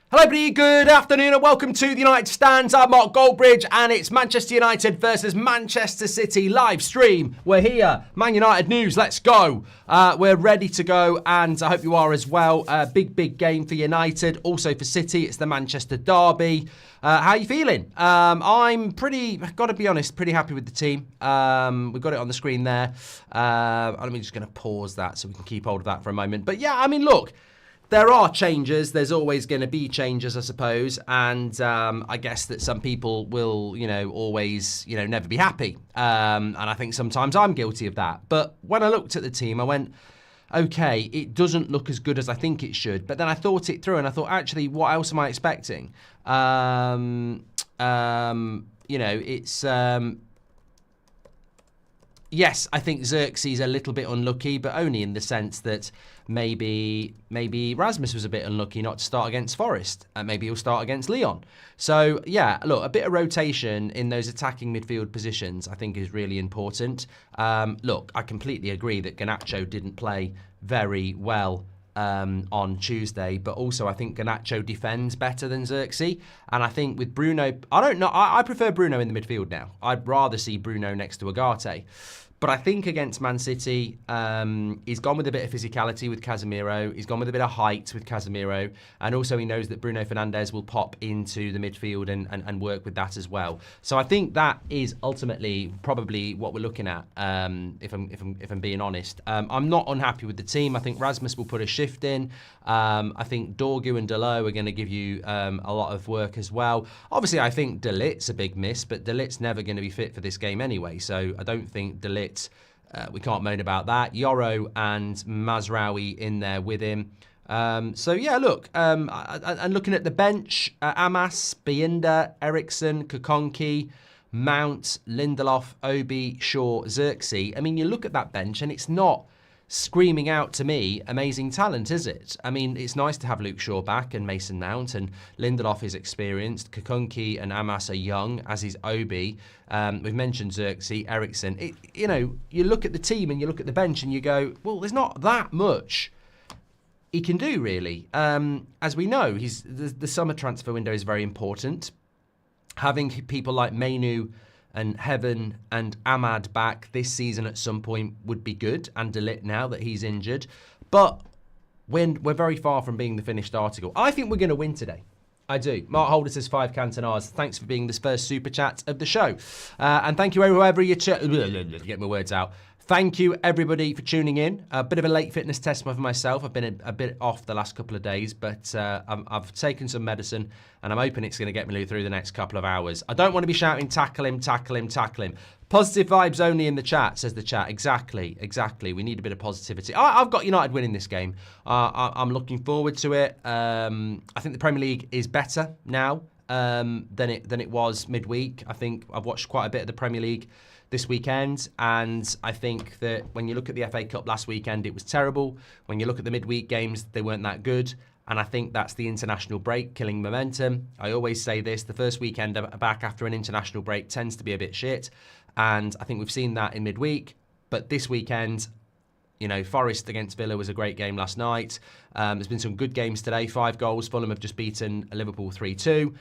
Hello everybody, good afternoon and welcome to the United Stands. I'm Mark Goldbridge and it's Manchester United versus Manchester City live stream. We're here, Man Utd News, let's go. We're ready to go and I hope you are as well. Big game for United, also for City, it's the Manchester derby. How are you feeling? I'm got to be honest, pretty happy with the team. We've got it on the screen there. I'm just going to pause that so we can keep hold of that for a moment. But yeah, I mean, look. There are changes. There's always going to be changes, I suppose. And I guess that some people will, always, never be happy. And I think sometimes I'm guilty of that. But when I looked at the team, I went, okay, it doesn't look as good as I think it should. But then I thought it through and I thought, actually, what else am I expecting? It's... Yes, I think Xerxes a little bit unlucky, but only in the sense that maybe Rasmus was a bit unlucky not to start against Forest, and maybe he'll start against Lyon. So yeah, look, a bit of rotation in those attacking midfield positions I think is really important. Look, I completely agree that Garnacho didn't play very well on Tuesday, but also I think Garnacho defends better than Xerxes, and I think with Bruno, I don't know, I prefer Bruno in the midfield now. I'd rather see Bruno next to Ugarte. But I think against Man City, he's gone with a bit of physicality with Casemiro. He's gone with a bit of height with Casemiro. And also he knows that Bruno Fernandes will pop into the midfield and work with that as well. So I think that is ultimately probably what we're looking at, if I'm being honest. I'm not unhappy with the team. I think Rasmus will put a shift in. I think Dorgu and Delo are going to give you a lot of work as well. Obviously, I think De Ligt's a big miss, but De Ligt's never going to be fit for this game anyway. So I don't think De Ligt, we can't moan about that. Yoro and Mazraoui in there with him. So yeah, look, and looking at the bench, Amas, Bienda, Eriksson, Kokonki, Mount, Lindelof, Obi, Shaw, Xerxes. I mean, you look at that bench and it's not screaming out to me amazing talent, is it? I mean, it's nice to have Luke Shaw back and Mason Mount, and Lindelof is experienced. Kokonki and Amas are young, as is Obi. We've mentioned Xerxes, Eriksson. You look at the team and you look at the bench and you go, well, there's not that much he can do, really. As we know, the summer transfer window is very important. Having people like Mainu and Heaven and Ahmad back this season at some point would be good, and De Ligt now that he's injured. But we're very far from being the finished article. I think we're going to win today. I do. Mark Holder says 5 Cantonars. Thanks for being this first super chat of the show. And thank you whoever you get my words out. Thank you, everybody, for tuning in. A bit of a late fitness test for myself. I've been a bit off the last couple of days, but I've taken some medicine, and I'm hoping it's going to get me through the next couple of hours. I don't want to be shouting, tackle him, tackle him, tackle him. Positive vibes only in the chat, says the chat. Exactly. We need a bit of positivity. I've got United winning this game. I'm looking forward to it. I think the Premier League is better now than it was midweek. I think I've watched quite a bit of the Premier League this weekend, and I think that when you look at the FA Cup last weekend, it was terrible. When you look at the midweek games, they weren't that good, and I think that's the international break killing momentum. I always say this, the first weekend back after an international break tends to be a bit shit, and I think we've seen that in midweek. But this weekend, Forest against Villa was a great game last night. There's been some good games today, 5 goals. Fulham have just beaten Liverpool 3-2.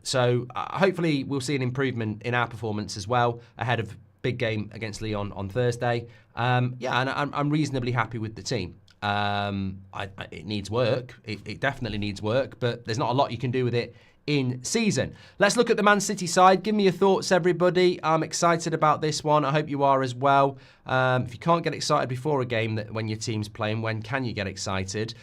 So hopefully we'll see an improvement in our performance as well ahead of big game against Lyon on Thursday. And I'm reasonably happy with the team. It needs work. It definitely needs work, but there's not a lot you can do with it in season. Let's look at the Man City side. Give me your thoughts, everybody. I'm excited about this one. I hope you are as well. If you can't get excited before a game when your team's playing, when can you get excited?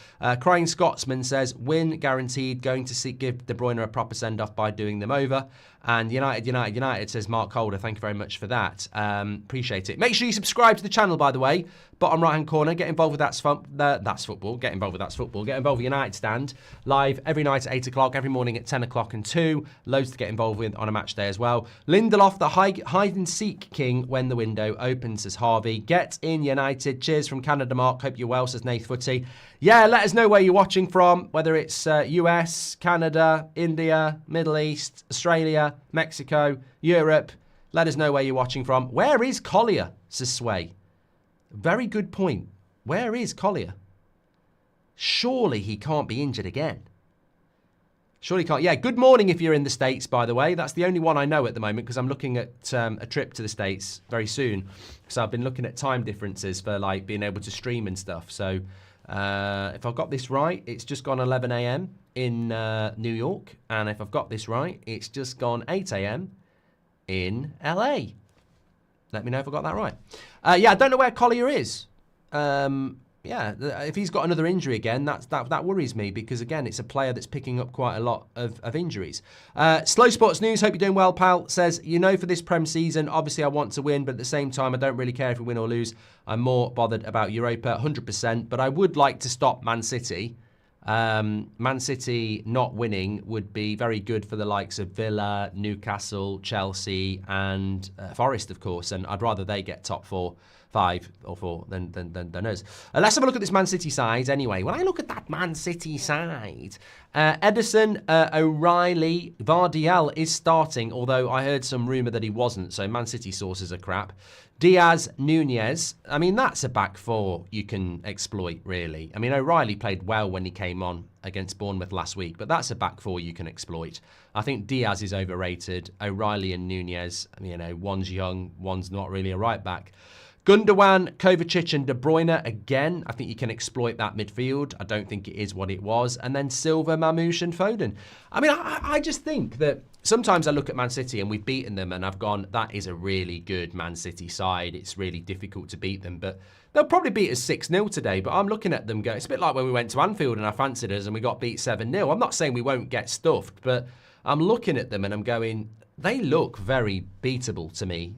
Crying Scotsman says, win guaranteed, going to give De Bruyne a proper send-off by doing them over. And United, says Mark Holder. Thank you very much for that. Appreciate it. Make sure you subscribe to the channel, by the way. Bottom right-hand corner, get involved with That's Football. Get involved with That's Football. Get involved with United Stand. Live every night at 8 o'clock, every morning at 10 o'clock and 2. Loads to get involved with on a match day as well. Lindelof, the hide-and-seek king when the window opens, says Harvey. Get in, United. Cheers from Canada, Mark. Hope you're well, says Nath Footy. Yeah, let us know where you're watching from, whether it's US, Canada, India, Middle East, Australia, Mexico, Europe. Let us know where you're watching from. Where is Collier, says Sway. Very good point. Where is Collier? Surely he can't be injured again. Surely can't. Yeah, good morning if you're in the States, by the way. That's the only one I know at the moment because I'm looking at a trip to the States very soon. So I've been looking at time differences for like being able to stream and stuff. So if I've got this right, it's just gone 11 a.m. in New York. And if I've got this right, it's just gone 8 a.m. in LA. Let me know if I got that right. Yeah, I don't know where Collier is. Yeah, if he's got another injury again, that worries me because, again, it's a player that's picking up quite a lot of injuries. Slow Sports News, hope you're doing well, pal, says, for this Prem season, obviously I want to win, but at the same time, I don't really care if we win or lose. I'm more bothered about Europa, 100%, but I would like to stop Man City. Man City not winning would be very good for the likes of Villa, Newcastle, Chelsea, and Forest, of course, and I'd rather they get top 5 or 4 than us. Let's have a look at this Man City side anyway. When I look at that Man City side, Ederson, O'Reilly, Vardiel is starting, although I heard some rumour that he wasn't, so Man City sources are crap. Diaz, Nunez, I mean, that's a back four you can exploit, really. I mean, O'Reilly played well when he came on against Bournemouth last week, but that's a back four you can exploit. I think Diaz is overrated. O'Reilly and Nunez, one's young, one's not really a right back. Gundogan, Kovacic and De Bruyne, again, I think you can exploit that midfield. I don't think it is what it was. And then Silva, Mamouche and Foden. I mean, I just think that sometimes I look at Man City and we've beaten them and I've gone, that is a really good Man City side. It's really difficult to beat them. But they'll probably beat us 6-0 today. But I'm looking at them going, it's a bit like when we went to Anfield and I fancied us and we got beat 7-0. I'm not saying we won't get stuffed, but I'm looking at them and I'm going, they look very beatable to me.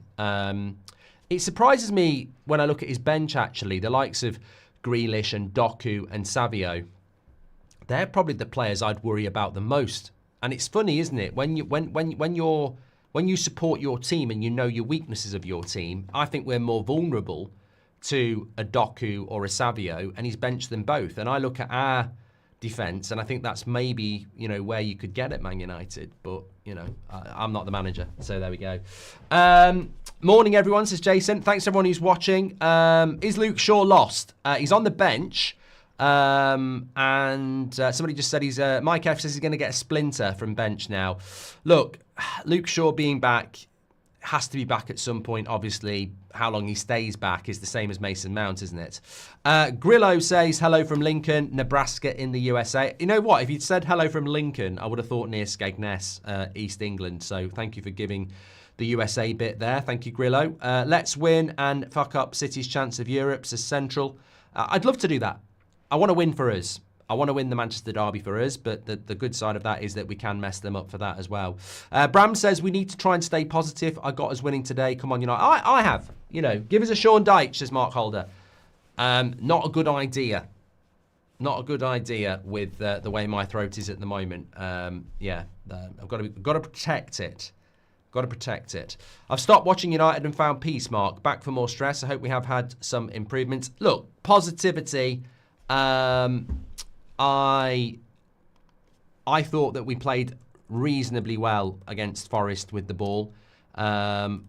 It surprises me when I look at his bench, actually, the likes of Grealish and Doku and Savio. They're probably the players I'd worry about the most. And it's funny, isn't it? When you support your team and you know your weaknesses of your team, I think we're more vulnerable to a Doku or a Savio, and he's benched them both. And I look at our defence, and I think that's maybe, where you could get at Man United. But, I'm not the manager, so there we go. Morning, everyone, says Jason. Thanks, everyone who's watching. Is Luke Shaw lost? He's on the bench. And somebody just said Mike F says he's going to get a splinter from bench now. Look, Luke Shaw being back has to be back at some point, obviously. How long he stays back is the same as Mason Mount, isn't it? Grillo says, hello from Lincoln, Nebraska in the USA. You know what? If you'd said hello from Lincoln, I would have thought near Skegness, East England. So thank you for giving the USA bit there. Thank you, Grillo. Let's win and fuck up City's chance of Europe, says Central. I'd love to do that. I want to win for us. I want to win the Manchester derby for us, but the good side of that is that we can mess them up for that as well. Bram says we need to try and stay positive. I got us winning today. Come on, United. I have. Give us a Sean Dyche, says Mark Holder. Not a good idea. Not a good idea with the way my throat is at the moment. I've got to protect it. Got to protect it. I've stopped watching United and found peace, Mark. Back for more stress. I hope we have had some improvements. Look, positivity. I thought that we played reasonably well against Forest with the ball. And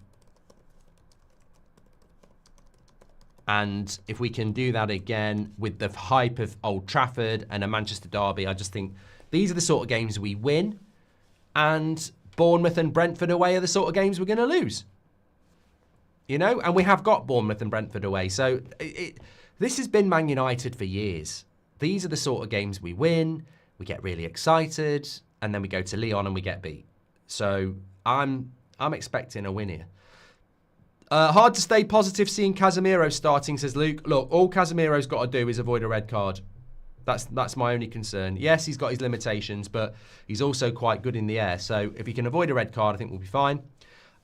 if we can do that again with the hype of Old Trafford and a Manchester derby, I just think these are the sort of games we win. And Bournemouth and Brentford away are the sort of games we're going to lose. And we have got Bournemouth and Brentford away. So this has been Man United for years. These are the sort of games we win, we get really excited, and then we go to Lyon and we get beat. So I'm expecting a win here. Hard to stay positive seeing Casemiro starting, says Luke. Look, all Casemiro's got to do is avoid a red card. That's my only concern. Yes, he's got his limitations, but he's also quite good in the air. So if he can avoid a red card, I think we'll be fine.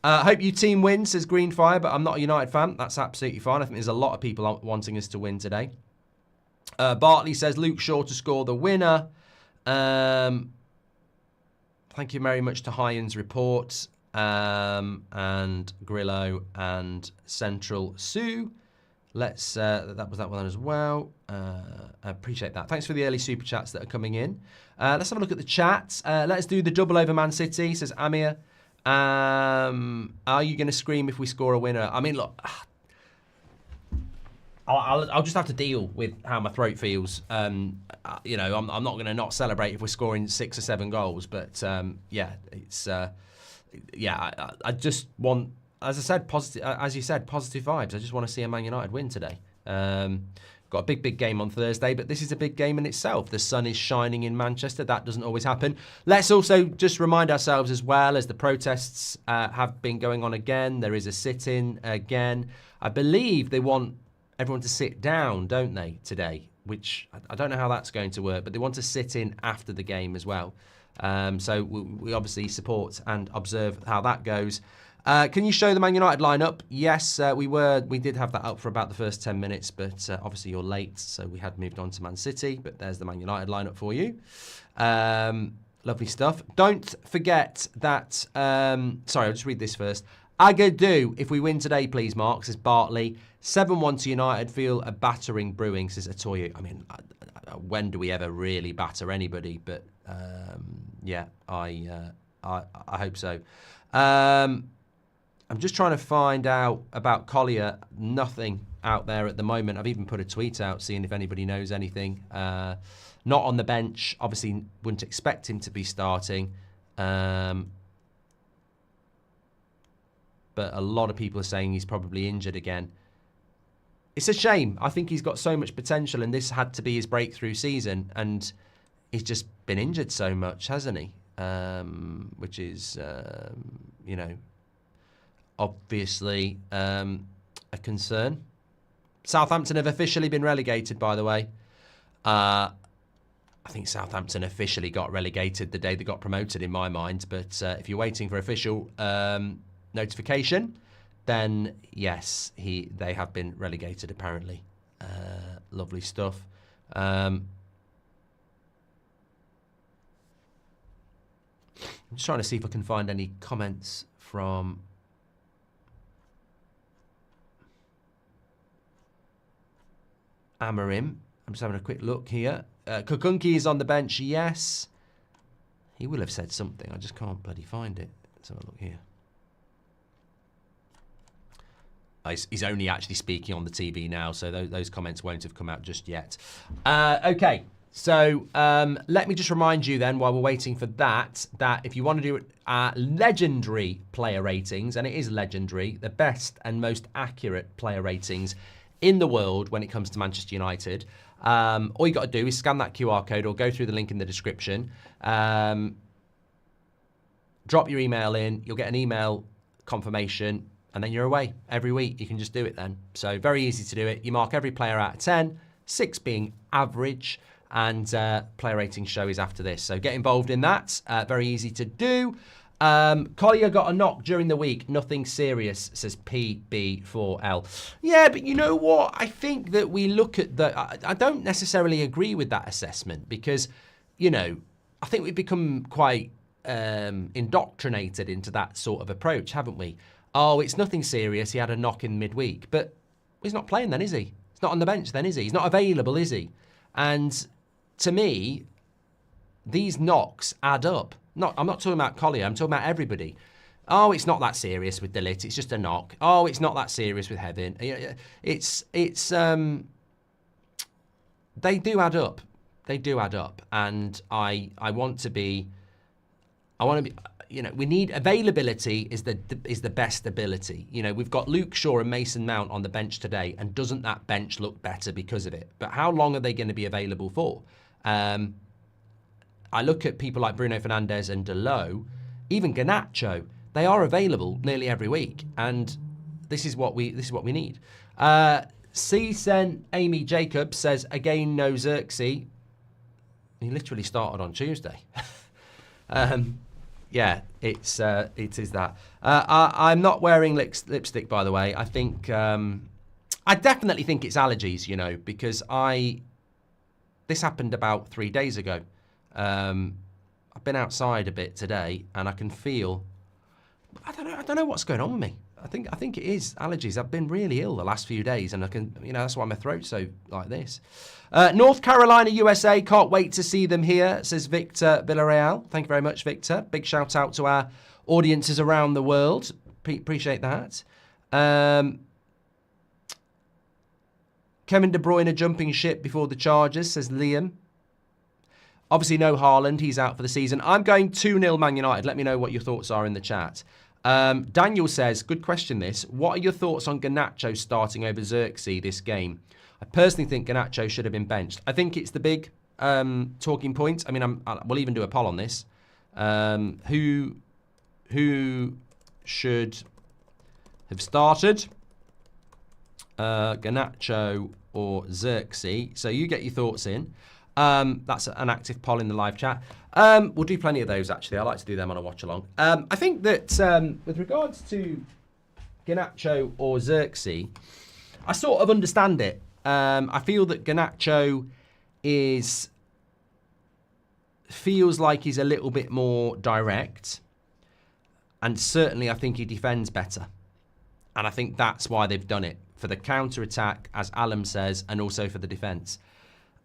Hope you team wins, says Greenfire, but I'm not a United fan. That's absolutely fine. I think there's a lot of people wanting us to win today. Bartley says Luke Shaw to score the winner. Thank you very much to Hyen's report. And Grillo and Central Sue. That was that one as well. I appreciate that. Thanks for the early super chats that are coming in. Let's have a look at the chats. Let's do the double over Man City, says Amir. Are you going to scream if we score a winner? I mean, look, I'll just have to deal with how my throat feels. You know, I'm not going to not celebrate if we're scoring 6 or 7 goals, but yeah, it's I just want, as I said, positive. As you said, positive vibes. I just want to see a Man United win today. Got a big game on Thursday, but this is a big game in itself. The sun is shining in Manchester. That doesn't always happen. Let's also just remind ourselves as well, as the protests have been going on again. There is a sit-in again. I believe they want everyone to sit down, don't they, today? Which I don't know how that's going to work, but they want to sit in after the game as well. So we obviously support and observe how that goes. Can you show the Man United lineup? Yes, we did have that up for about the first 10 minutes, but obviously you're late, so we had moved on to Man City. But there's the Man United lineup for you. Lovely stuff. Don't forget that. Sorry, I'll just read this first. Agadoo, if we win today, please, Mark, says Bartley. 7-1 to United. Feel a battering brewing, says Atoye. I mean, when do we ever really batter anybody? But yeah, I hope so. I'm just trying to find out about Collier. Nothing out there at the moment. I've even put a tweet out seeing if anybody knows anything. Not on the bench. Obviously, wouldn't expect him to be starting. But a lot of people are saying he's probably injured again. It's a shame. I think he's got so much potential, and this had to be his breakthrough season, and he's just been injured so much, hasn't he? Which is, you know, obviously a concern. Southampton have officially been relegated, by the way. I think Southampton officially got relegated the day they got promoted, in my mind. But if you're waiting for official notification, then yes, they have been relegated, apparently. Lovely stuff. I'm just trying to see if I can find any comments from Amarim. I'm just having a quick look here. Kukunki is on the bench, yes. He will have said something. I just can't bloody find it. Let's have a look here. He's only actually speaking on the TV now, so those comments won't have come out just yet. Okay, so let me just remind you then, while we're waiting for that if you want to do legendary player ratings, and it is legendary, the best and most accurate player ratings in the world when it comes to Manchester United, all you got to do is scan that QR code or go through the link in the description. Drop your email in. You'll get an email confirmation, and then you're away every week. You can just do it then. So very easy to do it. You mark every player out of 10, 6 being average, and player rating show is after this. So get involved in that. Very easy to do. Collier got a knock during the week. Nothing serious, says PB4L. Yeah, but you know what? I think that we look at I don't necessarily agree with that assessment because, you know, I think we've become quite indoctrinated into that sort of approach, haven't we? Oh, it's nothing serious. He had a knock in midweek. But he's not playing then, is he? He's not on the bench then, is he? He's not available, is he? And to me, these knocks add up. I'm not talking about Collier, I'm talking about everybody. Oh, it's not that serious with De Ligt, it's just a knock. Oh, it's not that serious with Heaven. They do add up. They do add up. And I want to be, you know, we need availability is the best ability. You know, we've got Luke Shaw and Mason Mount on the bench today, and doesn't that bench look better because of it? But how long are they going to be available for? I look at people like Bruno Fernandes and Delo, even Garnacho. They are available nearly every week, and this is what we need. C-Sen Amy Jacobs says again no Xerxes. He literally started on Tuesday. Yeah, it is that. I'm not wearing lipstick, by the way. I think I definitely think it's allergies, you know, because this happened about 3 days ago. I've been outside a bit today, and I can feel. I don't know what's going on with me. I think it is allergies. I've been really ill the last few days, and I can, you know, that's why my throat's so like this. North Carolina, USA. Can't wait to see them here, says Victor Villarreal. Thank you very much, Victor. Big shout out to our audiences around the world. Appreciate that. Kevin De Bruyne jumping ship before the Chargers, says Liam. Obviously no Haaland, he's out for the season. I'm going 2-0 Man United. Let me know what your thoughts are in the chat. Daniel says, good question this. What are your thoughts on Garnacho starting over Xerxes this game? I personally think Garnacho should have been benched. I think it's the big talking point. I mean, we'll even do a poll on this. Who should have started? Garnacho or Xerxes? So you get your thoughts in. That's an active poll in the live chat. We'll do plenty of those, actually. I like to do them on a watch-along. I think that with regards to Garnacho or Xerxes, I sort of understand it. I feel that Garnacho feels like he's a little bit more direct. And certainly I think he defends better. And I think that's why they've done it. For the counter-attack, as Alam says, and also for the defence.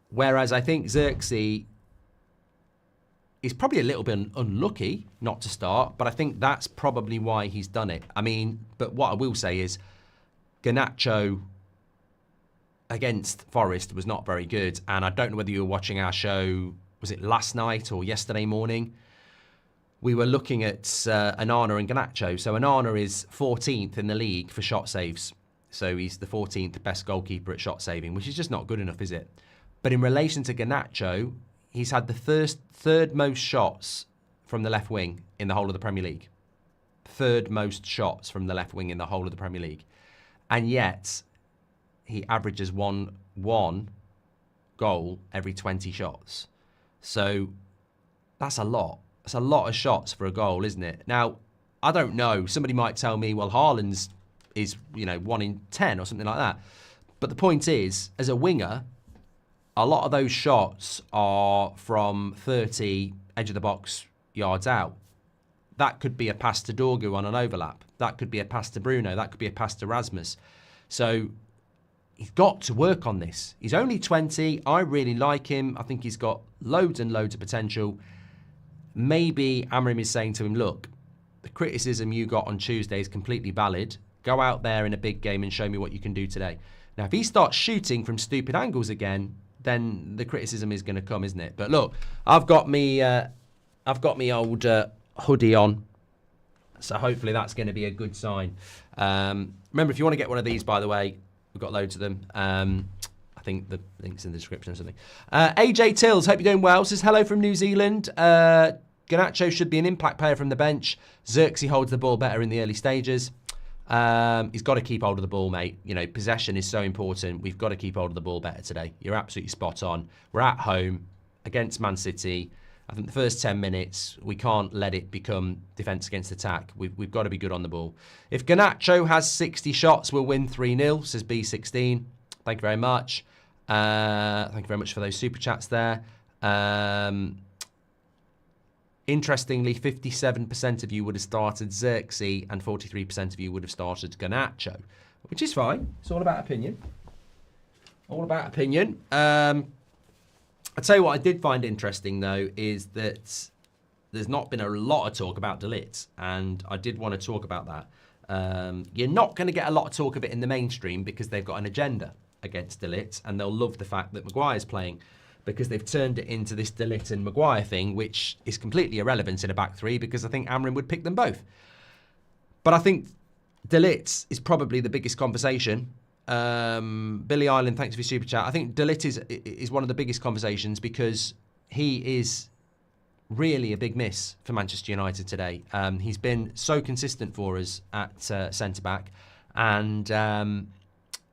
Whereas I think Xerxes is probably a little bit unlucky not to start, but I think that's probably why he's done it. I mean, but what I will say is Garnacho against Forest was not very good. And I don't know whether you were watching our show, was it last night or yesterday morning? We were looking at Onana and Garnacho. So Onana is 14th in the league for shot saves. So he's the 14th best goalkeeper at shot saving, which is just not good enough, is it? But in relation to Garnacho, he's had the third most shots from the left wing in the whole of the Premier League. Third most shots from the left wing in the whole of the Premier League. And yet, he averages one goal every 20 shots. So that's a lot. That's a lot of shots for a goal, isn't it? Now, I don't know. Somebody might tell me, well, Haaland's is, 1 in 10 or something like that. But the point is, as a winger, a lot of those shots are from 30 edge of the box yards out. That could be a pass to Dorgu on an overlap. That could be a pass to Bruno. That could be a pass to Rasmus. So he's got to work on this. He's only 20. I really like him. I think he's got loads and loads of potential. Maybe Amrim is saying to him, look, the criticism you got on Tuesday is completely valid. Go out there in a big game and show me what you can do today. Now, if he starts shooting from stupid angles again, then the criticism is going to come, isn't it? But look, I've got me old hoodie on, so hopefully that's going to be a good sign. Remember, if you want to get one of these, by the way, we've got loads of them. I think the link's in the description or something. AJ Tills, hope you're doing well. Says hello from New Zealand. Garnacho should be an impact player from the bench. Xerxes holds the ball better in the early stages. He's got to keep hold of the ball, mate. Possession is so important. We've got to keep hold of the ball better today. You're absolutely spot on. We're at home against Man City. I think the first 10 minutes, we can't let it become defence against attack. We've got to be good on the ball. If Garnacho has 60 shots, we'll win 3-0, says B16. Thank you very much. Thank you very much for those super chats there. Interestingly, 57% of you would have started Xerxes and 43% of you would have started Garnacho, which is fine. It's all about opinion. All about opinion. I'll tell you what I did find interesting, though, is that there's not been a lot of talk about De Ligt, and I did want to talk about that. You're not going to get a lot of talk of it in the mainstream because they've got an agenda against De Ligt, and they'll love the fact that Maguire's playing, because they've turned it into this De Ligt and Maguire thing, which is completely irrelevant in a back three, because I think Amrin would pick them both. But I think De Ligt is probably the biggest conversation. Billy Island, thanks for your super chat. I think De Ligt is one of the biggest conversations because he is really a big miss for Manchester United today. He's been so consistent for us at centre-back. And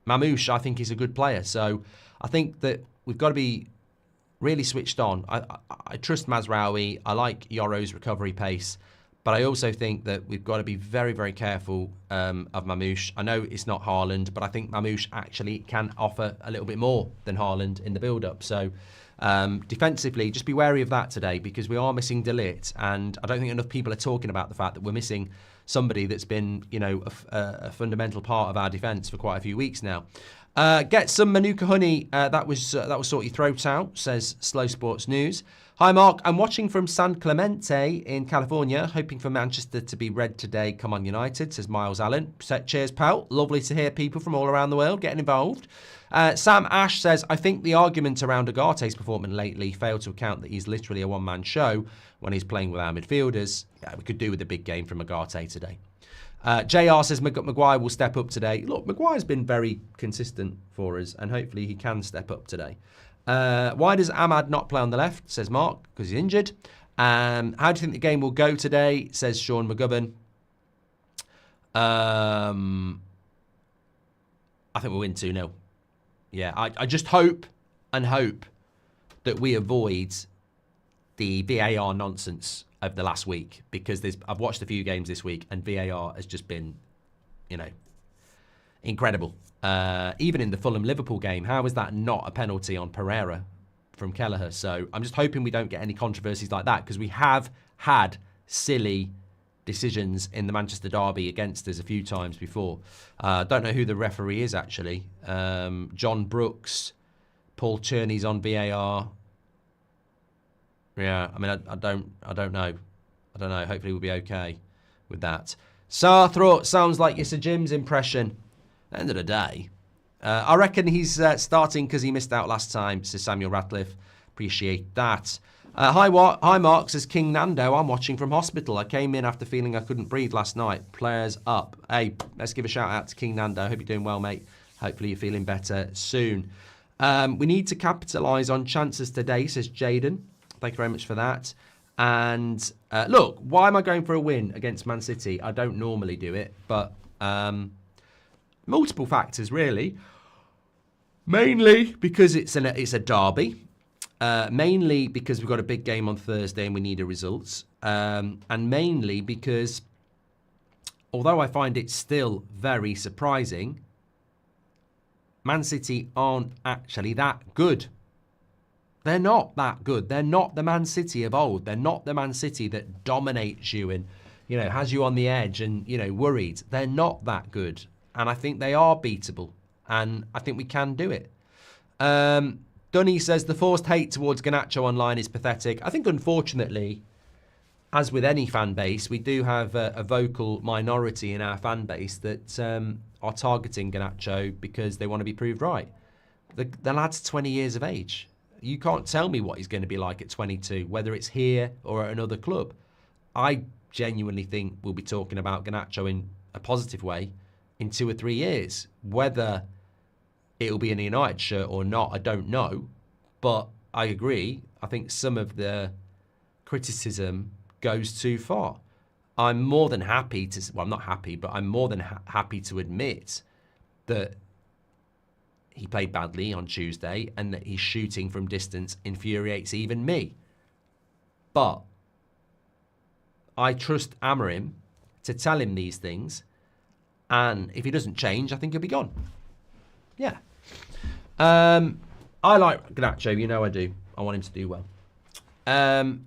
Mamouche, I think, is a good player. So I think that we've got to be really switched on. I trust Mazraoui. I like Yoro's recovery pace. But I also think that we've got to be very, very careful of Mamouche. I know it's not Haaland, but I think Mamouche actually can offer a little bit more than Haaland in the build-up. So defensively, just be wary of that today, because we are missing De Ligt, and I don't think enough people are talking about the fact that we're missing somebody that's been, a fundamental part of our defence for quite a few weeks now. Get some Manuka honey. That will sort your throat out, says Slow Sports News. Hi, Mark. I'm watching from San Clemente in California, hoping for Manchester to be red today. Come on, United, says Miles Allen. Cheers, pal. Lovely to hear people from all around the world getting involved. Sam Ash says, I think the argument around Agate's performance lately failed to account that he's literally a one-man show when he's playing with our midfielders. Yeah, we could do with a big game from Agate today. JR says Maguire will step up today. Look, Maguire's been very consistent for us, and hopefully he can step up today. Why does Ahmad not play on the left, says Mark, because he's injured. How do you think the game will go today, says Sean McGovern. I think we'll win 2-0. Yeah, I just hope that we avoid the VAR nonsense of the last week, because I've watched a few games this week and VAR has just been, incredible. Even in the Fulham-Liverpool game, how is that not a penalty on Pereira from Kelleher? So I'm just hoping we don't get any controversies like that, because we have had silly decisions in the Manchester derby against us a few times before. Don't know who the referee is, actually. John Brooks, Paul Cherney's on VAR. Yeah, I mean, I don't know. Hopefully we'll be okay with that. Sarthroat sounds like it's a Jim's impression. At the end of the day, I reckon he's starting because he missed out last time, says Samuel Ratcliffe. Appreciate that. Hi, Mark, says King Nando. I'm watching from hospital. I came in after feeling I couldn't breathe last night. Players up. Hey, let's give a shout out to King Nando. Hope you're doing well, mate. Hopefully you're feeling better soon. We need to capitalise on chances today, says Jaden. Thank you very much for that. And look, why am I going for a win against Man City? I don't normally do it, but multiple factors, really. Mainly because it's a derby. Mainly because we've got a big game on Thursday and we need a result. And mainly because, although I find it still very surprising, Man City aren't actually that good. They're not that good. They're not the Man City of old. They're not the Man City that dominates you and, has you on the edge and, worried. They're not that good. And I think they are beatable. And I think we can do it. Dunny says the forced hate towards Garnacho online is pathetic. I think, unfortunately, as with any fan base, we do have a vocal minority in our fan base that are targeting Garnacho because they want to be proved right. The lad's 20 years of age. You can't tell me what he's going to be like at 22, whether it's here or at another club. I genuinely think we'll be talking about Garnacho in a positive way in 2 or 3 years. Whether it'll be in a United shirt or not, I don't know. But I agree. I think some of the criticism goes too far. I'm more than happy to... Well, I'm not happy, but I'm more than happy to admit that he played badly on Tuesday and that his shooting from distance infuriates even me. But I trust Amorim to tell him these things, and if he doesn't change, I think he'll be gone. Yeah. I like Garnacho, I do. I want him to do well. I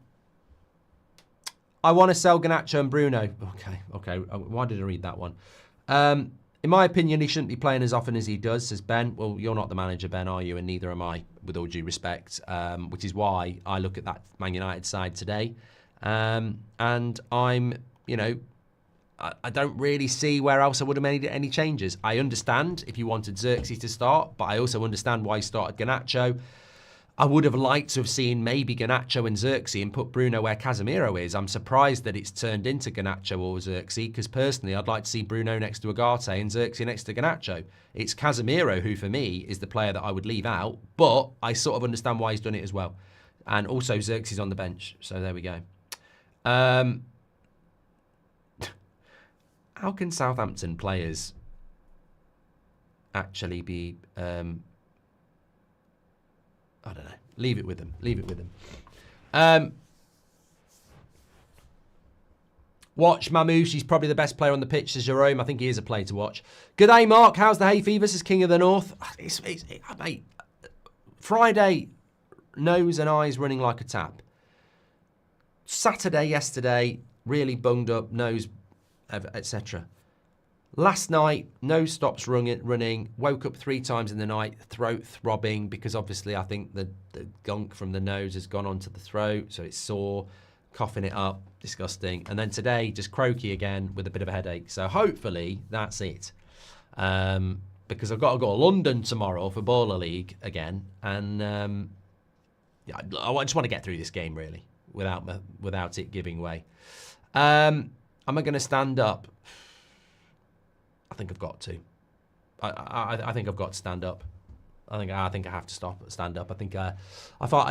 want to sell Garnacho and Bruno. Okay. Why did I read that one? In my opinion, he shouldn't be playing as often as he does, says Ben. Well, you're not the manager, Ben, are you? And neither am I, with all due respect, which is why I look at that Man United side today. And I'm, I don't really see where else I would have made any changes. I understand if you wanted Xerxes to start, but I also understand why he started Garnacho. I would have liked to have seen maybe Garnacho and Xerxes and put Bruno where Casemiro is. I'm surprised that it's turned into Garnacho or Xerxes, because personally I'd like to see Bruno next to Agate and Xerxes next to Garnacho. It's Casemiro who, for me, is the player that I would leave out, but I sort of understand why he's done it as well. And also Xerxes on the bench, so there we go. How can Southampton players actually be... I don't know. Leave it with them. Watch Mamouche. He's probably the best player on the pitch, says Jerome. I think he is a player to watch. Good day, Mark. How's the hay fever? Says King of the North. Mate, Friday, nose and eyes running like a tap. Saturday, yesterday, really bunged up, nose, etc. Last night, no stops running, woke up 3 times in the night, throat throbbing, because obviously I think the gunk from the nose has gone onto the throat, so it's sore, coughing it up, disgusting. And then today, just croaky again with a bit of a headache. So hopefully that's it. Because I've got to go to London tomorrow for Baller League again. And yeah, I just want to get through this game, really, without it giving way. Am I going to stand up? I think I've got to. I think I've got to stand up. I think I have to stand up. I think I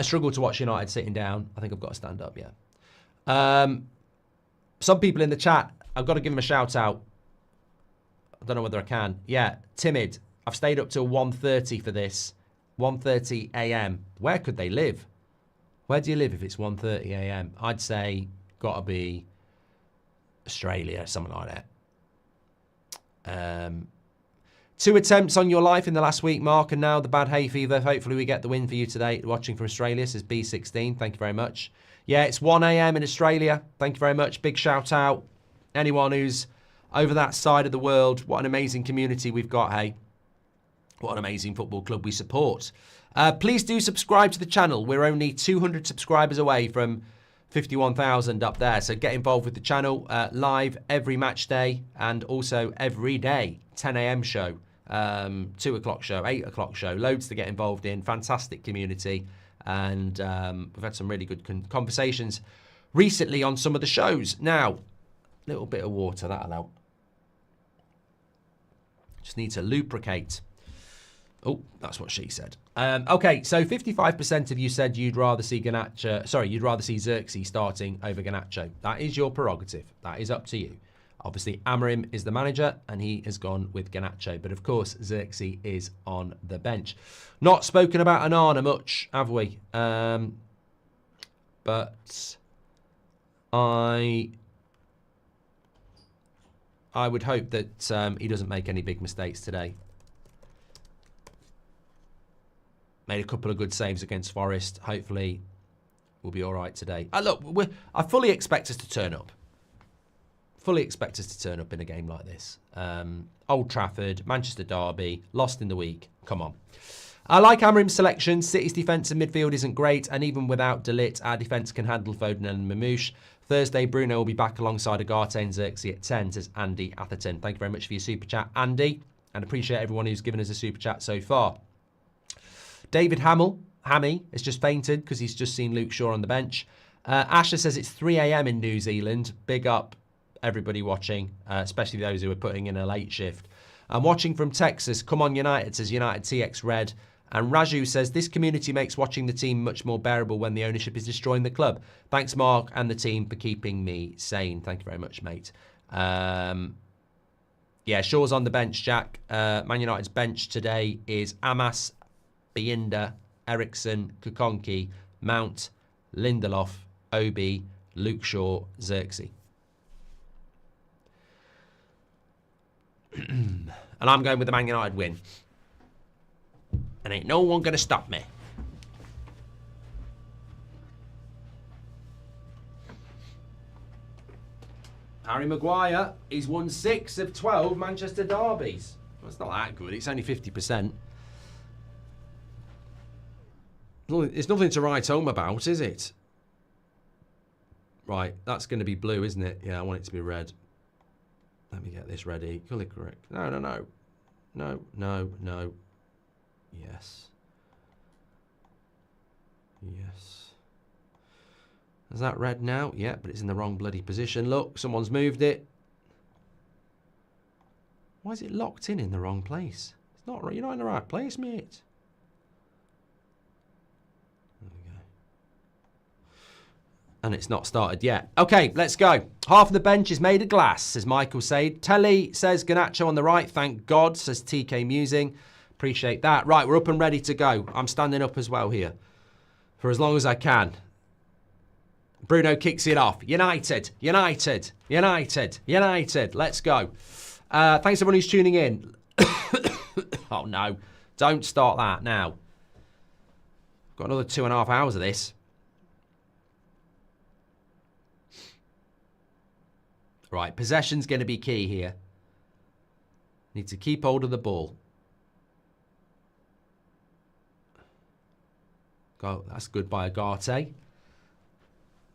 struggled to watch United sitting down. I think I've got to stand up. Yeah. Some people in the chat, I've got to give them a shout out. I don't know whether I can. Yeah, Timid. I've stayed up till 1:30 for this. 1:30 a.m. Where could they live? Where do you live if it's 1:30 a.m.? I'd say got to be Australia, something like that. 2 attempts on your life in the last week, Mark, and now the bad hay fever. Hopefully we get the win for you today. Watching from Australia, says B16. Thank you very much. Yeah, it's 1 a.m. in Australia. Thank you very much. Big shout out. Anyone who's over that side of the world, what an amazing community we've got, hey. What an amazing football club we support. Please do subscribe to the channel. We're only 200 subscribers away from 51,000 up there. So get involved with the channel live every match day and also every day. 10 a.m. show, 2 o'clock show, 8 o'clock show. Loads to get involved in. Fantastic community. And we've had some really good conversations recently on some of the shows. Now, a little bit of water, that'll help. Just need to lubricate. Oh, that's what she said. Okay, so 55% of you said you'd rather see Garnacho. Sorry, you'd rather see Xerxes starting over Garnacho. That is your prerogative. That is up to you. Obviously, Amorim is the manager, and he has gone with Garnacho. But of course, Xerxes is on the bench. Not spoken about Onana much, have we? But I would hope that he doesn't make any big mistakes today. Made a couple of good saves against Forest. Hopefully, we'll be all right today. Look, I fully expect us to turn up. Fully expect us to turn up in a game like this. Old Trafford, Manchester Derby, lost in the week. Come on. I like Amorim's selection. City's defence and midfield isn't great, and even without De Ligt, our defence can handle Foden and Mamouche. Thursday, Bruno will be back alongside Agate and Xerxes at 10, says Andy Atherton. Thank you very much for your super chat, Andy, and appreciate everyone who's given us a super chat so far. David Hammy, has just fainted because he's just seen Luke Shaw on the bench. Asher says it's 3 a.m. in New Zealand. Big up everybody watching, especially those who are putting in a late shift. I'm watching from Texas. Come on United, says United TX Red. And Raju says, this community makes watching the team much more bearable when the ownership is destroying the club. Thanks, Mark, and the team for keeping me sane. Thank you very much, mate. Yeah, Shaw's on the bench, Jack. Man United's bench today is Amas, Biinda, Eriksson, Kukonki, Mount, Lindelof, Obi, Luke Shaw, Xerxes. And I'm going with the Man United win. And ain't no one going to stop me. Harry Maguire, he's won 6 of 12 Manchester derbies. That's not that good. It's only 50%. It's nothing to write home about, is it? Right, that's going to be blue, isn't it? Yeah, I want it to be red. Let me get this ready. Colour correct. No, no, no. No, no, no. Yes. Yes. Is that red now? Yeah, but it's in the wrong bloody position. Look, someone's moved it. Why is it locked in the wrong place? It's not. You're not in the right place, mate. There we go. And it's not started yet. Okay, let's go. Half of the bench is made of glass, says Michael Said. Telly says Garnacho on the right. Thank God, says TK Musing. Appreciate that. Right, we're up and ready to go. I'm standing up as well here for as long as I can. Bruno kicks it off. United, United, United, United. Let's go. Thanks everyone who's tuning in. Oh no, don't start that now. Got another 2.5 hours of this. Right, possession's going to be key here. Need to keep hold of the ball. Go, that's good by Agate.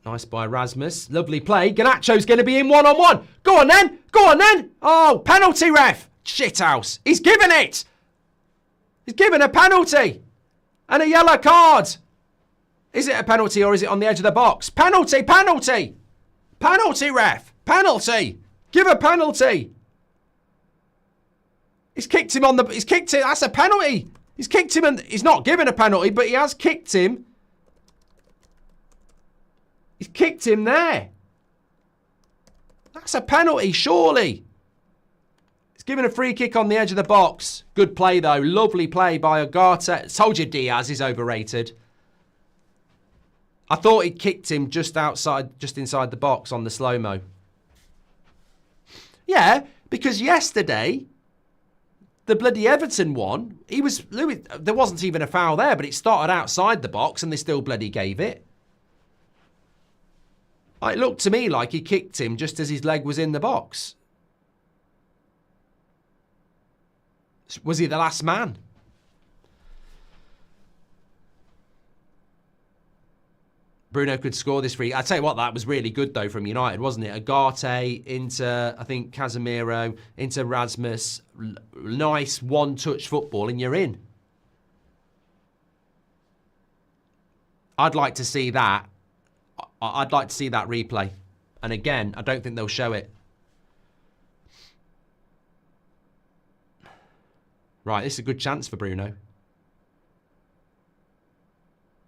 Nice by Rasmus. Lovely play. Garnacho's going to be in one-on-one. Go on then. Go on then. Oh, penalty ref. Shithouse. He's given it. He's given a penalty. And a yellow card. Is it a penalty or is it on the edge of the box? Penalty, penalty. Penalty ref. Penalty. Give a penalty. He's kicked him on the... He's kicked it. That's a penalty. He's kicked him and... He's not given a penalty, but he has kicked him. He's kicked him there. That's a penalty, surely. He's given a free kick on the edge of the box. Good play, though. Lovely play by Agate. Told you Diaz is overrated. I thought he kicked him just inside the box on the slow-mo. Yeah, because yesterday... The bloody Everton one, there wasn't even a foul there, but it started outside the box and they still bloody gave it. It looked to me like he kicked him just as his leg was in the box. Was he the last man? Bruno could score this free. I tell you what, that was really good though from United, wasn't it? Agate into, I think, Casemiro, into Rasmus. Nice one-touch football and you're in. I'd like to see that. I'd like to see that replay. And again, I don't think they'll show it. Right, this is a good chance for Bruno.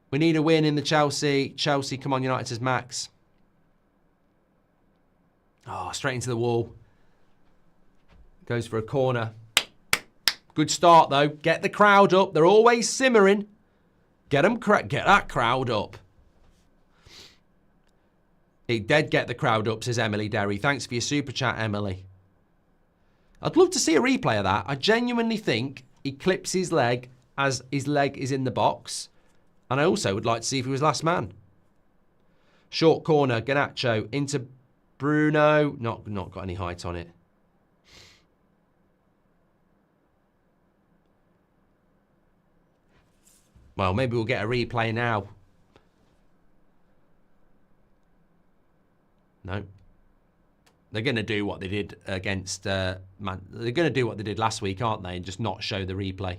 We need a win in the Chelsea. Chelsea, come on, United says Max. Oh, straight into the wall. Goes for a corner. Good start, though. Get the crowd up. They're always simmering. Get that crowd up. He did get the crowd up, says Emily Derry. Thanks for your super chat, Emily. I'd love to see a replay of that. I genuinely think he clips his leg as his leg is in the box. And I also would like to see if he was last man. Short corner, Garnacho into Bruno. Not got any height on it. Well, maybe we'll get a replay now. No. They're going to do what they did against Man. They're going to do what they did last week, aren't they? And just not show the replay.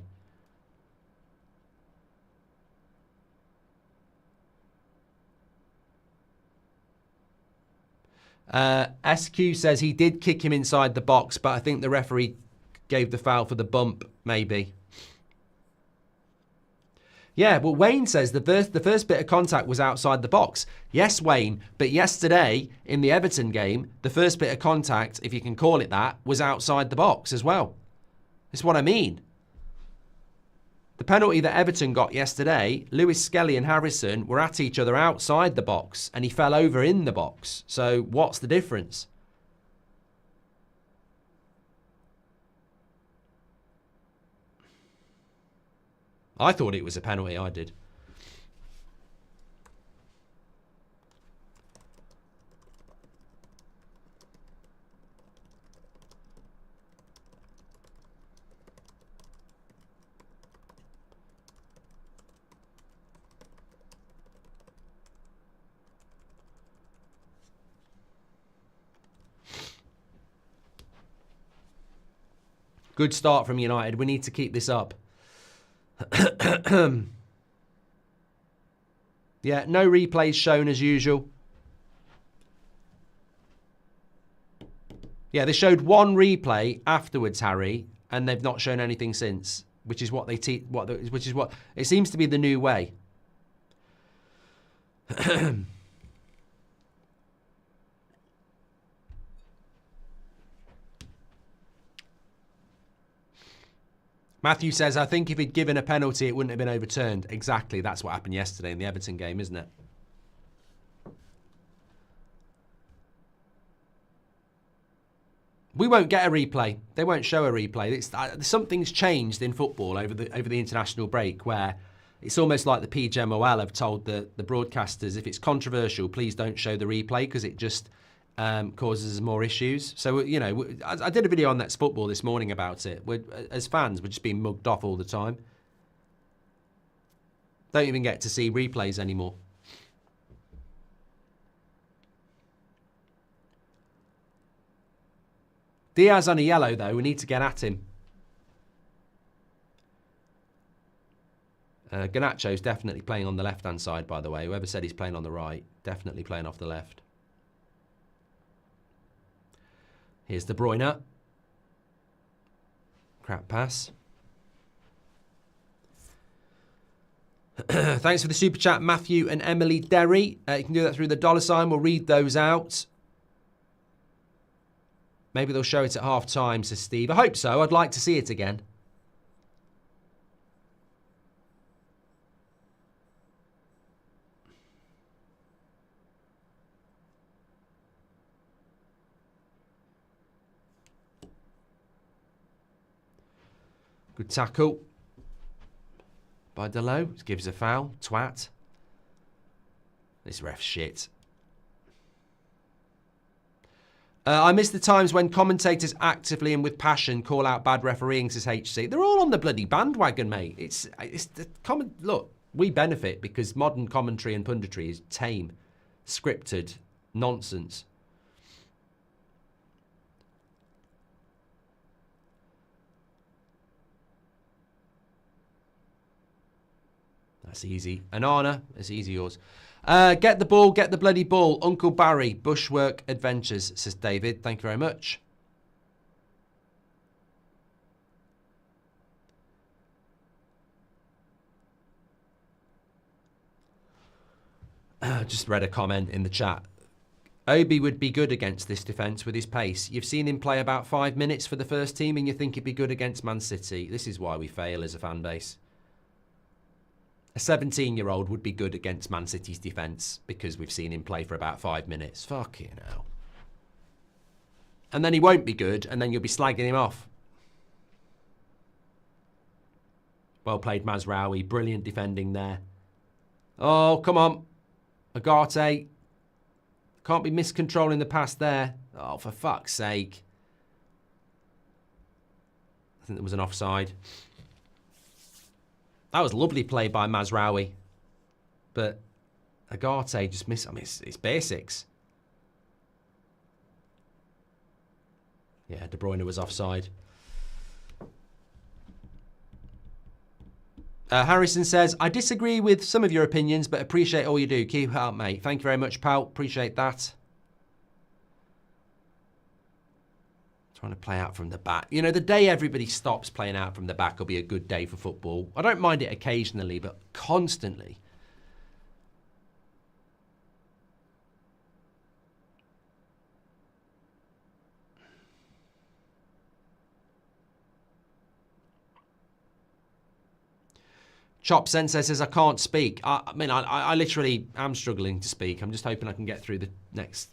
SQ says he did kick him inside the box, but I think the referee gave the foul for the bump, maybe. Yeah, well, Wayne says the first bit of contact was outside the box. Yes, Wayne, but yesterday in the Everton game, the first bit of contact, if you can call it that, was outside the box as well. That's what I mean. The penalty that Everton got yesterday, Lewis Skelly and Harrison were at each other outside the box and he fell over in the box. So what's the difference? I thought it was a penalty, I did. Good start from United. We need to keep this up. Yeah, no replays shown as usual. Yeah, they showed one replay afterwards, Harry, and they've not shown anything since, which is what they which is what it seems to be the new way. Matthew says, I think if he'd given a penalty, it wouldn't have been overturned. Exactly. That's what happened yesterday in the Everton game, isn't it? We won't get a replay. They won't show a replay. Something's changed in football over the international break where it's almost like the PGMOL have told the broadcasters, if it's controversial, please don't show the replay because it just causes more issues. So, you know, I did a video on Let's Football this morning about it. As fans, we're just being mugged off all the time. Don't even get to see replays anymore. Diaz on a yellow, though. We need to get at him. Garnacho's definitely playing on the left-hand side, by the way. Whoever said he's playing on the right, definitely playing off the left. Here's De Bruyne. Crap pass. Thanks for the super chat, Matthew and Emily Derry. You can do that through the $sign. We'll read those out. Maybe they'll show it at half-time, says Steve. I hope so. I'd like to see it again. Good tackle by Delo. Gives a foul. Twat. This ref's shit. I miss the times when commentators actively and with passion call out bad refereeing, says HC. They're all on the bloody bandwagon, mate. It's the look, we benefit because modern commentary and punditry is tame, scripted nonsense. That's easy. Anana, that's easy yours. Get the ball, get the bloody ball. Uncle Barry, Bushwork Adventures, says David. Thank you very much. Just read a comment in the chat. Obi would be good against this defence with his pace. You've seen him play about 5 minutes for the first team and you think he'd be good against Man City. This is why we fail as a fan base. A 17-year-old would be good against Man City's defence because we've seen him play for about 5 minutes. Fucking hell. And then he won't be good, and then you'll be slagging him off. Well played, Mazraoui. Brilliant defending there. Oh, come on. Agate. Can't be miscontrolling the pass there. Oh, for fuck's sake. I think there was an offside. That was lovely play by Mazraoui. But Agate just missed. I mean, it's basics. Yeah, De Bruyne was offside. Harrison says, I disagree with some of your opinions, but appreciate all you do. Keep it up, mate. Thank you very much, pal. Appreciate that. Trying to play out from the back. You know, the day everybody stops playing out from the back will be a good day for football. I don't mind it occasionally, but constantly. Chop Sensei says, I can't speak. I mean, I literally am struggling to speak. I'm just hoping I can get through the next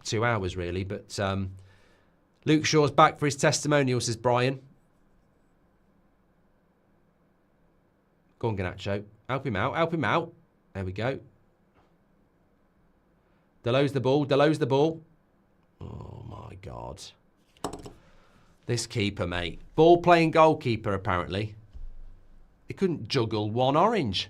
2 hours, really. But Luke Shaw's back for his testimonial, says Brian. Go on, Garnacho. Help him out. Help him out. There we go. Delo's the ball. Delo's the ball. Oh, my God. This keeper, mate. Ball-playing goalkeeper, apparently. He couldn't juggle one orange.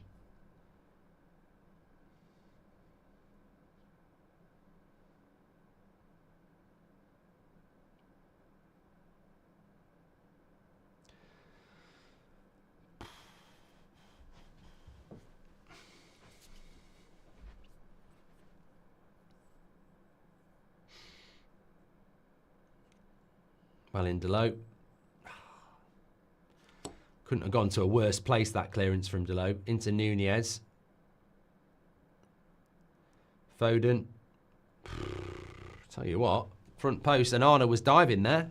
Well in Delo. Couldn't have gone to a worse place, that clearance from Delo. Into Nunez. Foden. Tell you what, front post, and Arna was diving there.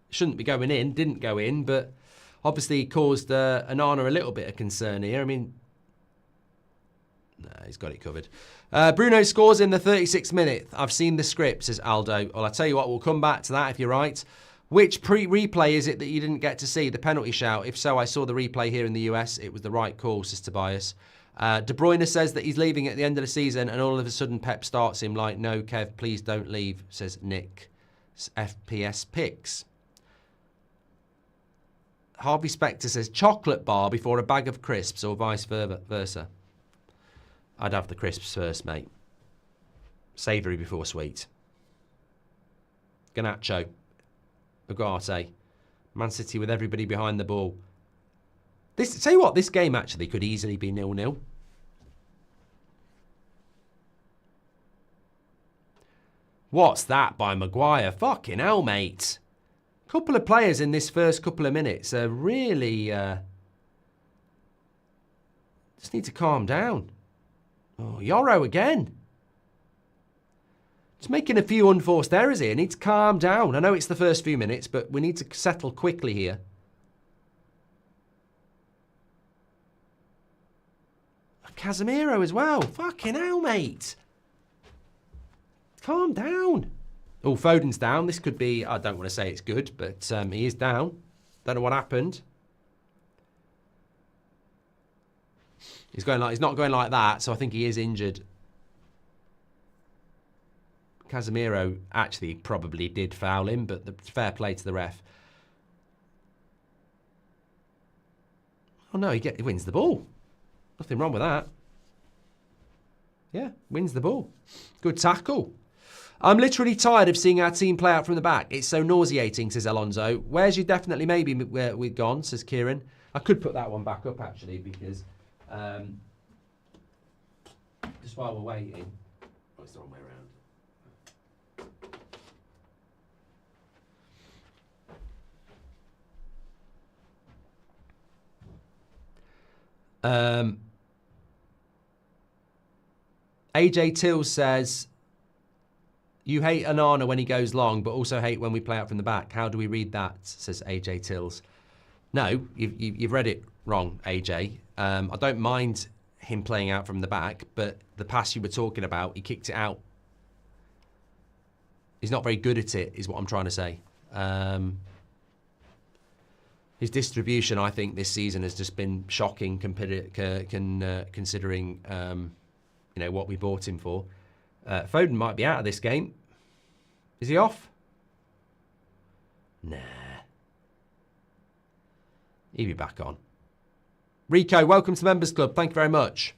Shouldn't be going in, didn't go in, but obviously caused Anana a little bit of concern here. I mean, no, he's got it covered. Bruno scores in the 36th minute. I've seen the script, says Aldo. Well, I'll tell you what, we'll come back to that if you're right. Which replay is it that you didn't get to see? The penalty shout. If so, I saw the replay here in the US. It was the right call, says Tobias. De Bruyne says that he's leaving at the end of the season, and all of a sudden Pep starts him like, no, Kev, please don't leave, says Nick. FPS Picks. Harvey Specter says chocolate bar before a bag of crisps or vice versa. I'd have the crisps first, mate. Savoury before sweet. Garnacho. Ugarte. Man City with everybody behind the ball. Tell you what, this game actually could easily be 0-0. What's that by Maguire? Fucking hell, mate. Couple of players in this first couple of minutes are really... just need to calm down. Oh, Yoro again. Just making a few unforced errors here. Need to calm down. I know it's the first few minutes, but we need to settle quickly here. Casemiro as well. Fucking hell, mate. Calm down. Oh, Foden's down. This could be... I don't want to say it's good, but he is down. Don't know what happened. He's not going like that, so I think he is injured. Casemiro actually probably did foul him, but fair play to the ref. Oh no, he wins the ball. Nothing wrong with that. Yeah, wins the ball. Good tackle. I'm literally tired of seeing our team play out from the back. It's so nauseating, says Alonso. Where's your definitely maybe we've gone, says Kieran. I could put that one back up, actually, because just while we're waiting... Oh, it's the wrong way around. AJ Tills says, you hate Onana when he goes long, but also hate when we play out from the back. How do we read that, says AJ Tills. No, you've read it wrong, AJ. I don't mind him playing out from the back, but the pass you were talking about, he kicked it out. He's not very good at it, is what I'm trying to say. His distribution, I think, this season has just been shocking considering what we bought him for. Foden might be out of this game. Is he off? Nah. He'll be back on. Rico, welcome to the Members Club. Thank you very much.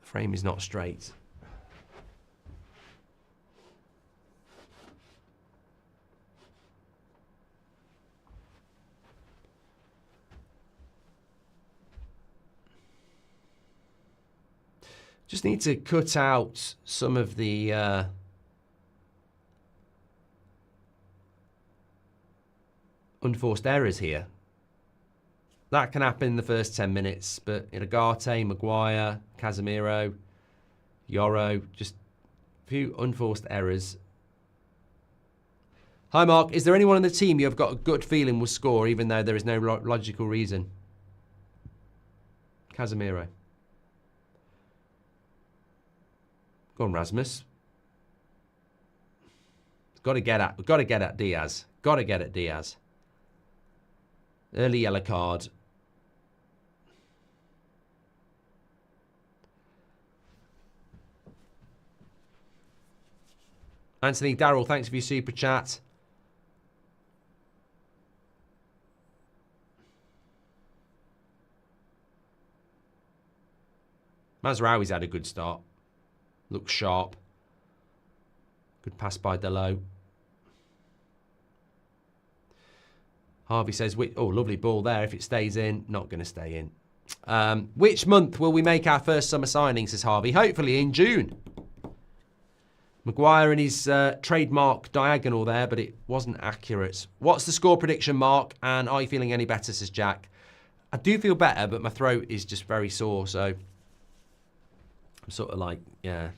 The frame is not straight. Just need to cut out some of the unforced errors here. That can happen in the first 10 minutes, but Ugarte, Maguire, Casemiro, Yoro, just a few unforced errors. Hi Mark, is there anyone on the team you have got a good feeling will score even though there is no logical reason? Casemiro. Go on, Rasmus. Got to get at Diaz. Got to get at Diaz. Early yellow card. Anthony Darrell, thanks for your super chat. Mazraoui's had a good start. Looks sharp. Good pass by Delo. Harvey says, oh, lovely ball there. If it stays in, not going to stay in. Which month will we make our first summer signing, says Harvey? Hopefully in June. Maguire and his trademark diagonal there, but it wasn't accurate. What's the score prediction, Mark? And are you feeling any better, says Jack? I do feel better, but my throat is just very sore, so I'm sort of like, yeah,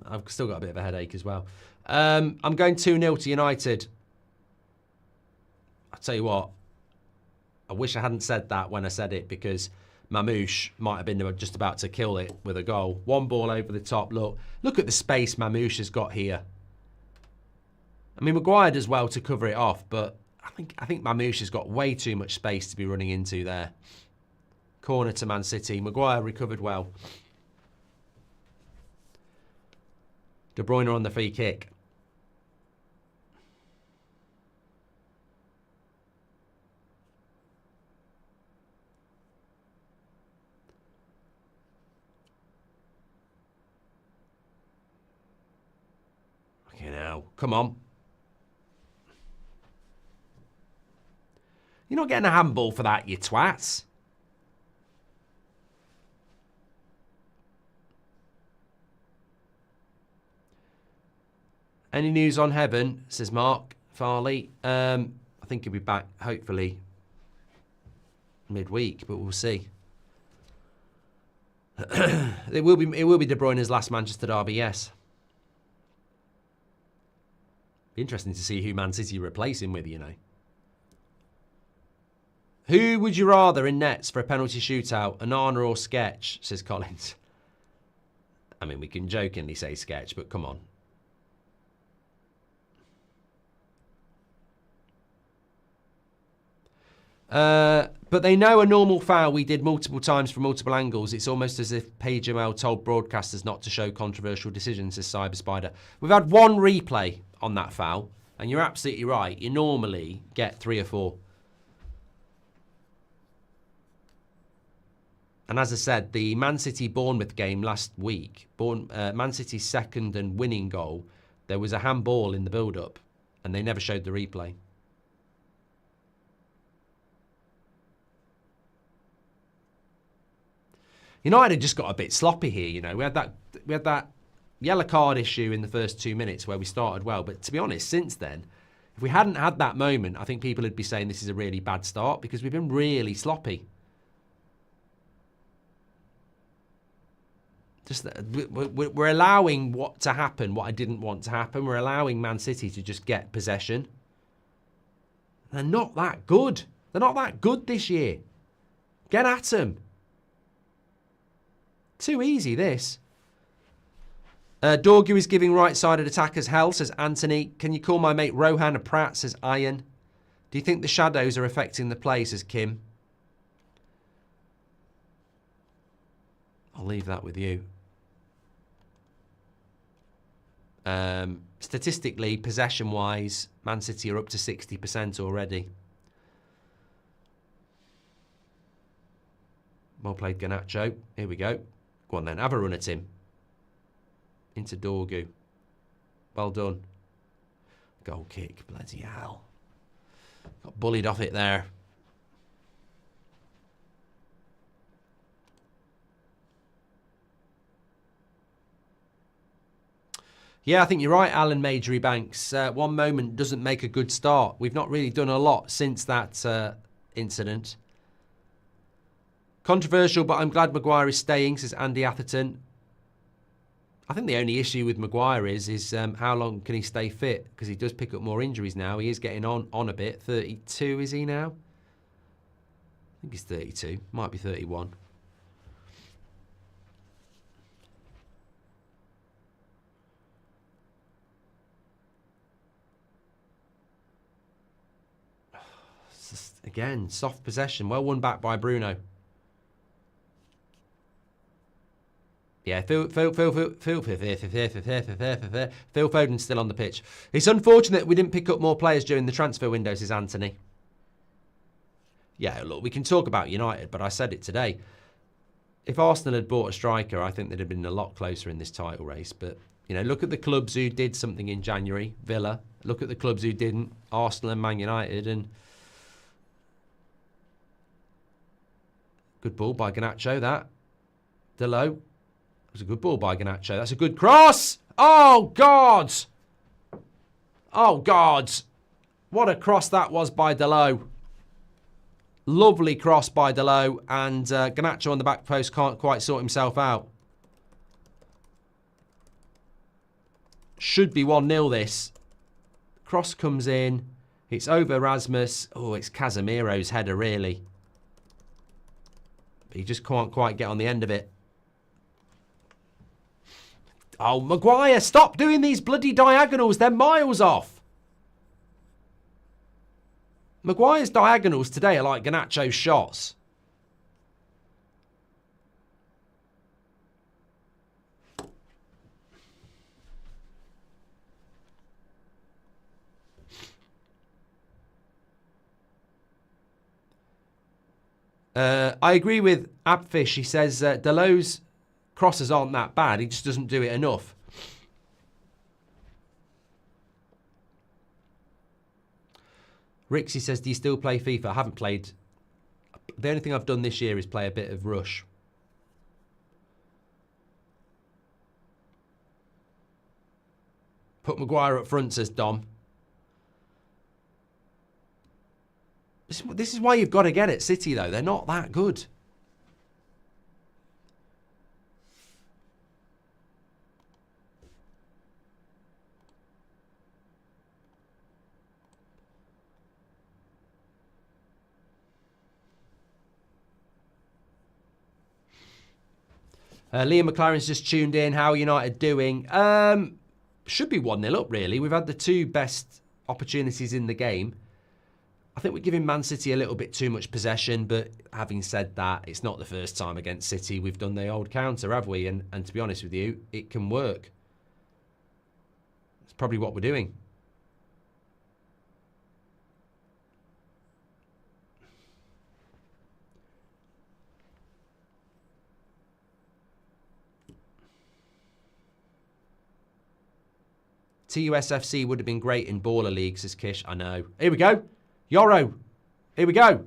I've still got a bit of a headache as well. I'm going 2-0 to United. I'll tell you what, I wish I hadn't said that when I said it, because Mamouche might have been just about to kill it with a goal. One ball over the top. Look at the space Mamouche has got here. I mean, Maguire does well to cover it off, but I think Mamouche's got way too much space to be running into there. Corner to Man City. Maguire recovered well. De Bruyne on the free kick. Okay, now, come on. You're not getting a handball for that, you twats. Any news on Heaven, says Mark Farley. I think he'll be back, hopefully, midweek, but we'll see. It will be De Bruyne's last Manchester derby, yes. Be interesting to see who Man City replace him with, you know. Who would you rather in nets for a penalty shootout, Onana or Sketch, says Collins. I mean, we can jokingly say Sketch, but come on. But they know a normal foul we did multiple times from multiple angles. It's almost as if Page Jamel told broadcasters not to show controversial decisions, says Cyber Spider. We've had one replay on that foul, and you're absolutely right. You normally get 3 or 4. And as I said, the Man City-Bournemouth game last week, Man City's second and winning goal, there was a handball in the build-up, and they never showed the replay. United just got a bit sloppy here, you know. We had that yellow card issue in the first 2 minutes where we started well, but to be honest, since then, if we hadn't had that moment, I think people would be saying this is a really bad start because we've been really sloppy. Just we're allowing what to happen, what I didn't want to happen. We're allowing Man City to just get possession. They're not that good. They're not that good this year. Get at them. Too easy, this. Dorgu is giving right-sided attackers hell, says Anthony. Can you call my mate Rohan a prat, says Iron. Do you think the shadows are affecting the play, says Kim. I'll leave that with you. Statistically, possession-wise, Man City are up to 60% already. Well played, Garnacho. Here we go. Go on then, have a run at him. Into Dorgu. Well done. Goal kick, bloody hell. Got bullied off it there. Yeah, I think you're right, Alan Majory Banks. One moment doesn't make a good start. We've not really done a lot since that incident. Controversial, but I'm glad Maguire is staying, says Andy Atherton. I think the only issue with Maguire is how long can he stay fit? Because he does pick up more injuries now. He is getting on a bit. 32, is he now? I think he's 32. Might be 31. Again, soft possession. Well won back by Bruno. Yeah, Phil Foden's still on the pitch. It's unfortunate we didn't pick up more players during the transfer window, says Anthony. Yeah, look, we can talk about United, but I said it today. If Arsenal had bought a striker, I think they'd have been a lot closer in this title race. But, you know, look at the clubs who did something in January. Villa. Look at the clubs who didn't. Arsenal and Man United. And good ball by Garnacho, that. Delo. It was a good ball by Garnacho. That's a good cross. Oh, God. Oh, God. What a cross that was by Delo. Lovely cross by Delo. And Garnacho on the back post can't quite sort himself out. Should be 1-0 this. Cross comes in. It's over Rasmus. Oh, it's Casemiro's header, really. But he just can't quite get on the end of it. Oh, Maguire, stop doing these bloody diagonals. They're miles off. Maguire's diagonals today are like Garnacho's shots. I agree with Abfish. He says Dalot's crosses aren't that bad. He just doesn't do it enough. Rixie says, do you still play FIFA? I haven't played. The only thing I've done this year is play a bit of Rush. Put Maguire up front, says Dom. This is why you've got to get it. City, though. They're not that good. Liam McLaren's just tuned in. How are United doing? Should be 1-0 up, really. We've had the two best opportunities in the game. I think we're giving Man City a little bit too much possession, but having said that, it's not the first time against City we've done the old counter, have we? And to be honest with you, it can work. It's probably what we're doing. TUSFC would have been great in baller leagues, says Kish. I know. Here we go. Yoro. Here we go.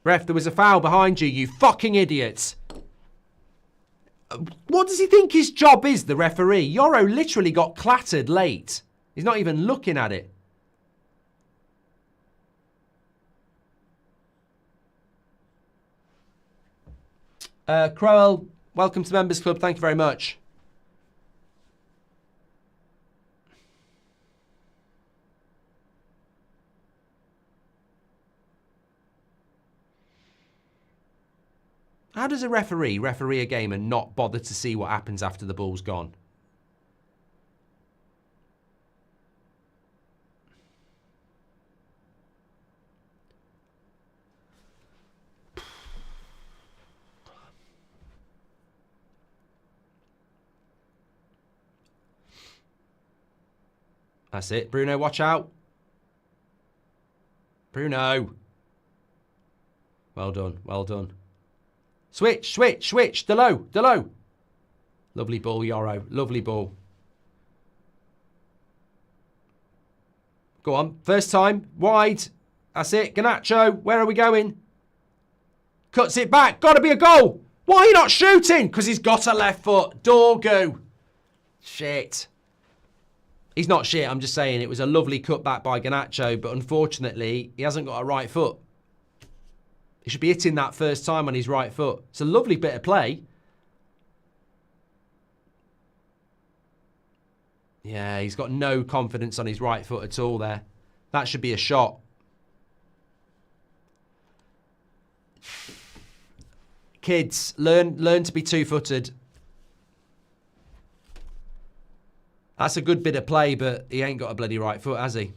Ref, there was a foul behind you, you fucking idiots. What does he think his job is, the referee? Yoro literally got clattered late. He's not even looking at it. Crowell, welcome to Members Club. Thank you very much. How does a referee a game and not bother to see what happens after the ball's gone? That's it. Bruno, watch out. Bruno. Well done. Well done. Switch, switch, switch. Dalot. Lovely ball, Yoro. Lovely ball. Go on. First time. Wide. That's it. Garnacho. Where are we going? Cuts it back. Got to be a goal. Why are you not shooting? Because he's got a left foot. Dorgu. Shit. He's not shit. I'm just saying it was a lovely cutback by Garnacho, but unfortunately, he hasn't got a right foot. He should be hitting that first time on his right foot. It's a lovely bit of play. Yeah, he's got no confidence on his right foot at all there. That should be a shot. Kids, learn to be two-footed. That's a good bit of play, but he ain't got a bloody right foot, has he?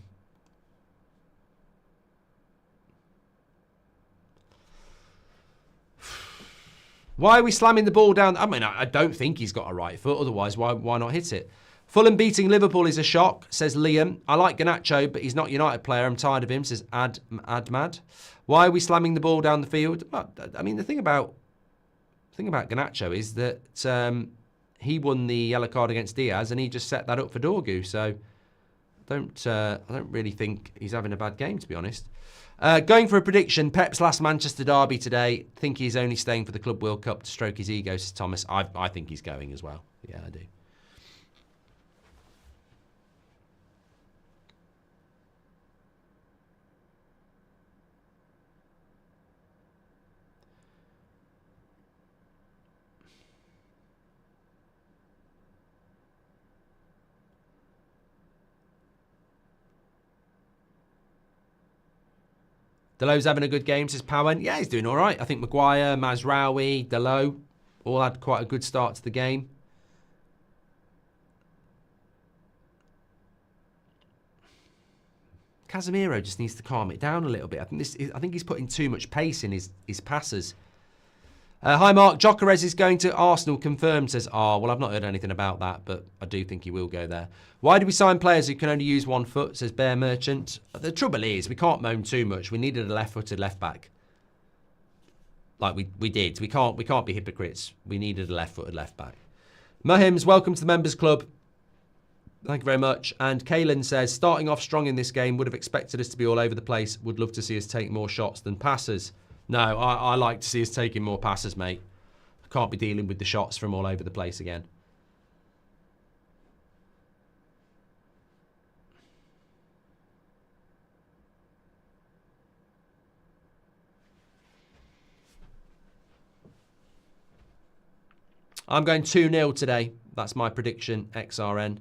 Why are we slamming the ball down? I mean, I don't think he's got a right foot. Otherwise, why not hit it? Fulham beating Liverpool is a shock, says Liam. I like Garnacho, but he's not a United player. I'm tired of him, says Admad. Why are we slamming the ball down the field? Well, I mean, the thing about Garnacho is that he won the yellow card against Diaz, and he just set that up for Dorgu. So I don't really think he's having a bad game, to be honest. Going for a prediction, Pep's last Manchester derby today. Think he's only staying for the Club World Cup to stroke his ego, says Thomas. I think he's going as well. Yeah, I do. Dalot's having a good game, says Powen. Yeah, he's doing all right. I think Maguire, Mazraoui, Dalot all had quite a good start to the game. Casemiro just needs to calm it down a little bit. I think he's putting too much pace in his passes. Hi, Mark. Gyökeres is going to Arsenal, confirmed, says, well, I've not heard anything about that, but I do think he will go there. Why do we sign players who can only use one foot, says Bear Merchant? The trouble is, we can't moan too much. We needed a left-footed left-back. Like we did. We can't be hypocrites. We needed a left-footed left-back. Mahims, welcome to the Members Club. Thank you very much. And Kaylin says, starting off strong in this game, would have expected us to be all over the place. Would love to see us take more shots than passes. No, I like to see us taking more passes, mate. I can't be dealing with the shots from all over the place again. I'm going 2-0 today. That's my prediction, XRN.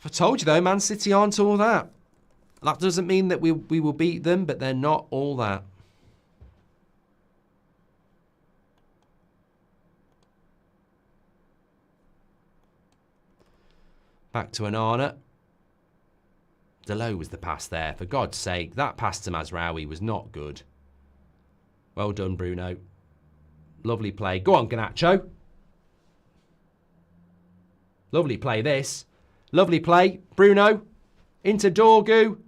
I told you though, Man City aren't all that. That doesn't mean that we will beat them, but they're not all that. Back to Onana. Delo was the pass there. For God's sake, that pass to Mazraoui was not good. Well done, Bruno. Lovely play. Go on, Garnacho. Lovely play, this. Lovely play. Bruno. Into Dorgu.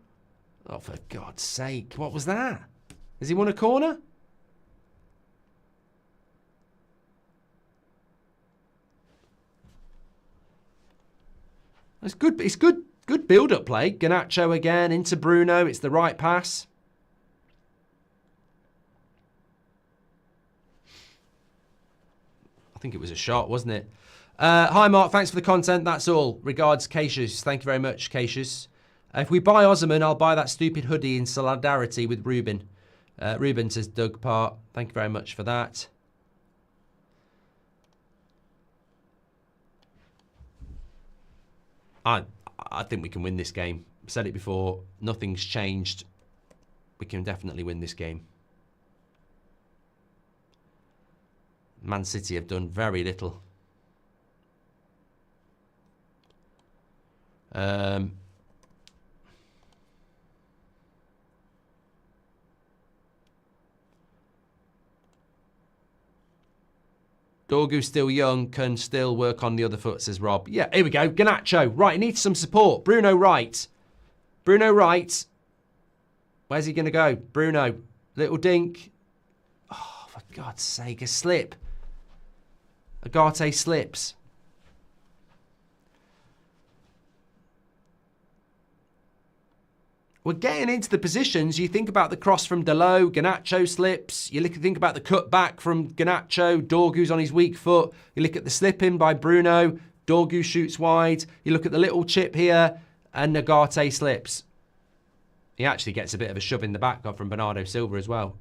Oh, for God's sake. What was that? Has he won a corner? It's good. It's good. Good build-up play. Garnacho again into Bruno. It's the right pass. I think it was a shot, wasn't it? Hi, Mark. Thanks for the content. That's all. Regards, Cassius. Thank you very much, Cassius. If we buy Osman, I'll buy that stupid hoodie in solidarity with Ruben. Ruben says Doug Part. Thank you very much for that. I think we can win this game. I've said it before. Nothing's changed. We can definitely win this game. Man City have done very little. Dorgu's still young, can still work on the other foot, says Rob. Yeah, here we go. Garnacho. Right, he needs some support. Bruno right. Bruno right. Where's he going to go? Bruno. Little dink. Oh, for God's sake, a slip. Agate slips. We're getting into the positions. You think about the cross from Delo, Garnacho slips. You think about the cut back from Garnacho, Dorgu's on his weak foot. You look at the slip in by Bruno, Dorgu shoots wide. You look at the little chip here, and Nagate slips. He actually gets a bit of a shove in the back from Bernardo Silva as well.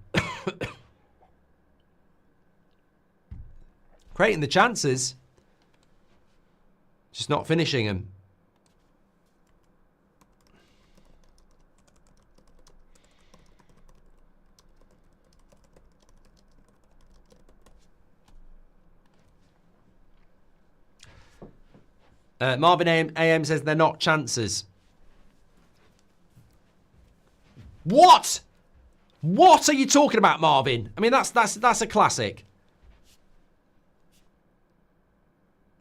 Creating the chances, just not finishing them. Marvin AM says they're not chances. What? What are you talking about, Marvin? I mean, that's a classic.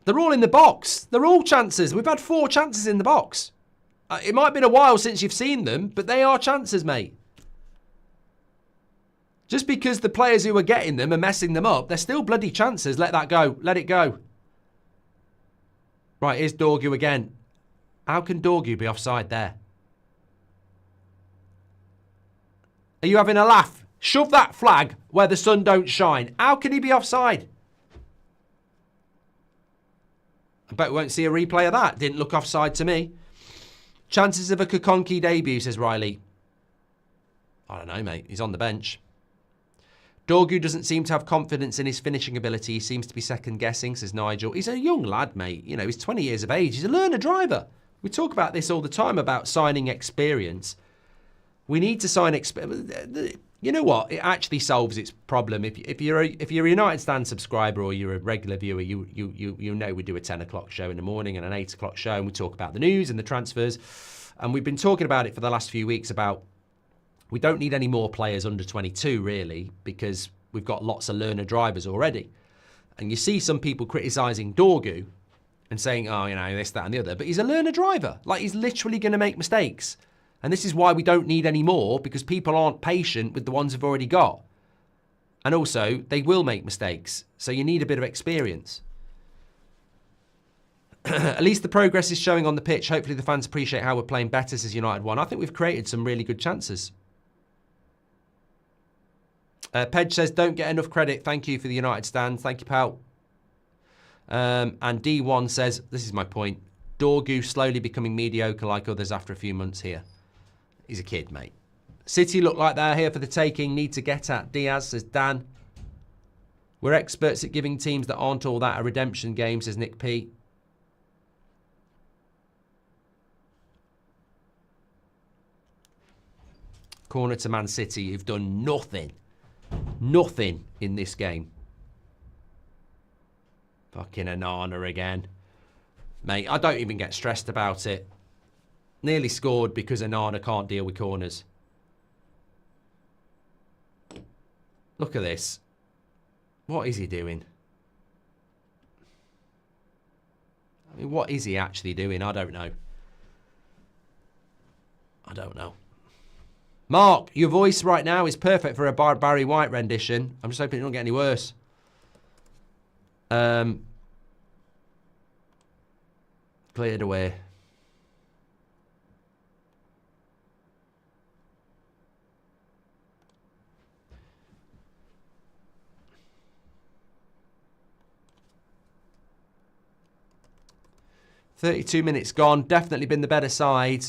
They're all in the box. They're all chances. We've had 4 chances in the box. It might have been a while since you've seen them, but they are chances, mate. Just because the players who are getting them are messing them up, they're still bloody chances. Let that go. Let it go. Right, here's Dorgu again. How can Dorgu be offside there? Are you having a laugh? Shove that flag where the sun don't shine. How can he be offside? I bet we won't see a replay of that. Didn't look offside to me. Chances of a Kokonki debut, says Riley. I don't know, mate. He's on the bench. Dorgu doesn't seem to have confidence in his finishing ability. He seems to be second-guessing, says Nigel. He's a young lad, mate. You know, he's 20 years of age. He's a learner driver. We talk about this all the time, about signing experience. We need to sign experience. You know what? It actually solves its problem. If you're a United Stand subscriber or you're a regular viewer, you know we do a 10 o'clock show in the morning and an 8 o'clock show, and we talk about the news and the transfers. And we've been talking about it for the last few weeks about we don't need any more players under 22 really, because we've got lots of learner drivers already. And you see some people criticising Dorgu and saying, oh, you know, this, that, and the other. But he's a learner driver. Like, he's literally going to make mistakes. And this is why we don't need any more, because people aren't patient with the ones we've already got. And also, they will make mistakes. So you need a bit of experience. At least the progress is showing on the pitch. Hopefully the fans appreciate how we're playing better since United won. I think we've created some really good chances. Pedge says, don't get enough credit. Thank you for the United stand. Thank you, pal. And D1 says, this is my point. Dorgu slowly becoming mediocre like others after a few months here. He's a kid, mate. City look like they're here for the taking. Need to get at Diaz, says Dan. We're experts at giving teams that aren't all that a redemption game, says Nick P. Corner to Man City, who've done nothing. Nothing in this game. Fucking Onana again. Mate, I don't even get stressed about it. Nearly scored because Onana can't deal with corners. Look at this. What is he doing? I mean, what is he actually doing? I don't know. I don't know. Mark, your voice right now is perfect for a Barry White rendition. I'm just hoping it don't get any worse. Cleared away. "32 minutes gone. Definitely been the better side.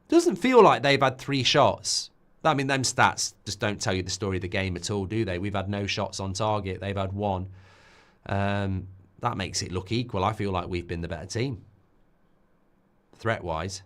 Doesn't feel like they've had 3 shots. I mean, them stats just don't tell you the story of the game at all, do they? We've had no shots on target. They've had 1. That makes it look equal. I feel like we've been the better team, threat-wise.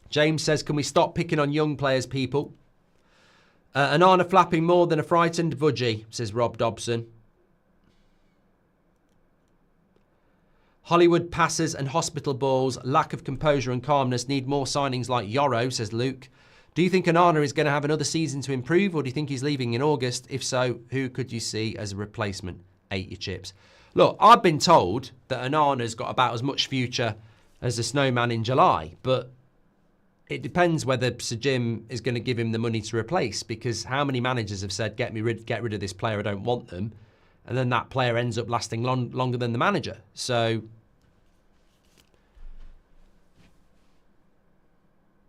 James says, can we stop picking on young players, people? Onana flapping more than a frightened budgie, says Rob Dobson. Hollywood passes and hospital balls, lack of composure and calmness, need more signings like Yoro, says Luke. Do you think Onana is going to have another season to improve, or do you think he's leaving in August? If so, who could you see as a replacement? Ate your chips. Look, I've been told that Onana's got about as much future as a snowman in July, but it depends whether Sir Jim is going to give him the money to replace, because how many managers have said, get rid of this player, I don't want them, and then that player ends up lasting longer than the manager. So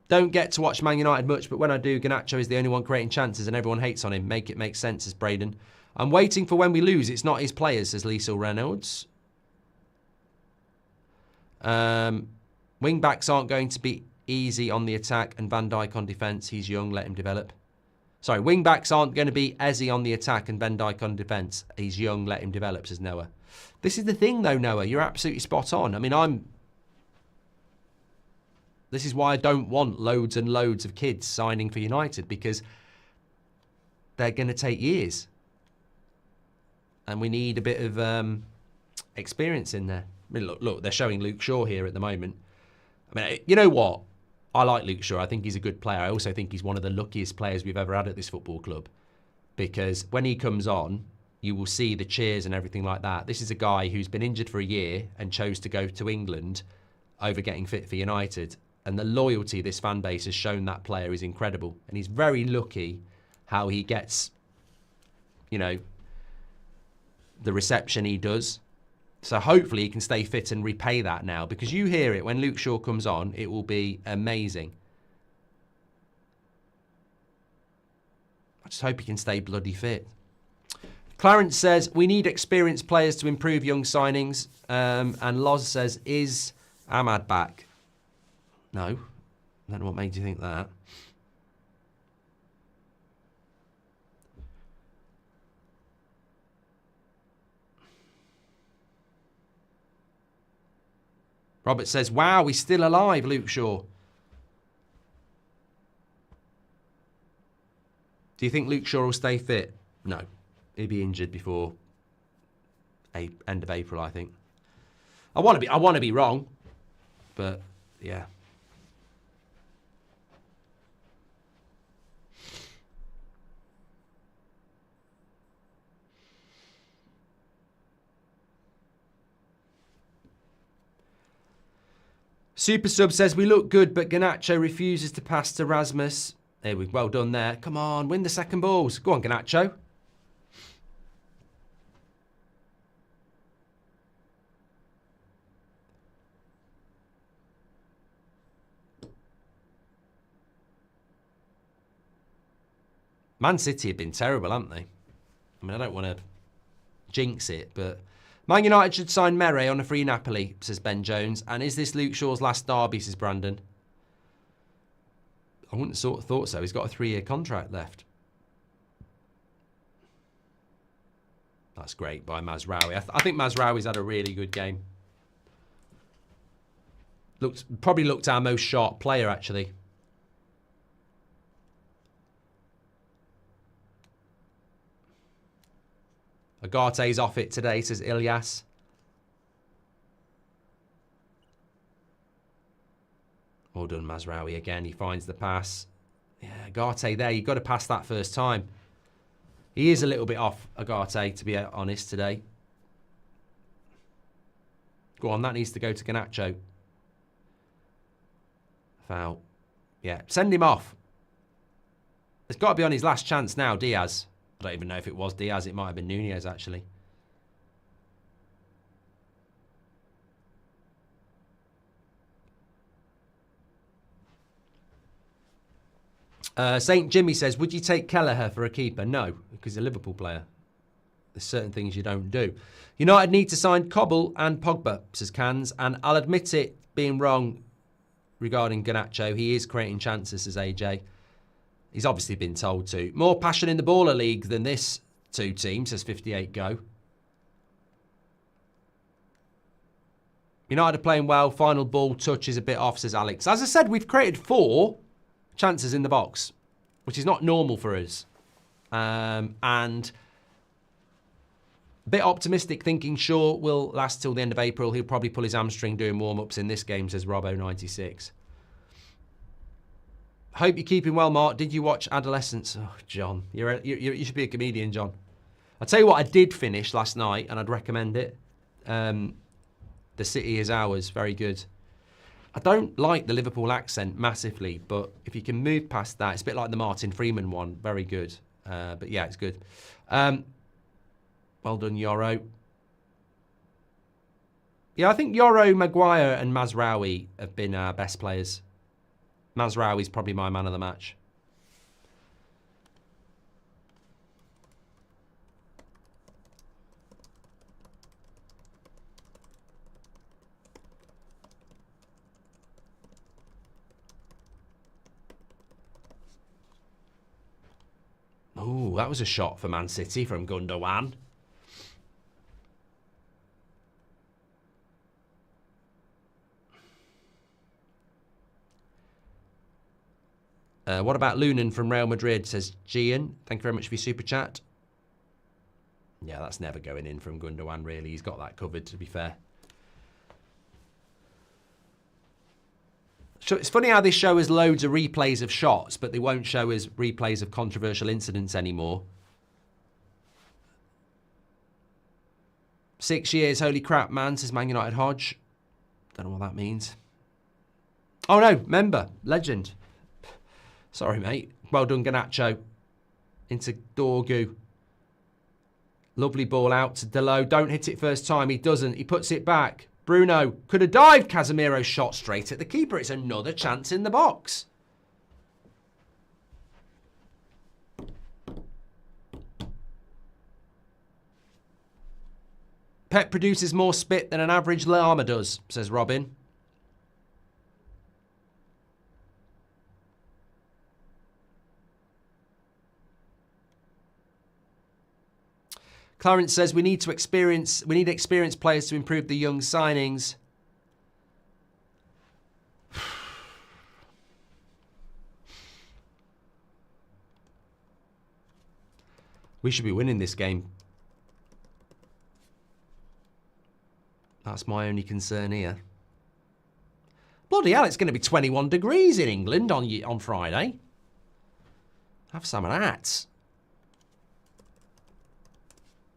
don't get to watch Man United much, but when I do, Garnacho is the only one creating chances and everyone hates on him. Make it make sense, says Braden. I'm waiting for when we lose. It's not his players, says Liesl Reynolds. Wing backs aren't going to be easy on the attack and Van Dijk on defence. He's young, let him develop. Sorry, wing backs aren't going to be easy on the attack and Van Dijk on defence. He's young, let him develop, says Noah. This is the thing though, Noah. You're absolutely spot on. I mean, this is why I don't want loads and loads of kids signing for United, because they're going to take years. And we need a bit of experience in there. I mean, look, they're showing Luke Shaw here at the moment. I mean, you know what? I like Luke Shaw. I think he's a good player. I also think he's one of the luckiest players we've ever had at this football club, because when he comes on, you will see the cheers and everything like that. This is a guy who's been injured for a year and chose to go to England over getting fit for United. And the loyalty this fan base has shown that player is incredible. And he's very lucky how he gets, you know, the reception he does. So hopefully he can stay fit and repay that now, because you hear it when Luke Shaw comes on, it will be amazing. I just hope he can stay bloody fit. Clarence says, we need experienced players to improve young signings. And Loz says, is Ahmad back? No. I don't know what made you think that. Robert says, wow, he's still alive, Luke Shaw. Do you think Luke Shaw will stay fit? No. He'll be injured before end of April, I think. I want to be wrong, but yeah. Super Sub says, we look good, but Garnacho refuses to pass to Rasmus. There we go. Well done there. Come on, win the second balls. Go on, Garnacho. Man City have been terrible, haven't they? I mean, I don't want to jinx it, but Man United should sign Mere on a free Napoli, says Ben Jones. And is this Luke Shaw's last derby, says Brandon? I wouldn't have sort of thought so. He's got a 3-year contract left. That's great by Mazraoui. I think Mazraoui's had a really good game. Probably looked our most sharp player, actually. Agate's off it today, says Ilyas. Well done, Mazraoui again. He finds the pass. Yeah, Agate there. You've got to pass that first time. He is a little bit off, Agate, to be honest, today. Go on, that needs to go to Garnacho. Foul. Yeah, send him off. It's got to be on his last chance now, Diaz. I don't even know if it was Diaz. It might have been Nunez, actually. St. Jimmy says, would you take Kelleher for a keeper? No, because he's a Liverpool player. There's certain things you don't do. United need to sign Cobble and Pogba, says Cans. And I'll admit it, being wrong regarding Garnacho. He is creating chances, says AJ. He's obviously been told to. More passion in the Baller League than this two teams, says 58 Go. United are playing well. Final ball touch is a bit off, says Alex. As I said, we've created 4 chances in the box, which is not normal for us. And a bit optimistic, thinking Shaw will last till the end of April. He'll probably pull his hamstring doing warm-ups in this game, says Robbo96. Hope you're keeping well, Mark. Did you watch Adolescence? Oh, John, you should be a comedian, John. I'll tell you what I did finish last night, and I'd recommend it. The City is Ours, very good. I don't like the Liverpool accent massively, but if you can move past that, it's a bit like the Martin Freeman one, very good. But yeah, it's good. Well done, Yoro. Yeah, I think Yoro, Maguire and Mazraoui have been our best players. Mazraoui's probably my man of the match. Oh, that was a shot for Man City from Gundogan. What about Lunan from Real Madrid, says Gian. Thank you very much for your super chat. Yeah, that's never going in from Gundogan, really. He's got that covered, to be fair. So it's funny how this show has loads of replays of shots, but they won't show us replays of controversial incidents anymore. 6 years, holy crap, man, says Man United Hodge. Don't know what that means. Oh, no, member, legend. Sorry, mate. Well done, Garnacho. Into Dorgu. Lovely ball out to Delo. Don't hit it first time. He doesn't. He puts it back. Bruno could have dived. Casemiro's shot straight at the keeper. It's another chance in the box. Pep produces more spit than an average llama does, says Robin. Clarence says we need experienced players to improve the young signings. We should be winning this game. That's my only concern here. Bloody hell, it's going to be 21 degrees in England on Friday. Have some of that.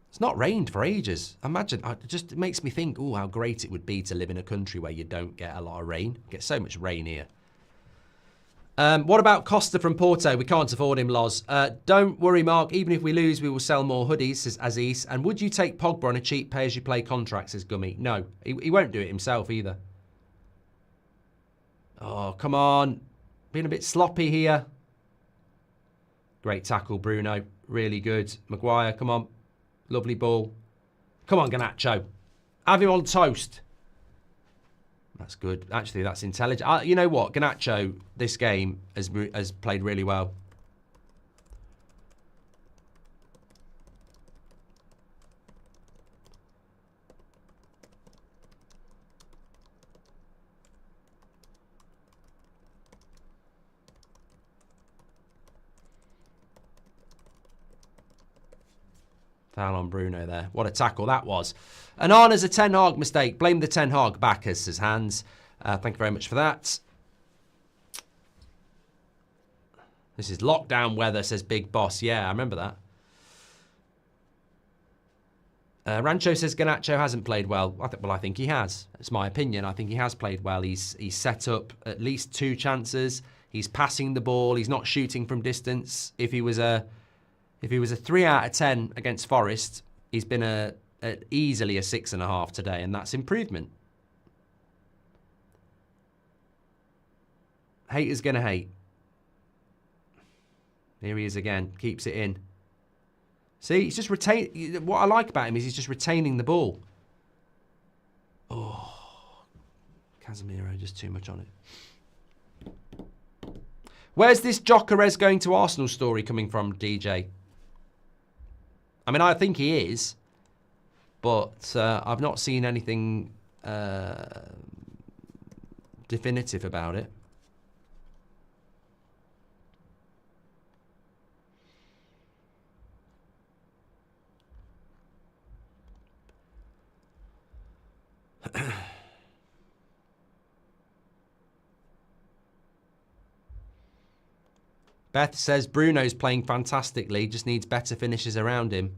It's not rained for ages. Imagine, it makes me think, oh, how great it would be to live in a country where you don't get a lot of rain. You get so much rain here. What about Costa from Porto? We can't afford him, Loz. Don't worry, Mark. Even if we lose, we will sell more hoodies, says Aziz. And would you take Pogba on a cheap pay-as-you-play contract, says Gummy? No, he won't do it himself either. Oh, come on. Being a bit sloppy here. Great tackle, Bruno. Really good. Maguire, come on. Lovely ball. Come on, Garnacho. Have him on toast. That's good. Actually, that's intelligent. You know what? Garnacho, this game, has played really well. Foul on Bruno there. What a tackle that was. And Arna's a Ten Hag mistake. Blame the Ten Hag backers, says Hans. Thank you very much for that. This is lockdown weather, says Big Boss. Yeah, I remember that. Rancho says Garnacho hasn't played well. I think he has. It's my opinion. I think he has played well. He's set up at least 2 chances. He's passing the ball. He's not shooting from distance. If he was a 3 out of 10 against Forest, he's been easily a 6.5 today, and that's improvement. Haters gonna hate. Here he is again, keeps it in. See, he's just what I like about him is he's just retaining the ball. Oh, Casemiro, just too much on it. Where's this Gyökeres going to Arsenal story coming from, DJ? I mean, I think he is, but I've not seen anything definitive about it. Beth says Bruno's playing fantastically, just needs better finishes around him.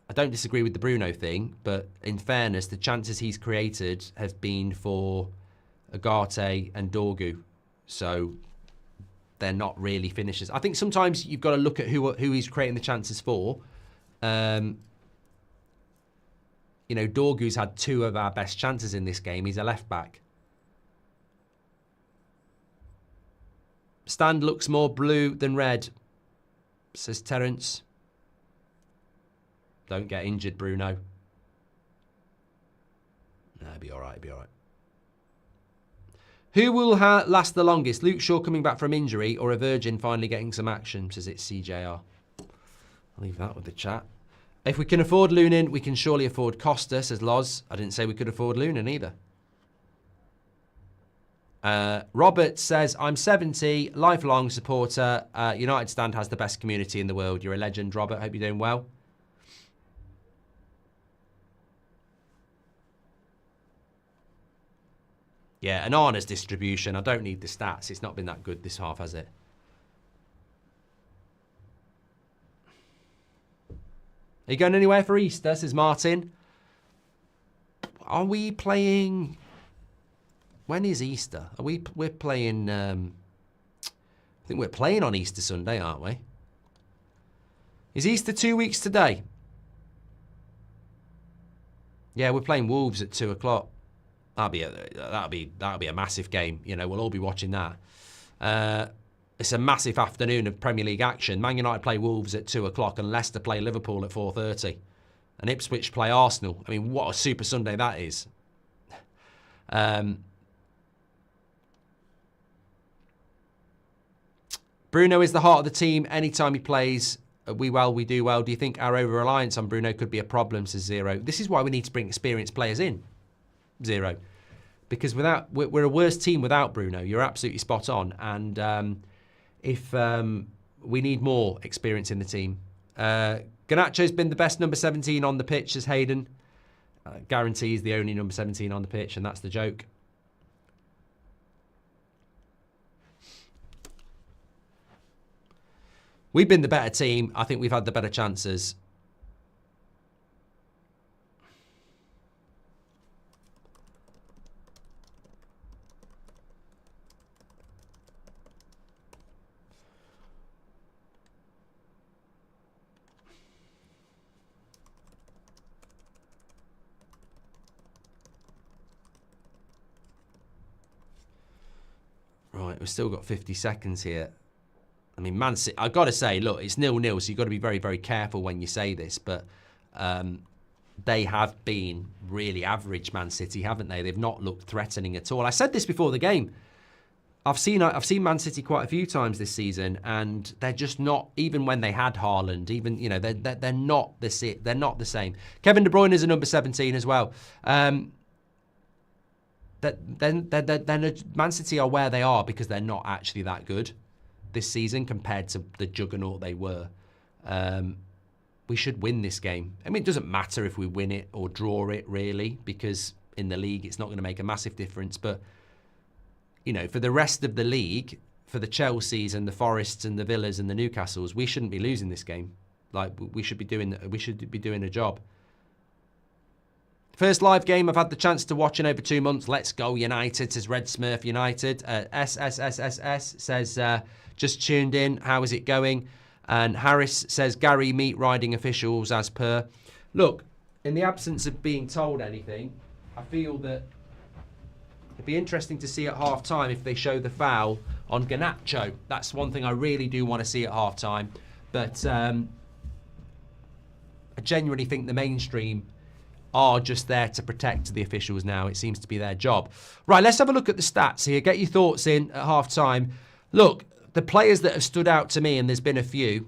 I don't disagree with the Bruno thing, but in fairness, the chances he's created have been for Agate and Dorgu, so they're not really finishers. I think sometimes you've got to look at who he's creating the chances for. You know, Dorgu's had 2 of our best chances in this game. He's a left back. Stand looks more blue than red, says Terence. Don't get injured, Bruno. No, it'll be all right, it'll be all right. Who will last the longest? Luke Shaw coming back from injury or a Virgin finally getting some action, says it's CJR. I'll leave that with the chat. If we can afford Lunin, we can surely afford Costa, says Loz. I didn't say we could afford Lunin either. Robert says, I'm 70, lifelong supporter. United Stand has the best community in the world. You're a legend, Robert. Hope you're doing well. Yeah, and Arna's distribution. I don't need the stats. It's not been that good this half, has it? Are you going anywhere for Easter, says Martin? Are we playing... When is Easter? We're playing... I think we're playing on Easter Sunday, aren't we? Is Easter 2 weeks today? Yeah, we're playing Wolves at 2 o'clock. That'll be a massive game. You know, we'll all be watching that. It's a massive afternoon of Premier League action. Man United play Wolves at 2 o'clock and Leicester play Liverpool at 4:30. And Ipswich play Arsenal. I mean, what a Super Sunday that is. Bruno is the heart of the team. Anytime he plays, we do well. Do you think our over-reliance on Bruno could be a problem, says Zero? This is why we need to bring experienced players in, Zero. Because we're a worse team without Bruno. You're absolutely spot on. And if we need more experience in the team. Garnacho's been the best number 17 on the pitch, says Hayden. Guarantee he's the only number 17 on the pitch, and that's the joke. We've been the better team. I think we've had the better chances. Right, we've still got 50 seconds here. I mean, Man City, I've got to say, look, it's 0-0, so you've got to be very, very careful when you say this, but they have been really average, Man City, haven't they? They've not looked threatening at all. I said this before the game. I've seen Man City quite a few times this season, and they're just not, even when they had Haaland, even, you know, they're not the same. Kevin De Bruyne is a number 17 as well. Then Man City are where they are because they're not actually that good this season compared to the juggernaut they were. We should win this game. I mean, it doesn't matter if we win it or draw it, really, because in the league it's not going to make a massive difference. But, you know, for the rest of the league, for the Chelseas and the Forests and the Villas and the Newcastles, we shouldn't be losing this game. Like, we should be doing a job. First live game I've had the chance to watch in over 2 months. Let's go United, says Red Smurf United. SSSSS says, just tuned in. How is it going? And Harris says, Gary, meet riding officials as per. Look, in the absence of being told anything, I feel that it'd be interesting to see at half-time if they show the foul on Garnacho. That's one thing I really do want to see at half-time. But I genuinely think the mainstream are just there to protect the officials now. It seems to be their job. Right, let's have a look at the stats here. Get your thoughts in at half-time. Look, the players that have stood out to me, and there's been a few.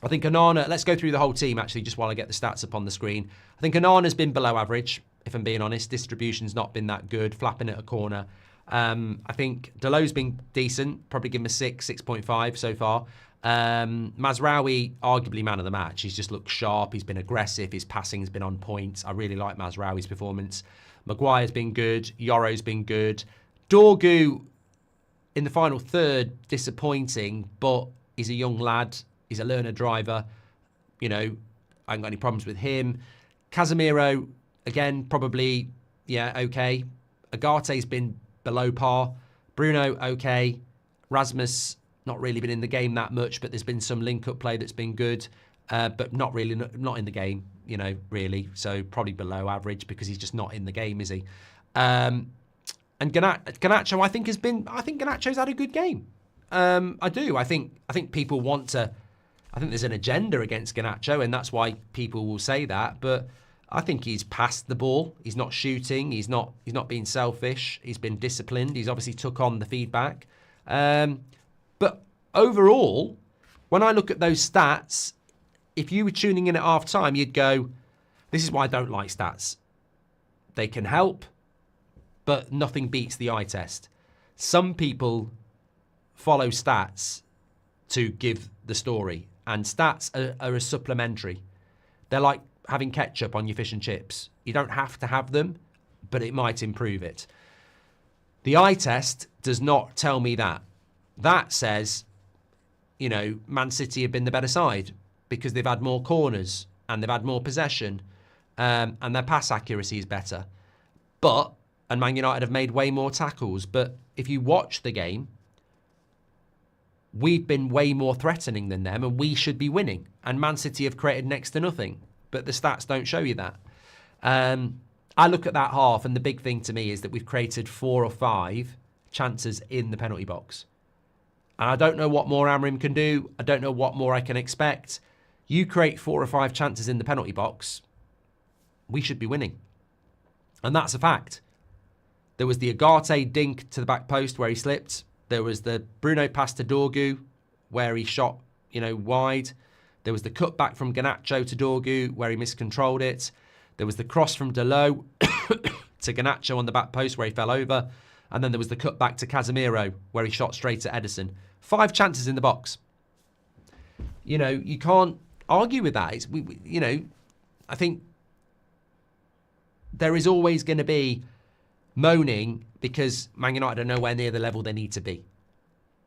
I think Onana, let's go through the whole team, actually, just while I get the stats up on the screen. I think Onana's been below average, if I'm being honest. Distribution's not been that good, flapping at a corner. I think Deleu's been decent, probably give him a 6.5 so far. Mazraoui, arguably man of the match. He's just looked sharp. He's been aggressive. His passing's been on point. I really like Mazraoui's performance. Maguire's been good. Yoro's been good. Dorgu, in the final third, disappointing, but he's a young lad. He's a learner driver. You know, I haven't got any problems with him. Casemiro, again, probably, yeah, okay. Agate's been below par. Bruno, okay. Rasmus, not really been in the game that much, but there's been some link-up play that's been good, but not in the game, you know, really. So probably below average because he's just not in the game, is he? And Garnacho, I think Garnacho's had a good game. I do. I think people want to. I think there's an agenda against Garnacho, and that's why people will say that. But I think he's passed the ball. He's not shooting. He's not being selfish. He's been disciplined. He's obviously took on the feedback. But overall, when I look at those stats, if you were tuning in at half time, you'd go, "This is why I don't like stats. They can help, but nothing beats the eye test." Some people follow stats to give the story, and stats are a supplementary. They're like having ketchup on your fish and chips. You don't have to have them, but it might improve it. The eye test does not tell me that. That says, you know, Man City have been the better side because they've had more corners and they've had more possession, and their pass accuracy is better. And Man United have made way more tackles. But if you watch the game, we've been way more threatening than them, and we should be winning. And Man City have created next to nothing. But the stats don't show you that. I look at that half, and the big thing to me is that we've created 4 or 5 chances in the penalty box. And I don't know what more Amrim can do. I don't know what more I can expect. You create 4 or 5 chances in the penalty box, we should be winning. And that's a fact. There was the Agate dink to the back post where he slipped. There was the Bruno pass to Dorgu where he shot, wide. There was the cutback from Garnacho to Dorgu where he miscontrolled it. There was the cross from Delo to Garnacho on the back post where he fell over. And then there was the cutback to Casemiro where he shot straight at Ederson. 5 chances in the box. You can't argue with that. I think there is always going to be moaning because Man United are nowhere near the level they need to be.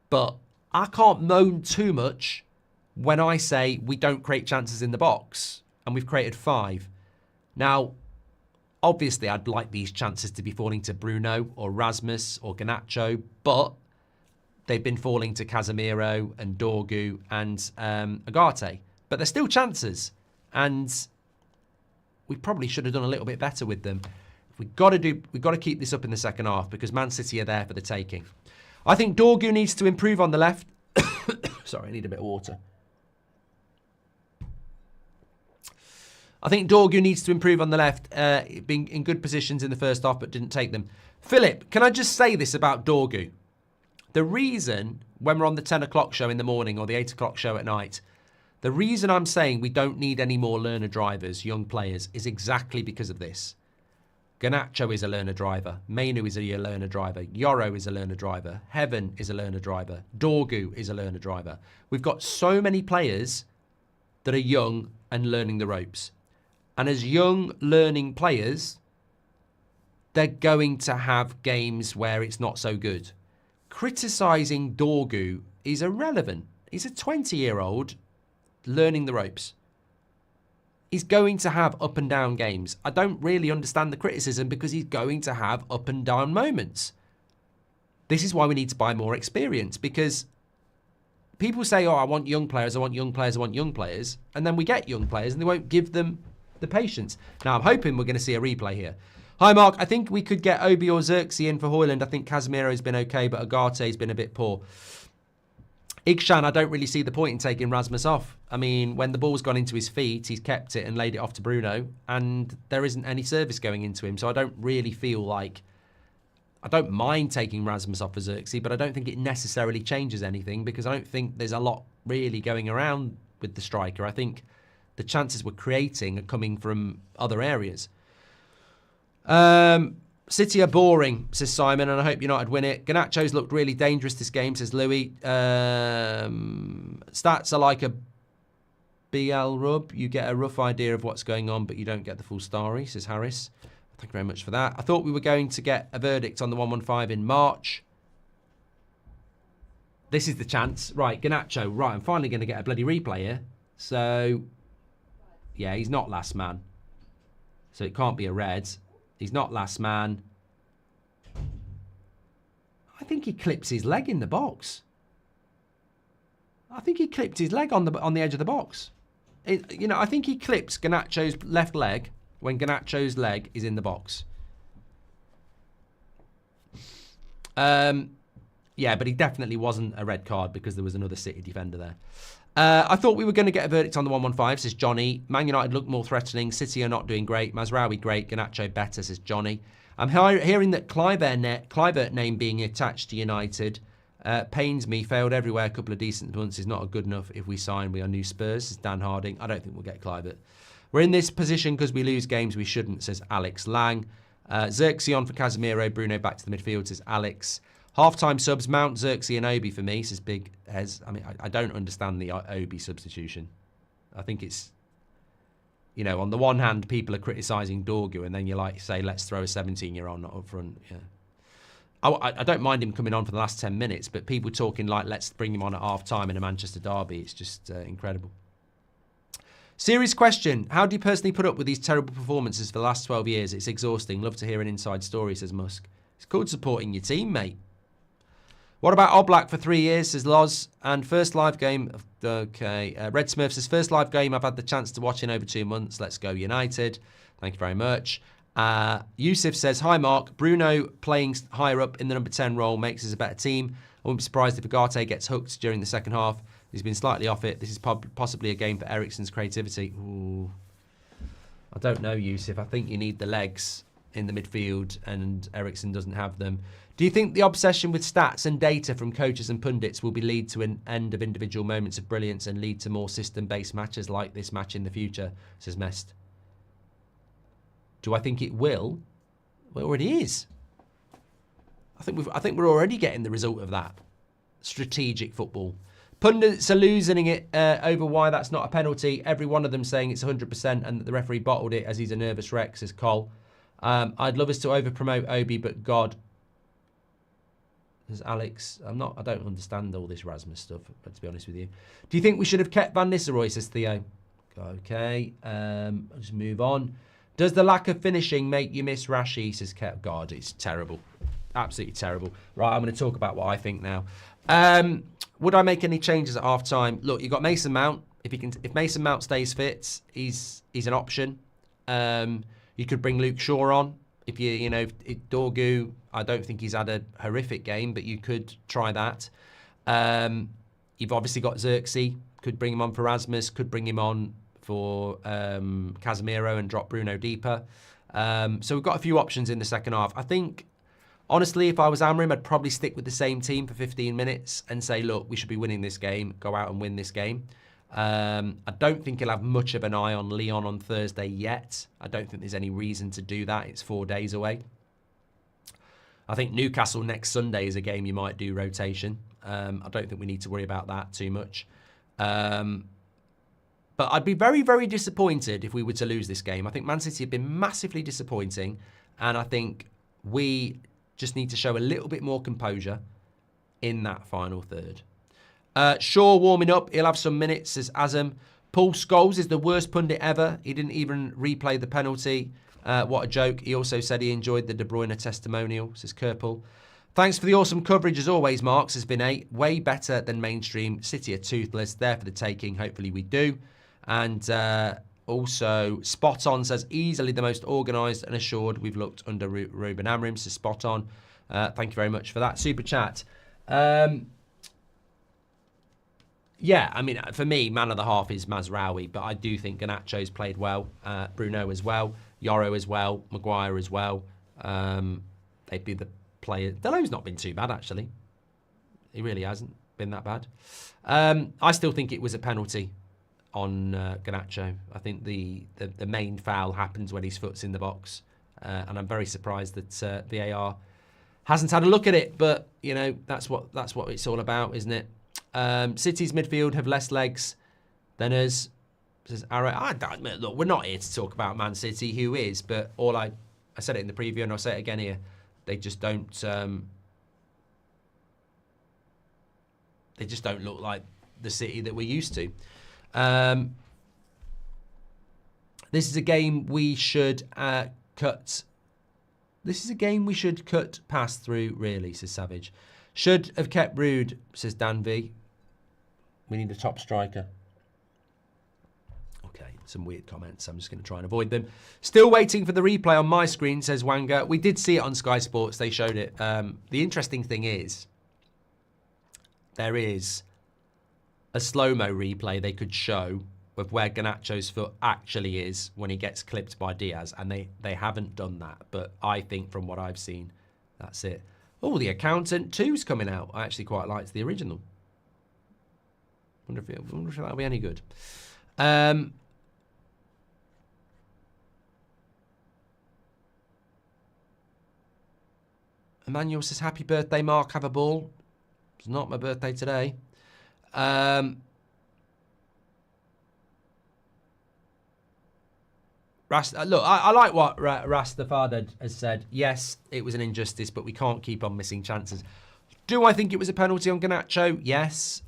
But I can't moan too much when I say we don't create chances in the box and we've created 5. Now, obviously, I'd like these chances to be falling to Bruno or Rasmus or Garnacho, but they've been falling to Casemiro and Dorgu and Agate. But they're still chances, and we probably should have done a little bit better with them. We've got to keep this up in the second half because Man City are there for the taking. I think Dorgu needs to improve on the left. Sorry, I need a bit of water. I think Dorgu needs to improve on the left, being in good positions in the first half, but didn't take them. Philip, can I just say this about Dorgu? The reason, when we're on the 10 o'clock show in the morning or the 8 o'clock show at night, the reason I'm saying we don't need any more learner drivers, young players, is exactly because of this. Garnacho is a learner driver. Mainu is a learner driver. Yoro is a learner driver. Heaven is a learner driver. Dorgu is a learner driver. We've got so many players that are young and learning the ropes. And as young learning players, they're going to have games where it's not so good. Criticising Dorgu is irrelevant. He's a 20-year-old learning the ropes. He's going to have up and down games. I don't really understand the criticism because he's going to have up and down moments. This is why we need to buy more experience, because people say, I want young players, I want young players, I want young players. And then we get young players and they won't give them the patience. Now, I'm hoping we're going to see a replay here. Hi, Mark. I think we could get Obi or Xerxes in for Højlund. I think Casemiro's been okay, but Agate's been a bit poor. Igshan, I don't really see the point in taking Rasmus off. I mean, when the ball's gone into his feet, he's kept it and laid it off to Bruno, and there isn't any service going into him. So I don't really feel like... I don't mind taking Rasmus off for Xerxes, but I don't think it necessarily changes anything because I don't think there's a lot really going around with the striker. I think the chances we're creating are coming from other areas. City are boring, says Simon, and I hope United win it. Garnacho's looked really dangerous this game, says Louis. Stats are like a BL rub. You get a rough idea of what's going on, but you don't get the full story, says Harris. Thank you very much for that. I thought we were going to get a verdict on the 115 in March. This is the chance. Right, Garnacho. Right, I'm finally going to get a bloody replay here. So, yeah, he's not last man. So it can't be a red. He's not last man. I think he clips his leg in the box. I think he clipped his leg on the edge of the box. I think he clips Garnacho's left leg when Garnacho's leg is in the box. Yeah, but he definitely wasn't a red card because there was another City defender there. I thought we were going to get a verdict on the 115, says Johnny. Man United look more threatening. City are not doing great. Mazraoui great. Garnacho better, says Johnny. I'm hearing that Kluivert name being attached to United pains me. Failed everywhere. A couple of decent months is not good enough. If we sign, we are new Spurs, says Dan Harding. I don't think we'll get Kluivert. We're in this position because we lose games we shouldn't, says Alex Lang. Xerxes on for Casemiro. Bruno back to the midfield, says Alex. Half-time subs, Mount, Xerxes and Obi for me, says Big Hez. I mean, I don't understand the Obi substitution. I think it's, on the one hand, people are criticising Dorgu, and then you say, let's throw a 17-year-old not up front. Yeah. I don't mind him coming on for the last 10 minutes, but people talking like, let's bring him on at half-time in a Manchester derby, it's just incredible. Serious question. How do you personally put up with these terrible performances for the last 12 years? It's exhausting. Love to hear an inside story, says Musk. It's called supporting your team, mate. What about Oblak for 3 years, says Loz. And first live game, okay. Red Smurf says, first live game I've had the chance to watch in over 2 months. Let's go United. Thank you very much. Yusuf says, hi Mark. Bruno playing higher up in the number 10 role makes us a better team. I wouldn't be surprised if Agate gets hooked during the second half. He's been slightly off it. This is possibly a game for Eriksen's creativity. Ooh. I don't know, Yusuf. I think you need the legs in the midfield, and Eriksen doesn't have them. Do you think the obsession with stats and data from coaches and pundits will lead to an end of individual moments of brilliance and lead to more system-based matches like this match in the future, says Mest. Do I think it will? Well, it already is. I think we're already getting the result of that. Strategic football. Pundits are losing it over why that's not a penalty. Every one of them saying it's 100% and that the referee bottled it as he's a nervous wreck, says Cole. I'd love us to over-promote Obi, but God... There's Alex. I don't understand all this Rasmus stuff, but to be honest with you. Do you think we should have kept Van Nistelrooy, says Theo. Okay, I'll just move on. Does the lack of finishing make you miss Rashi, says Kev. God, it's terrible. Absolutely terrible. Right, I'm going to talk about what I think now. Would I make any changes at half-time? Look, you've got Mason Mount. If Mason Mount stays fit, he's an option. You could bring Luke Shaw on. If Dorgu, I don't think he's had a horrific game, but you could try that. You've obviously got Xerxes, could bring him on for Rasmus, could bring him on for Casemiro and drop Bruno deeper. So we've got a few options in the second half. I think, honestly, if I was Amrim, I'd probably stick with the same team for 15 minutes and say, look, we should be winning this game, go out and win this game. I don't think he'll have much of an eye on Lyon on Thursday yet. I don't think there's any reason to do that. It's 4 days away. I think Newcastle next Sunday is a game you might do rotation. I don't think we need to worry about that too much. But I'd be very, very disappointed if we were to lose this game. I think Man City have been massively disappointing, and I think we just need to show a little bit more composure in that final third. Shaw warming up. He'll have some minutes, says Azam. Paul Scholes is the worst pundit ever. He didn't even replay the penalty. What a joke. He also said he enjoyed the De Bruyne testimonial, says Kerpel. Thanks for the awesome coverage as always, Mark, says Vinay. Way better than mainstream. City are toothless. There for the taking. Hopefully we do. And also, Spot On says, easily the most organised and assured we've looked under Ruben Amorim, says Spot On. Thank you very much for that super chat. Yeah, I mean, for me, man of the half is Mazraoui, but I do think Garnacho's played well, Bruno as well, Yoro as well, Maguire as well. They'd be the player. Delo's not been too bad, actually. He really hasn't been that bad. I still think it was a penalty on Garnacho. I think the main foul happens when his foot's in the box, and I'm very surprised that VAR hasn't had a look at it. But you know, that's what it's all about, isn't it? City's midfield have less legs than us, says Arrow. Look, we're not here to talk about Man City, who is, but I said it in the preview and I'll say it again here. They just don't look like the City that we're used to. This is a game we should cut. This is a game we should cut past through, really, says Savage. Should have kept Rude, says Dan V. We need a top striker. Okay, some weird comments. I'm just going to try and avoid them. Still waiting for the replay on my screen, says Wanga. We did see it on Sky Sports. They showed it. The interesting thing is, there is a slow-mo replay they could show of where Garnacho's foot actually is when he gets clipped by Diaz, and they haven't done that. But I think from what I've seen, that's it. Oh, The Accountant 2's coming out. I actually quite liked the original. Wonder if that'll be any good. Emmanuel says, happy birthday, Mark. Have a ball. It's not my birthday today. Look, I like what Rastafada has said. Yes, it was an injustice, but we can't keep on missing chances. Do I think it was a penalty on Garnacho? Yes.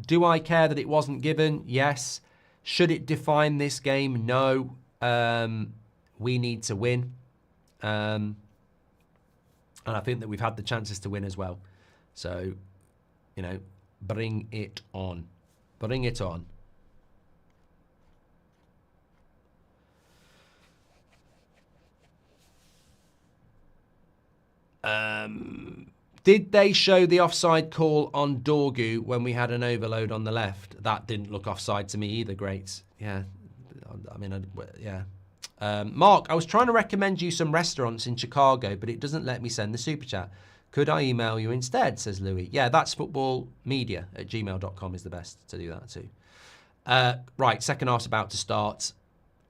Do I care that it wasn't given? Yes. Should it define this game? No. We need to win. And I think that we've had the chances to win as well. So, you know, bring it on. Bring it on. Did they show the offside call on Dorgu when we had an overload on the left? That didn't look offside to me either, greats. Yeah, I mean, yeah. Mark, I was trying to recommend you some restaurants in Chicago, but it doesn't let me send the super chat. Could I email you instead, says Louis. Yeah, that's footballmedia@gmail.com is the best to do that too. Right, second half's about to start.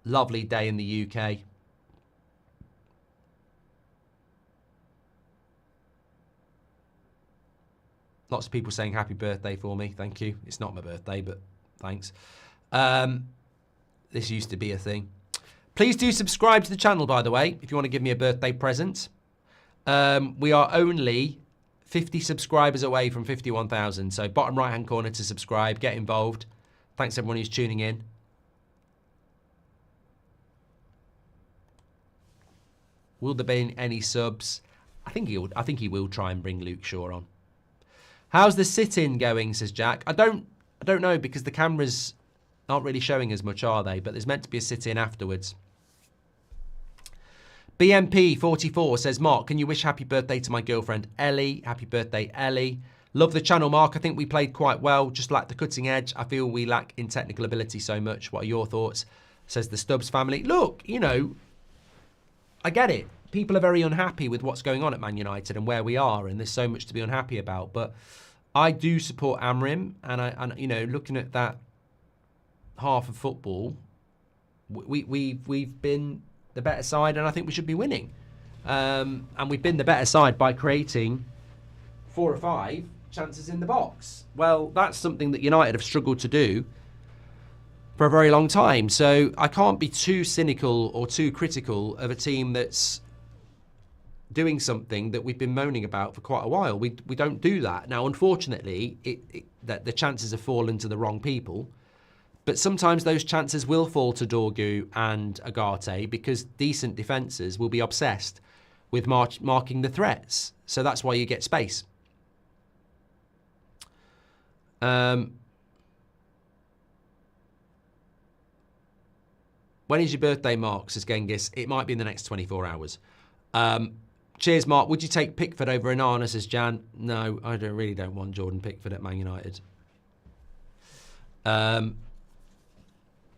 Lovely day in the UK. Lots of people saying happy birthday for me. Thank you. It's not my birthday, but thanks. This used to be a thing. Please do subscribe to the channel, by the way, if you want to give me a birthday present. We are only 50 subscribers away from 51,000. So bottom right-hand corner to subscribe. Get involved. Thanks everyone who's tuning in. Will there be any subs? I think he will try and bring Luke Shaw on. How's the sit-in going, says Jack. I don't know because the cameras aren't really showing as much, are they? But there's meant to be a sit-in afterwards. BMP44 says, Mark, can you wish happy birthday to my girlfriend, Ellie? Happy birthday, Ellie. Love the channel, Mark. I think we played quite well, just lacked the cutting edge. I feel we lack in technical ability so much. What are your thoughts? Says the Stubbs family. Look, you know, I get it. People are very unhappy with what's going on at Man United and where we are, and there's so much to be unhappy about. But I do support Amrim, and you know, looking at that half of football, we've been the better side, and I think we should be winning. And we've been the better side by creating 4 or 5 chances in the box. Well, that's something that United have struggled to do for a very long time. So I can't be too cynical or too critical of a team that's doing something that we've been moaning about for quite a while. We don't do that. Now, unfortunately, that the chances have fallen to the wrong people. But sometimes those chances will fall to Dorgu and Agate because decent defences will be obsessed with marking the threats. So that's why you get space. When is your birthday, Mark, says Genghis? It might be in the next 24 hours. Cheers, Mark. Would you take Pickford over Onana, says Jan? No, I really don't want Jordan Pickford at Man United.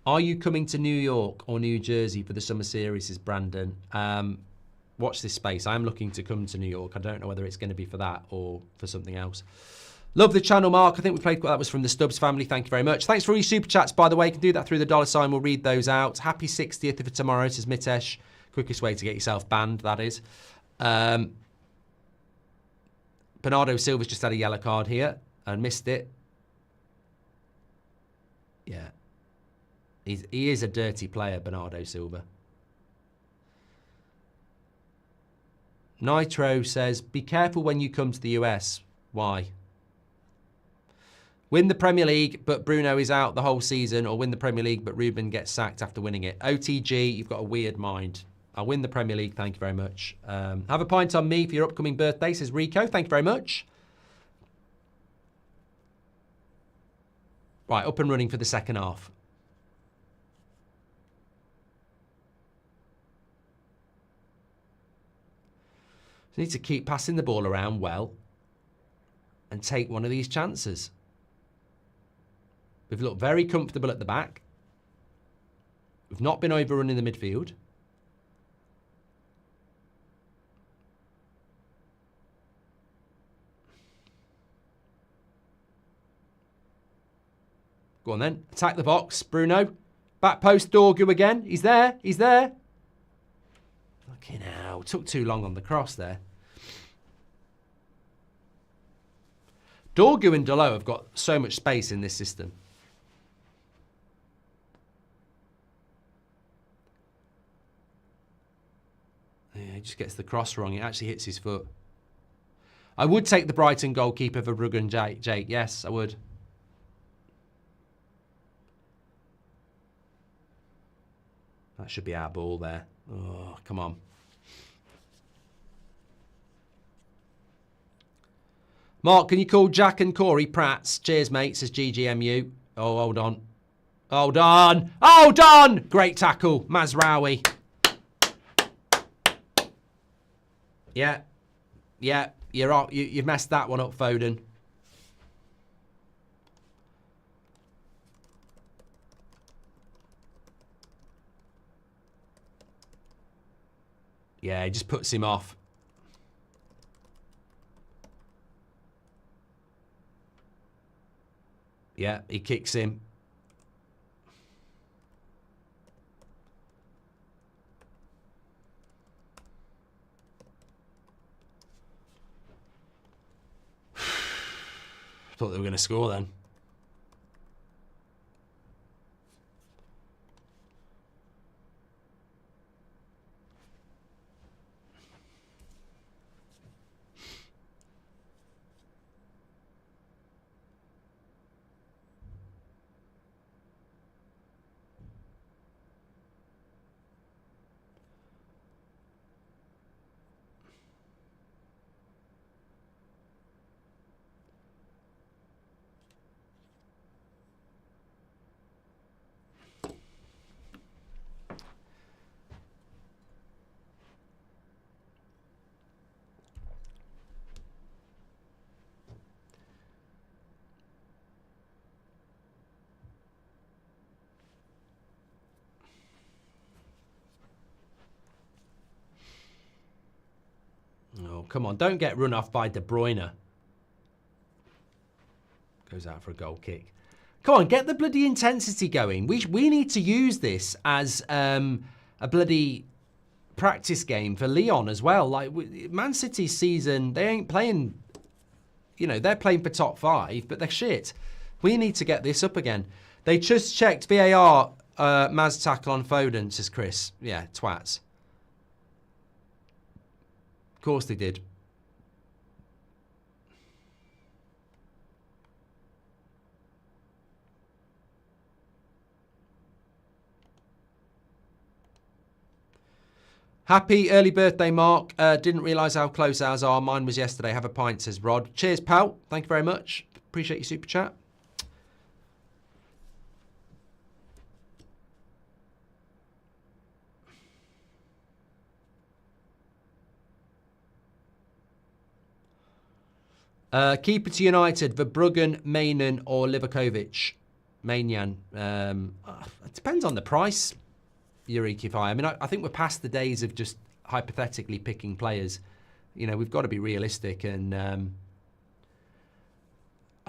Are you coming to New York or New Jersey for the summer series, says Brandon? Watch this space. I'm looking to come to New York. I don't know whether it's going to be for that or for something else. Love the channel, Mark. I think we played, that was from the Stubbs family. Thank you very much. Thanks for all your super chats, by the way. You can do that through the $sign. We'll read those out. Happy 60th for tomorrow, says Mitesh. Quickest way to get yourself banned, that is. Bernardo Silva's just had a yellow card here and missed it. Yeah. He is a dirty player, Bernardo Silva. Nitro says, be careful when you come to the US. Why? Win the Premier League, but Bruno is out the whole season, or win the Premier League, but Ruben gets sacked after winning it. OTG, you've got a weird mind. I'll win the Premier League, thank you very much. Have a pint on me for your upcoming birthday, says Rico. Thank you very much. Right, up and running for the second half. So need to keep passing the ball around well and take one of these chances. We've looked very comfortable at the back. We've not been overrun in the midfield. Go on then. Attack the box, Bruno. Back post, Dorgu again. He's there. He's there. Fucking hell. Took too long on the cross there. Dorgu and Delo have got so much space in this system. Yeah, he just gets the cross wrong. It actually hits his foot. I would take the Brighton goalkeeper for Brugge and Jake. Yes, I would. That should be our ball there. Oh, come on. Mark, can you call Jack and Corey Prats? Cheers, mate, says GGMU. Oh, hold on. Hold on. Hold on! Great tackle. Mazraoui. Yeah. Yeah. You've messed that one up, Foden. Yeah, he just puts him off. Yeah, he kicks him. Thought they were going to score then. Oh, come on. Don't get run off by De Bruyne. Goes out for a goal kick. Come on, get the bloody intensity going. We need to use this as a bloody practice game for Lyon as well. Like, Man City's season, they ain't playing, you know, they're playing for top 5, but they're shit. We need to get this up again. They just checked VAR, Maz tackle on Foden, says Chris. Yeah, twats. Of course they did. Happy early birthday, Mark. Didn't realise how close ours are. Mine was yesterday. Have a pint, says Rod. Cheers, pal. Thank you very much. Appreciate your super chat. Keeper to United, Verbruggen, Mainen or Livakovic? Maignan. It depends on the price, Eureka. I mean, I think we're past the days of just hypothetically picking players. You know, we've got to be realistic, and I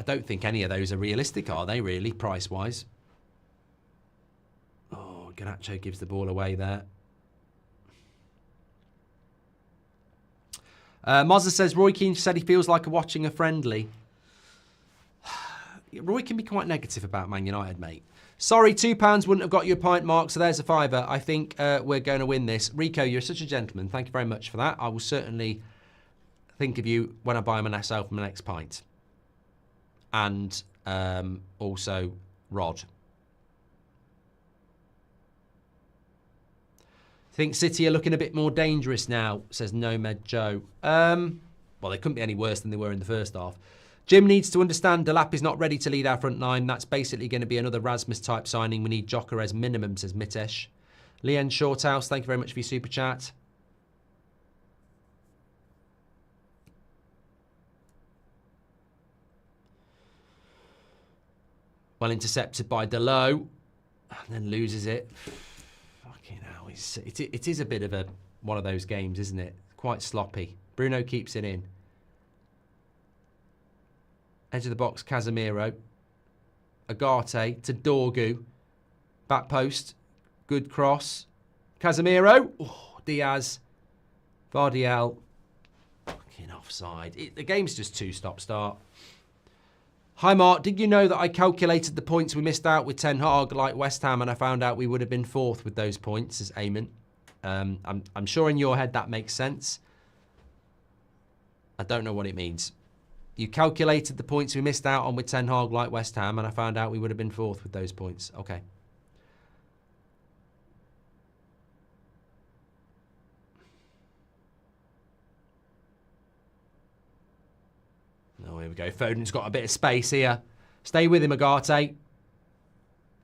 don't think any of those are realistic, are they, really, price-wise? Oh, Garnacho gives the ball away there. Mozza says, Roy Keane said he feels like watching a friendly. Roy can be quite negative about Man United, mate. Sorry, £2 wouldn't have got you a pint, Mark, so there's a fiver. I think we're going to win this. Rico, you're such a gentleman. Thank you very much for that. I will certainly think of you when I buy myself my next pint. And also Rod. Think City are looking a bit more dangerous now, says Nomad Joe. Well, they couldn't be any worse than they were in the first half. Jim needs to understand Delap is not ready to lead our front line. That's basically going to be another Rasmus-type signing. We need Gyökeres minimum, says Mitesh. Leon Shorthouse, thank you very much for your super chat. Well intercepted by Delo. And then loses it. Fucking hell. It is a bit of one of those games, isn't it? Quite sloppy. Bruno keeps it in. Edge of the box, Casemiro. Agate to Dorgu. Back post. Good cross. Casemiro. Oh, Diaz. Vardiel. Fucking offside. The game's just too stop-start. Hi, Mark. Did you know that I calculated the points we missed out with Ten Hag like West Ham, and I found out we would have been 4th with those points, says Eamon. I'm sure in your head that makes sense. I don't know what it means. You calculated the points we missed out on with Ten Hag like West Ham, and I found out we would have been 4th with those points. Okay. Oh, here we go. Foden's got a bit of space here. Stay with him, Agate.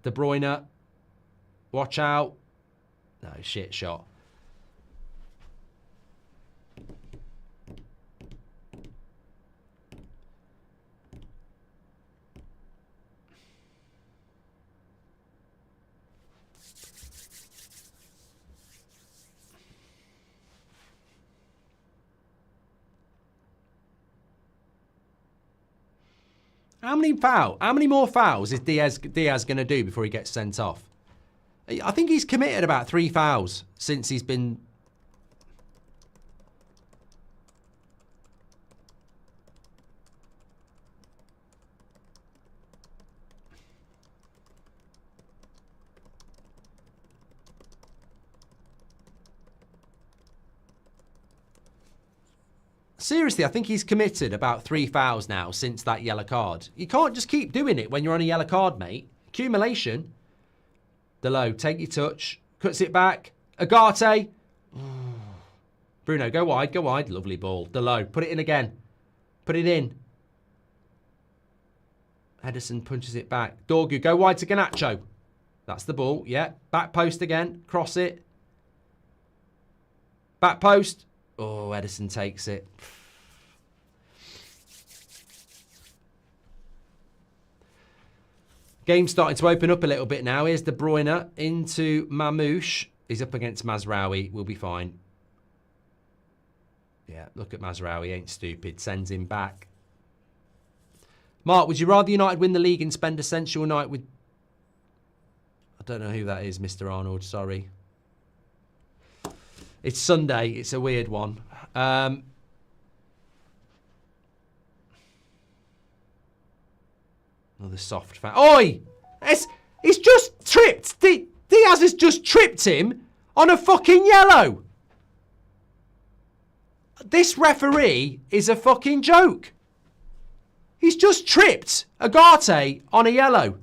De Bruyne. Watch out. No, shit shot. How many more fouls is Diaz going to do before he gets sent off? I think he's committed about 3 fouls since he's been... Seriously, I think he's committed about 3 fouls now since that yellow card. You can't just keep doing it when you're on a yellow card, mate. Accumulation. Delo, take your touch. Cuts it back. Agate. Bruno, go wide, go wide. Lovely ball. Delo, put it in again. Put it in. Edison punches it back. Dorgu, go wide to Garnacho. That's the ball, yeah. Back post again. Cross it. Back post. Oh, Edison takes it. Game's starting to open up a little bit now. Here's De Bruyne into Mamouche. He's up against Mazraoui. We'll be fine. Yeah, look at Mazraoui. Ain't stupid. Sends him back. Mark, would you rather United win the league and spend a sensual night with... I don't know who that is, Mr. Arnold. Sorry. It's Sunday. It's a weird one. Another soft foul. Oi! He's just tripped. Diaz has just tripped him on a fucking yellow. This referee is a fucking joke. He's just tripped Agate on a yellow.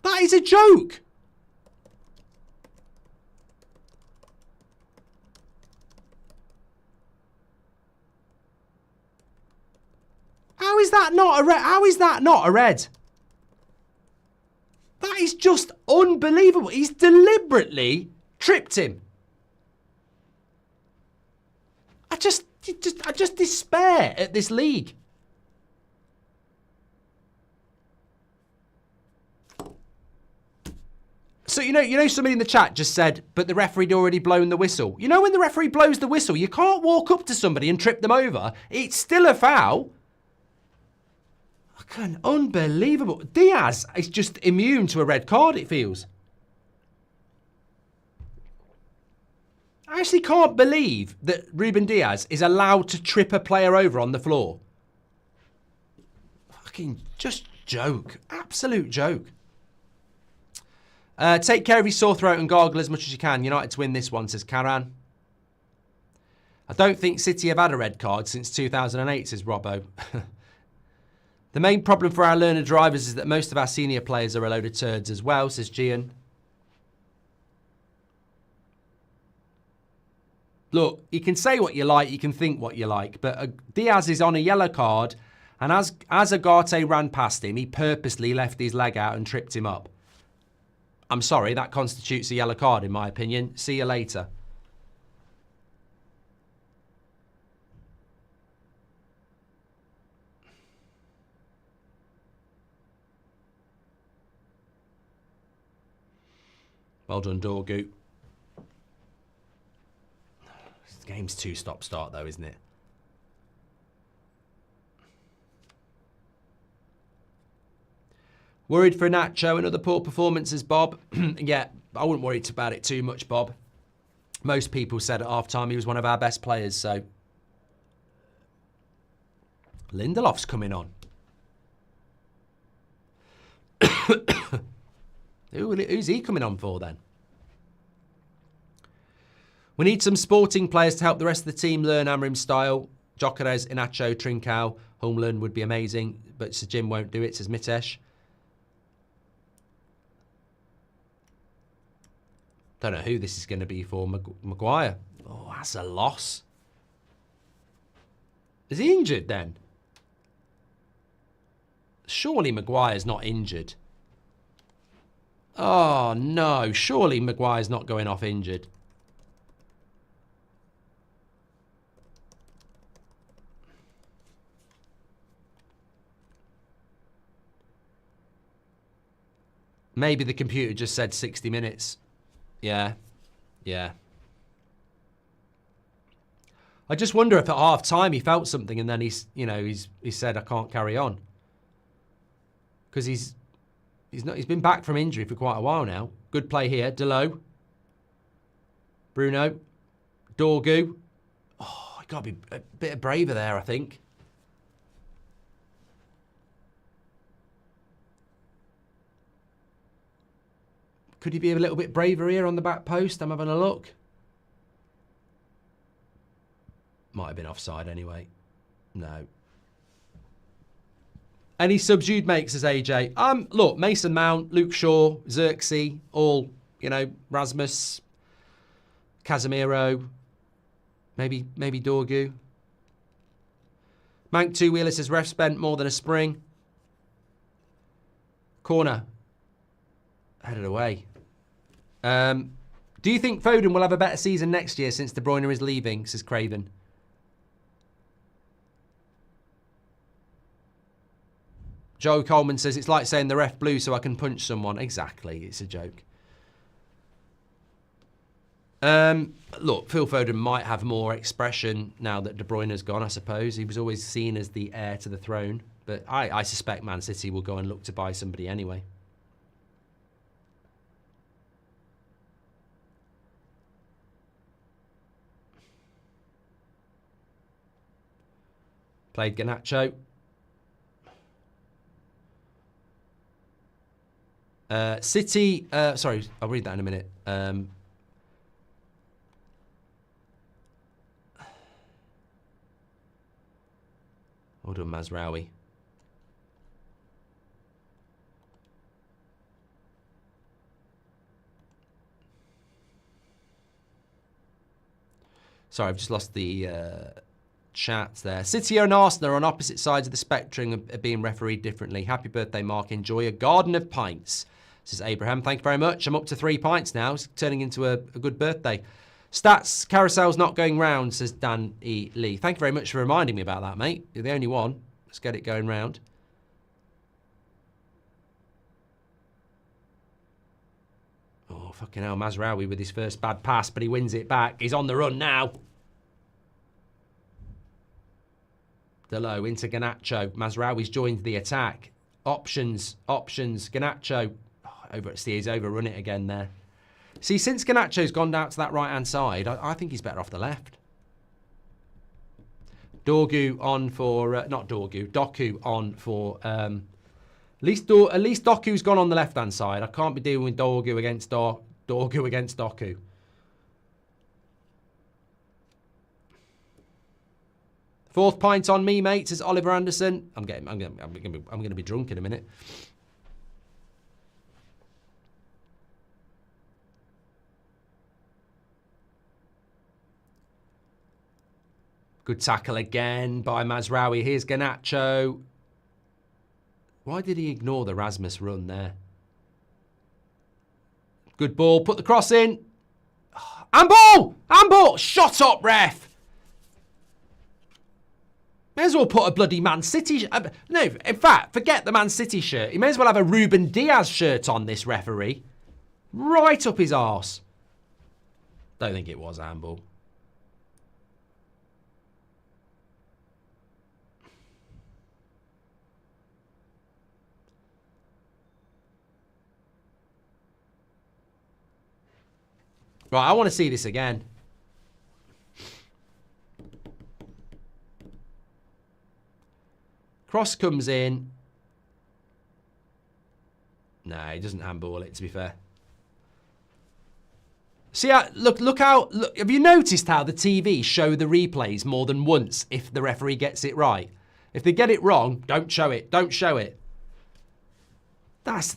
That is a joke. How is that not a red? How is that not a red? That is just unbelievable. He's deliberately tripped him. I just despair at this league. So, you know, somebody in the chat just said, but the referee'd already blown the whistle. You know, when the referee blows the whistle, you can't walk up to somebody and trip them over. It's still a foul. Unbelievable. Diaz is just immune to a red card, it feels. I actually can't believe that Ruben Diaz is allowed to trip a player over on the floor. Fucking just joke. Absolute joke. Take care of your sore throat and gargle as much as you can. United to win this one, says Karan. I don't think City have had a red card since 2008, says Robbo. The main problem for our learner drivers is that most of our senior players are a load of turds as well, says Gian. Look, you can say what you like, you can think what you like, but Diaz is on a yellow card, and as Agate ran past him, he purposely left his leg out and tripped him up. I'm sorry, that constitutes a yellow card in my opinion. See you later. Well done, Dorgu. This game's too stop-start though, isn't it? Worried for Nacho and other poor performances, Bob? Yeah, I wouldn't worry about it too much, Bob. Most people said at half-time he was one of our best players, so... Lindelof's coming on. Who's he coming on for then? We need some sporting players to help the rest of the team learn Amorim's style. Gyökeres, Inacho, Trincao, Homeland would be amazing, but Sir Jim won't do it, says Mitesh. Don't know who this is going to be for. Maguire. Oh, that's a loss. Is he injured then? Surely Maguire's not injured. Oh, no. Surely Maguire's not going off injured. Maybe the computer just said 60 minutes. Yeah. Yeah. I just wonder if at half time he felt something and then he said, I can't carry on. Because he's been back from injury for quite a while now. Good play here. Delo. Bruno. Dorgu. Oh, got to be a bit braver there, I think. Could he be a little bit braver here on the back post? I'm having a look. Might have been offside anyway. No. Any subs you'd make, says AJ? Look, Mason Mount, Luke Shaw, Xerxes, all, Rasmus, Casemiro, maybe Dorgu. Mank Two-Wheeler says, ref spent more than a spring. Corner. Headed away. Do you think Foden will have a better season next year since De Bruyne is leaving, says Craven? Joe Coleman says, it's like saying the ref blew so I can punch someone. Exactly, it's a joke. Look, Phil Foden might have more expression now that De Bruyne has gone, I suppose. He was always seen as the heir to the throne. But I suspect Man City will go and look to buy somebody anyway. Played Garnacho. City, sorry, I'll read that in a minute. Hold on, Mazraoui. Sorry, I've just lost the chat there. City and Arsenal are on opposite sides of the spectrum of being refereed differently. Happy birthday, Mark. Enjoy a garden of pints, says Abraham. Thank you very much. I'm up to 3 pints now. It's turning into a good birthday. Stats carousel's not going round, says Dan E. Lee. Thank you very much for reminding me about that, mate. You're the only one. Let's get it going round. Oh, fucking hell. Mazraoui with his first bad pass, but he wins it back. He's on the run now. Delo into Garnacho. Mazraoui's joined the attack. Options. Garnacho. Oh, he's overrun it again there. See, since Garnacho's gone down to that right-hand side, I think he's better off the left. Dorgu on for... not Dorgu. Doku on for... at least Doku's gone on the left-hand side. I can't be dealing with Dorgu against Doku. Fourth pint on me, mate, says Oliver Anderson. I'm gonna be drunk in a minute. Good tackle again by Mazraoui. Here's Garnacho. Why did he ignore the Rasmus run there? Good ball. Put the cross in. Handball! Handball! Shut up, ref! May as well put a bloody Man City... no, in fact, forget the Man City shirt. He may as well have a Ruben Diaz shirt on, this referee. Right up his arse. Don't think it was a handball. Right, I want to see this again. Cross comes in. No, he doesn't handball it, to be fair. See, look how... Look, have you noticed how the TV show the replays more than once if the referee gets it right? If they get it wrong, don't show it. Don't show it.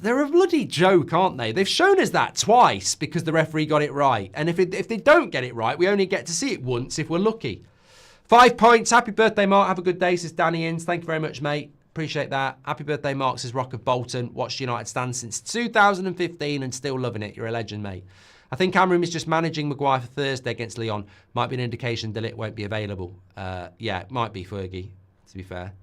They're a bloody joke, aren't they? They've shown us that twice because the referee got it right. And if they don't get it right, we only get to see it once if we're lucky. 5 points. Happy birthday, Mark. Have a good day, says Danny Inns. Thank you very much, mate. Appreciate that. Happy birthday, Mark, says Rock of Bolton. Watched United stand since 2015 and still loving it. You're a legend, mate. I think Amram is just managing Maguire for Thursday against Lyon. Might be an indication that it won't be available. Yeah, it might be, Fergie, to be fair.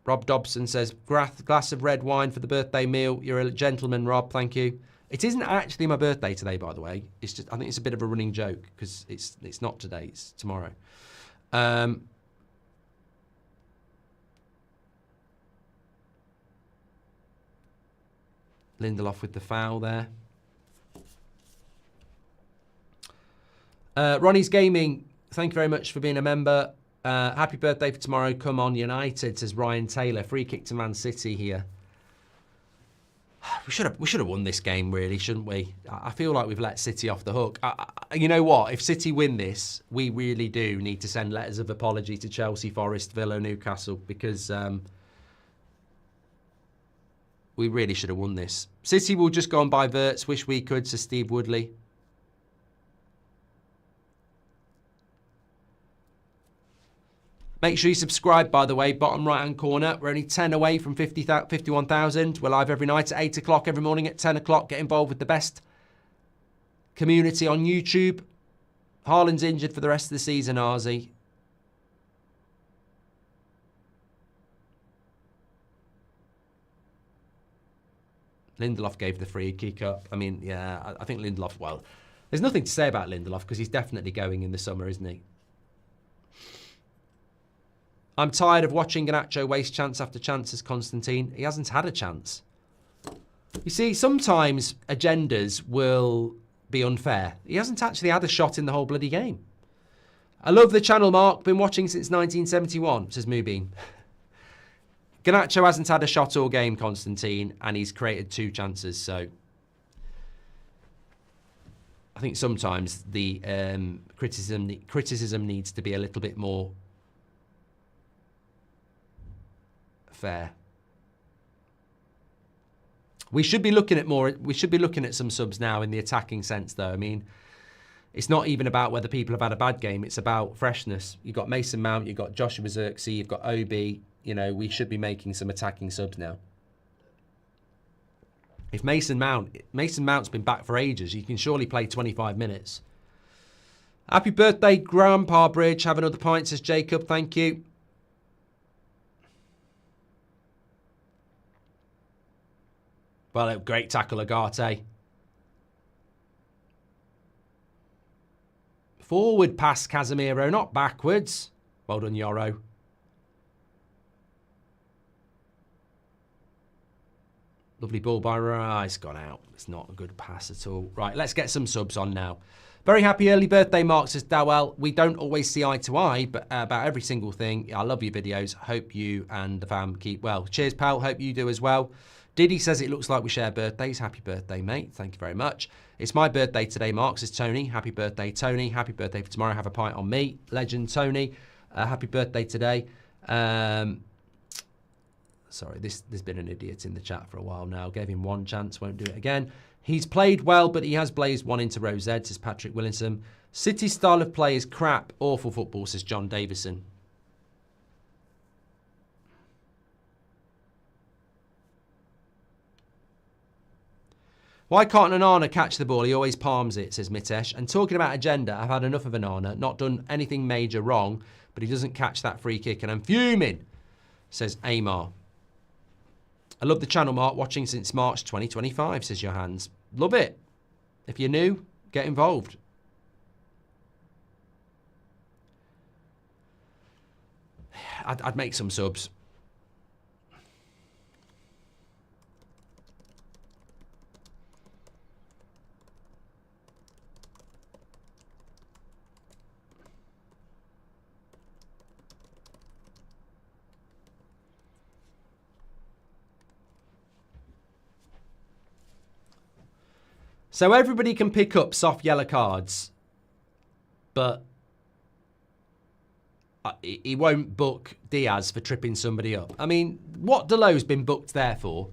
Rob Dobson says, glass of red wine for the birthday meal. You're a gentleman, Rob. Thank you. It isn't actually my birthday today, by the way. It's just, I think it's a bit of a running joke because it's not today, it's tomorrow. Lindelof with the foul there. Ronnie's Gaming, thank you very much for being a member. Happy birthday for tomorrow. Come on, United, says Ryan Taylor. Free kick to Man City here. We should have won this game, really, shouldn't we? I feel like we've let City off the hook. You know what? If City win this, we really do need to send letters of apology to Chelsea, Forest, Villa, Newcastle, because we really should have won this. City will just go and buy Verts. Wish we could, says Steve Woodley. Make sure you subscribe, by the way, bottom right-hand corner. We're only 10 away from 51,000. We're live every night at 8 o'clock, every morning at 10 o'clock. Get involved with the best community on YouTube. Haaland's injured for the rest of the season, Arzi. Lindelof gave the free kick up. I mean, yeah, I think Lindelof, well, there's nothing to say about Lindelof because he's definitely going in the summer, isn't he? I'm tired of watching Garnacho waste chance after chance, says Constantine. He hasn't had a chance. You see, sometimes agendas will be unfair. He hasn't actually had a shot in the whole bloody game. I love the channel, Mark. Been watching since 1971, says Mubin. Garnacho hasn't had a shot all game, Constantine, and he's created 2 chances, so I think sometimes the criticism needs to be a little bit more fair. We should be looking at some subs now in the attacking sense, though. I mean, it's not even about whether people have had a bad game. It's about freshness. You've got Mason Mount, you've got Joshua Zirkzee, you've got Obi. You know, we should be making some attacking subs now. If Mason Mount's been back for ages, you can surely play 25 minutes. Happy birthday, Grandpa Bridge. Have another pint, says Jacob. Thank you. Well, great tackle, Agate. Forward pass, Casemiro, not backwards. Well done, Yoro. Lovely ball by Rice. Gone out. It's not a good pass at all. Right, let's get some subs on now. Very happy early birthday, Mark, says Dowell. We don't always see eye to eye, but about every single thing. I love your videos. Hope you and the fam keep well. Cheers, pal. Hope you do as well. Diddy says it looks like we share birthdays. Happy birthday, mate. Thank you very much. It's my birthday today, Mark, says Tony. Happy birthday, Tony. Happy birthday for tomorrow. Have a pint on me. Legend, Tony. Happy birthday today. Sorry, there's been an idiot in the chat for a while now. Gave him 1 chance, won't do it again. He's played well, but he has blazed 1 into row Z, says Patrick Willinson. City's style of play is crap. Awful football, says John Davison. Why can't Onana catch the ball? He always palms it, says Mitesh. And talking about agenda, I've had enough of Onana. Not done anything major wrong, but he doesn't catch that free kick, and I'm fuming, says Amar. I love the channel, Mark. Watching since March 2025, says Johans. Love it. If you're new, get involved. I'd make some subs. So everybody can pick up soft yellow cards, but he won't book Diaz for tripping somebody up. I mean, what Delo's been booked there for?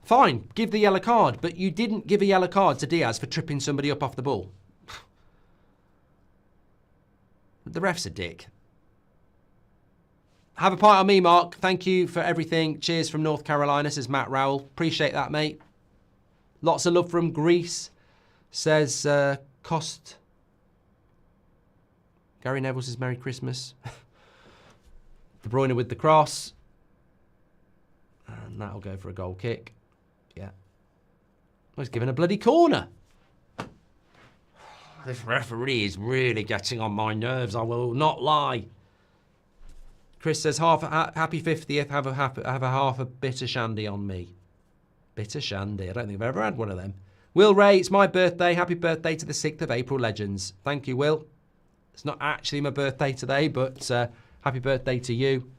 Fine, give the yellow card, but you didn't give a yellow card to Diaz for tripping somebody up off the ball. The ref's a dick. Have a pint on me, Mark. Thank you for everything. Cheers from North Carolina, says Matt Rowell. Appreciate that, mate. Lots of love from Greece, says Cost. Gary Neville says Merry Christmas. De Bruyne with the cross. And that'll go for a goal kick. Yeah. I was given a bloody corner. This referee is really getting on my nerves, I will not lie. Chris says, happy 50th, have a half a bitter shandy on me. Bitter shandy, I don't think I've ever had one of them. Will Ray, it's my birthday. Happy birthday to the 6th of April legends. Thank you, Will. It's not actually my birthday today, but happy birthday to you.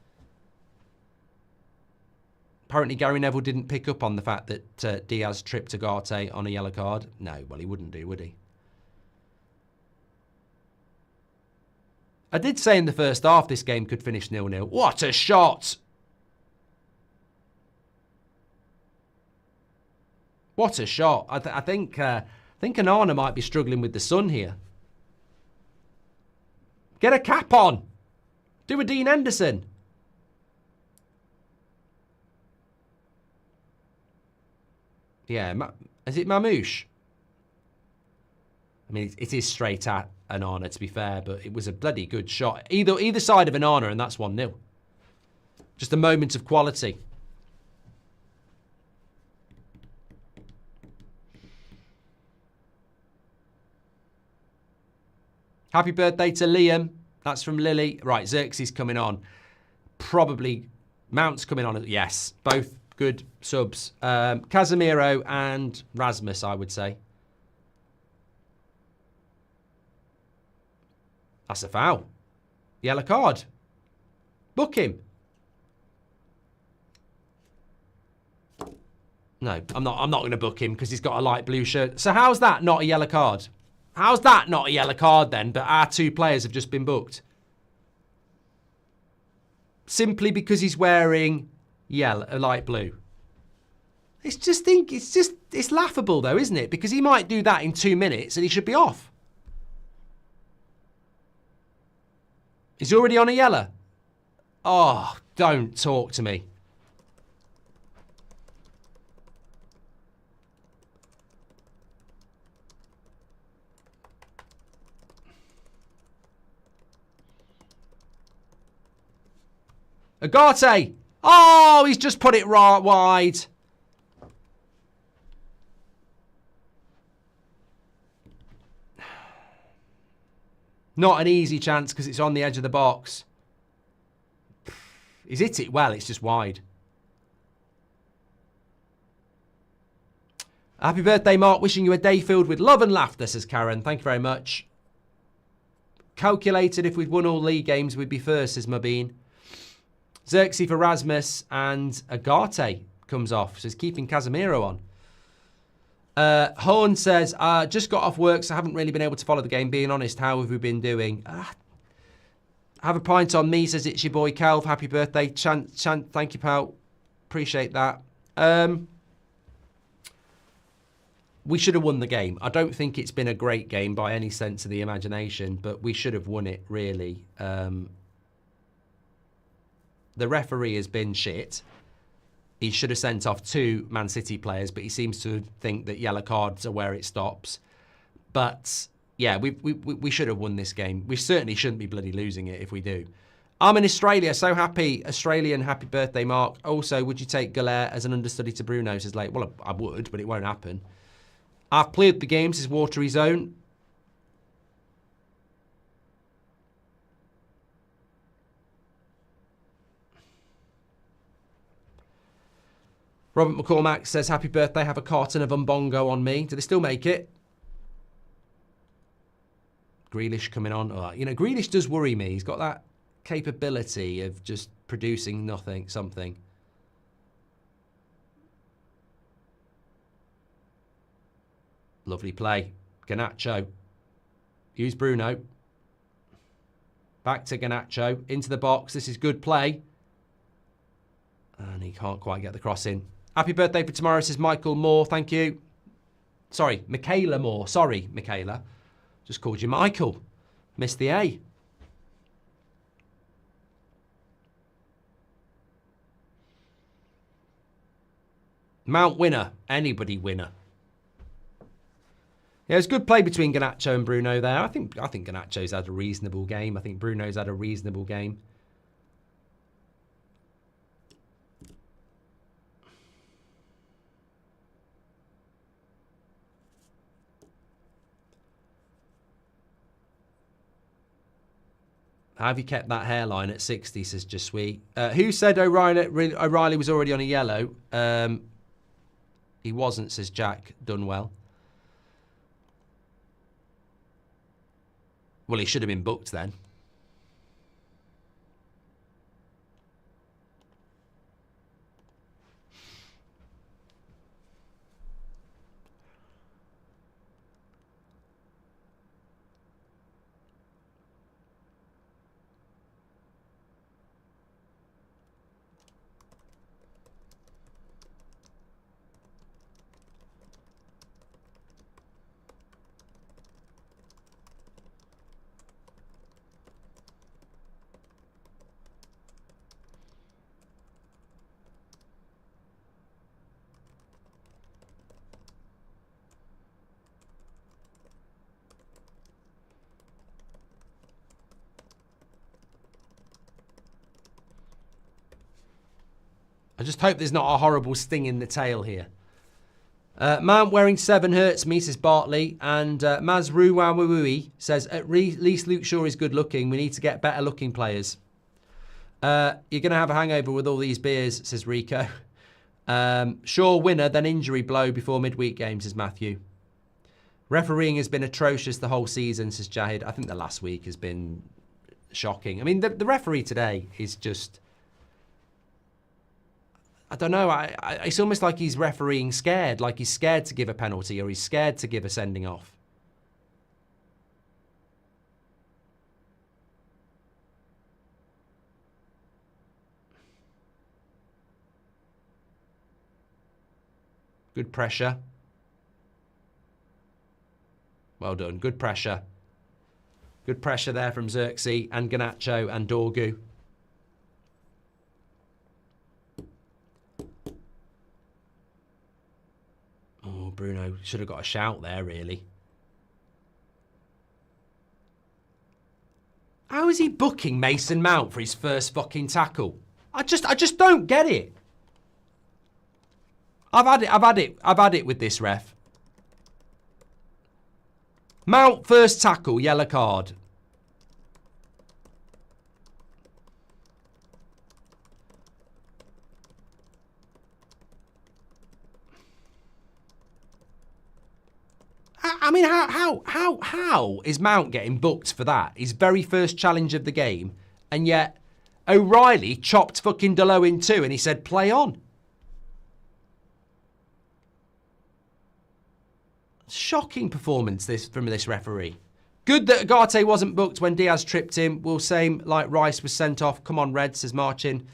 Apparently Gary Neville didn't pick up on the fact that Diaz tripped Agate on a yellow card. No, well, he wouldn't do, would he? I did say in the first half this game could finish 0-0. What a shot! What a shot. I think Onana might be struggling with the sun here. Get a cap on. Do a Dean Henderson. Yeah, is it Mamouche? I mean, it is straight at Onana, to be fair, but it was a bloody good shot. Either side of Onana, and that's 1-0. Just a moment of quality. Happy birthday to Liam. That's from Lily. Right, Xerxes coming on. Probably Mount's coming on. Yes, both good subs. Casemiro and Rasmus, I would say. That's a foul. Yellow card. Book him. No, I'm not going to book him because he's got a light blue shirt. So how's that not a yellow card? How's that not a yellow card then, but our two players have just been booked? Simply because he's wearing light blue. It's laughable though, isn't it? Because he might do that in 2 minutes and he should be off. He's already on a yellow. Oh, don't talk to me. Agate! Oh, he's just put it right wide. Not an easy chance because it's on the edge of the box. He's hit it well, it's just wide. Happy birthday, Mark. Wishing you a day filled with love and laughter, says Karen. Thank you very much. Calculated if we'd won all league games, we'd be first, says Mabine. Xerxes for Rasmus and Agate comes off. Says keeping Casemiro on. Horn says, just got off work, so I haven't really been able to follow the game. Being honest, how have we been doing? Have a pint on me, says it's your boy Calv. Happy birthday. Chant, thank you, pal. Appreciate that. We should have won the game. I don't think it's been a great game by any sense of the imagination, but we should have won it, really. The referee has been shit. He should have sent off 2 Man City players, but he seems to think that yellow cards are where it stops. But, yeah, we should have won this game. We certainly shouldn't be bloody losing it if we do. I'm in Australia, so happy. Australian, happy birthday, Mark. Also, would you take Galler as an understudy to Bruno? Says like, well, I would, but it won't happen. I've played the game, says Watery Zone. Robert McCormack says, happy birthday, have a carton of Umbongo on me. Do they still make it? Grealish coming on. Oh, you know, Grealish does worry me. He's got that capability of just producing something. Lovely play. Garnacho. Use Bruno. Back to Garnacho. Into the box. This is good play. And he can't quite get the cross in. Happy birthday for tomorrow, says Michael Moore. Thank you. Sorry, Michaela Moore. Sorry, Michaela. Just called you Michael. Missed the A. Mount winner. Anybody winner. Yeah, it's good play between Garnacho and Bruno there. I think Garnacho's had a reasonable game. I think Bruno's had a reasonable game. How have you kept that hairline at 60, says Jasweet. Who said O'Reilly was already on a yellow? He wasn't, says Jack Dunwell. Well, he should have been booked then. I just hope there's not a horrible sting in the tail here. Mount wearing 7 hurts me, says Bartley. And Mazru Wawui says, at least Luke Shaw is good looking. We need to get better looking players. You're going to have a hangover with all these beers, says Rico. Shaw winner, then injury blow before midweek games, says Matthew. Refereeing has been atrocious the whole season, says Jahid. I think the last week has been shocking. I mean, the referee today is just... I don't know. It's almost like he's refereeing scared, like he's scared to give a penalty or he's scared to give a sending off. Good pressure. Well done. Good pressure. Good pressure there from Xerxes and Garnacho and Dorgu. Oh, Bruno should have got a shout there, really. How is he booking Mason Mount for his first fucking tackle? I just don't get it. I've had it with this ref. Mount first tackle, yellow card. I mean, how is Mount getting booked for that? His very first challenge of the game, and yet O'Reilly chopped fucking Delo in two, and he said, "Play on." Shocking performance from this referee. Good that Agate wasn't booked when Diaz tripped him. Will same like Rice was sent off. Come on, Red, says Marchin.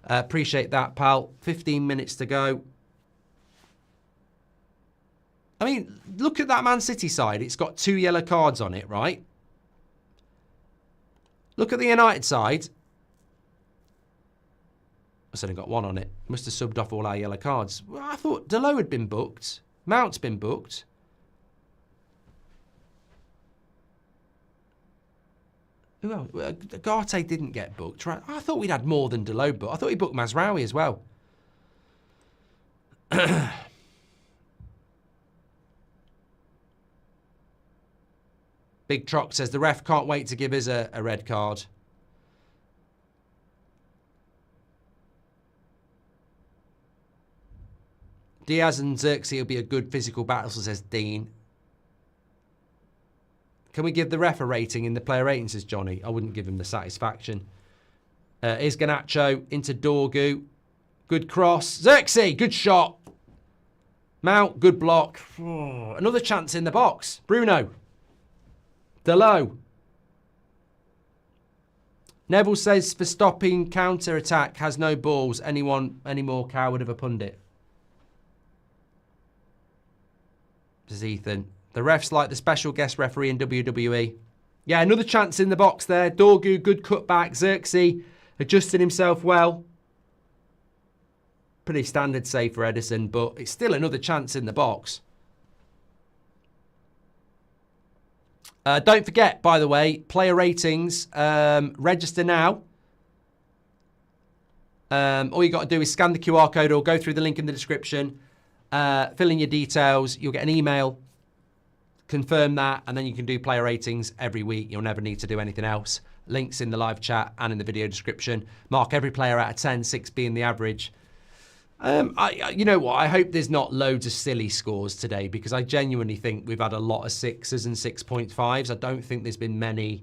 Appreciate that, pal. 15 minutes to go. I mean, look at that Man City side. It's got 2 yellow cards on it, right? Look at the United side. It's only got 1 on it. Must have subbed off all our yellow cards. Well, I thought Delo had been booked. Mount's been booked. Who else? Agate didn't get booked, right? I thought we'd had more than Delo booked. I thought he booked Mazraoui as well. Big Trock says the ref can't wait to give us a red card. Diaz and Xerxes will be a good physical battle, says Dean. Can we give the ref a rating in the player rating, says Johnny? I wouldn't give him the satisfaction. Here's Garnacho into Dorgu. Good cross. Xerxes, good shot. Mount, good block. Oh, another chance in the box. Bruno. Delo. Neville says for stopping counter-attack has no balls. Any more coward of a pundit. This is Ethan. The ref's like the special guest referee in WWE. Yeah, another chance in the box there. Dorgu, good cutback. Xerxes adjusted himself well. Pretty standard save for Edison, but it's still another chance in the box. Don't forget, by the way, player ratings. Register now. All you got to do is scan the QR code or go through the link in the description. Fill in your details. You'll get an email. Confirm that, and then you can do player ratings every week. You'll never need to do anything else. Links in the live chat and in the video description. Mark every player out of 10, 6 being the average. You know what? I hope there's not loads of silly scores today, because I genuinely think we've had a lot of 6s and 6.5s. I don't think there's been many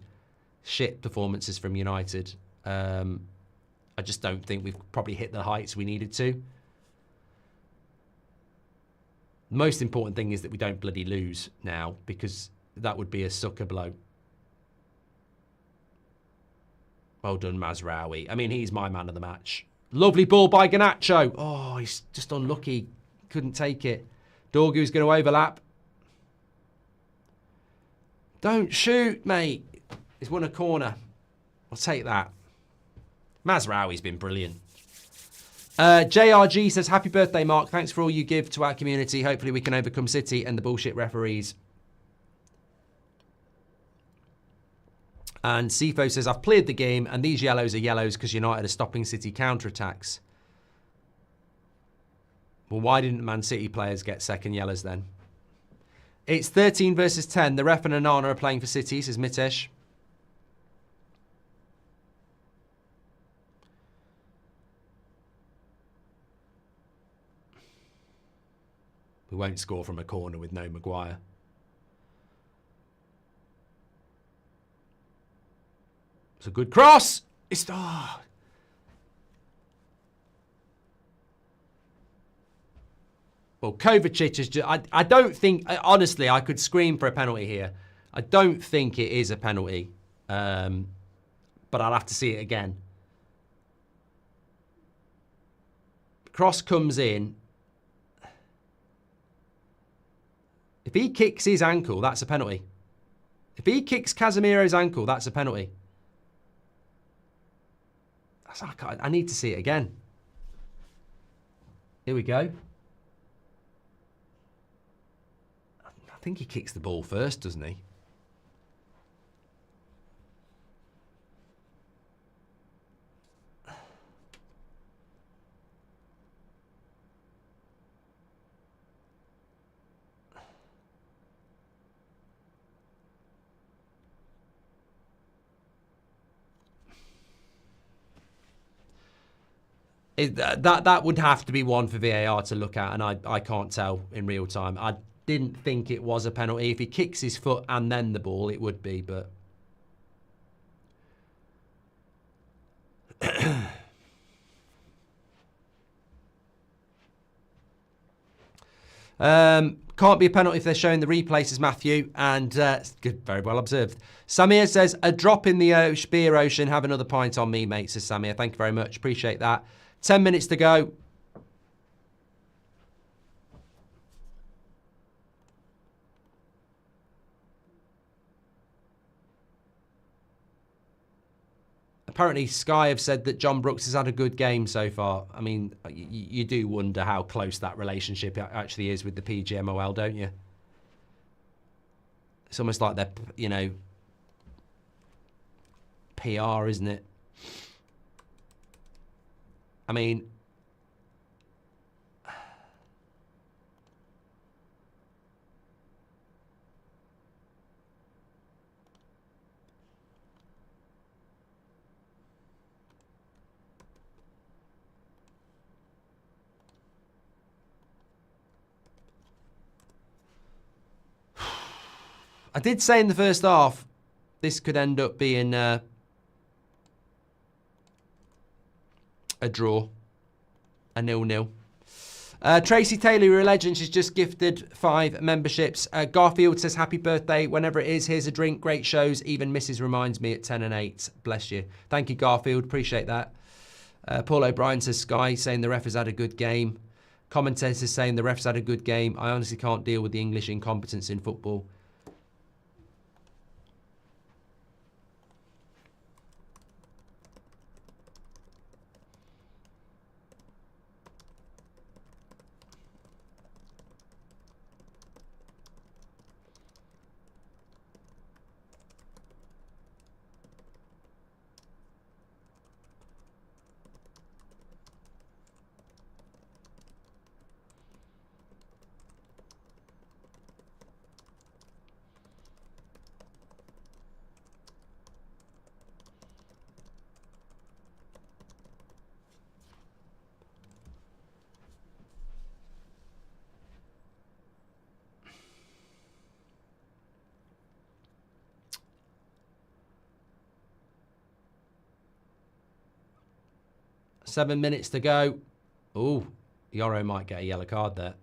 shit performances from United. I just don't think we've probably hit the heights we needed to. The most important thing is that we don't bloody lose now, because that would be a sucker blow. Well done, Mazraoui. I mean, he's my man of the match. Lovely ball by Garnacho. Oh, he's just unlucky. Couldn't take it. Dorgu's going to overlap. Don't shoot, mate. He's won a corner. I'll take that. Mazraoui's been brilliant. JRG says, happy birthday, Mark. Thanks for all you give to our community. Hopefully we can overcome City and the bullshit referees. And Sifo says, I've played the game and these yellows are yellows because United are stopping City counter-attacks. Well, why didn't Man City players get second yellows then? It's 13 versus 10. The ref and Onana are playing for City, says Mitesh. We won't score from a corner with no Maguire. It's a good cross. It's Well, Kovacic is just... I don't think... Honestly, I could scream for a penalty here. I don't think it is a penalty. But I'll have to see it again. Cross comes in. If he kicks his ankle, that's a penalty. If he kicks Casemiro's ankle, that's a penalty. I need to see it again. Here we go. I think he kicks the ball first, doesn't he? That would have to be one for VAR to look at, and I can't tell in real time. I didn't think it was a penalty. If he kicks his foot and then the ball, it would be, but... Can't be a penalty if they're showing the replay, says Matthew, and good, very well observed. Samir says, a drop in the beer ocean, have another pint on me, mate, says Samir. Thank you very much, appreciate that. 10 minutes to go. Apparently, Sky have said that John Brooks has had a good game so far. I mean, you do wonder how close that relationship actually is with the PGMOL, don't you? It's almost like they're, you know, PR, isn't it? I mean... I did say in the first half, this could end up being a draw, a 0-0. Tracy Taylor, you're a legend. She's just gifted 5 memberships. Garfield says, happy birthday. Whenever it is, here's a drink. Great shows. Even Mrs. reminds me at 10 and 8. Bless you. Thank you, Garfield. Appreciate that. Paul O'Brien says, Sky, saying the ref has had a good game. Commentators saying the ref's had a good game. I honestly can't deal with the English incompetence in football. 7 minutes to go. Ooh, Yoro might get a yellow card there.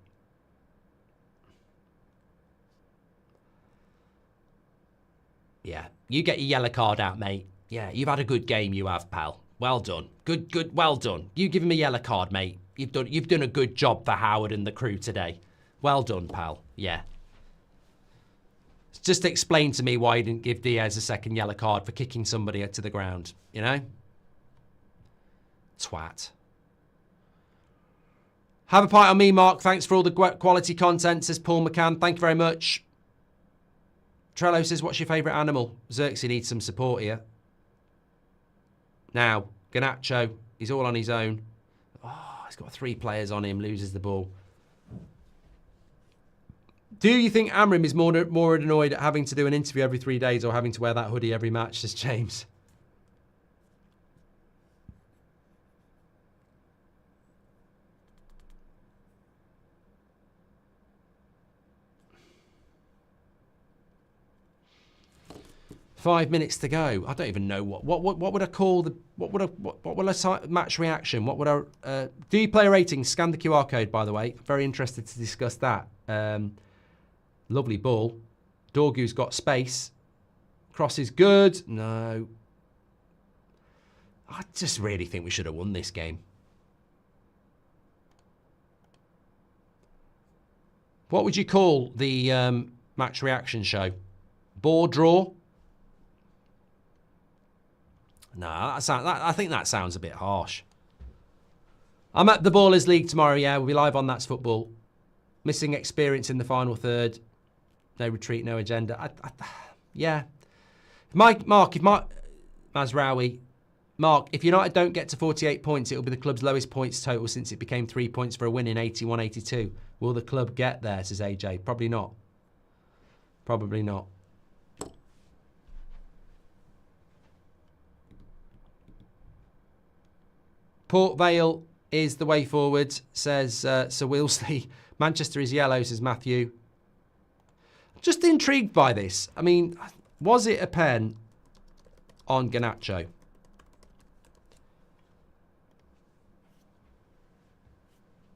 Yeah, you get your yellow card out, mate. Yeah, you've had a good game, you have, pal. Well done. Good, well done. You give him a yellow card, mate. You've done a good job for Howard and the crew today. Well done, pal. Yeah. Just explain to me why you didn't give Diaz a second yellow card for kicking somebody to the ground, you know? Twat. Have a pint on me, Mark. Thanks for all the quality content, says Paul McCann. Thank you very much. Trello says, what's your favourite animal? Xerxes needs some support here. Now, Garnacho, he's all on his own. Oh, he's got 3 players on him, loses the ball. Do you think Amrim is more annoyed at having to do an interview every 3 days or having to wear that hoodie every match, says James? Five minutes to go. I don't even know what would I call the what would I match reaction? What would I do? You play a rating? Scan the QR code, by the way. Very interested to discuss that. Lovely ball. Dorgu's got space. Cross is good. No. I just really think we should have won this game. What would you call the match reaction show? Ball draw? No, I think that sounds a bit harsh. I'm at the Ballers League tomorrow, yeah. We'll be live on That's Football. Missing experience in the final third. No retreat, no agenda. Yeah. Mazraoui, Mark, if United don't get to 48 points, it'll be the club's lowest points total since it became 3 points for a win in 81-82. Will the club get there, says AJ? Probably not. Probably not. Port Vale is the way forward, says Sir Wilsley. Manchester is yellow, says Matthew. Just intrigued by this. I mean, was it a pen on Garnacho?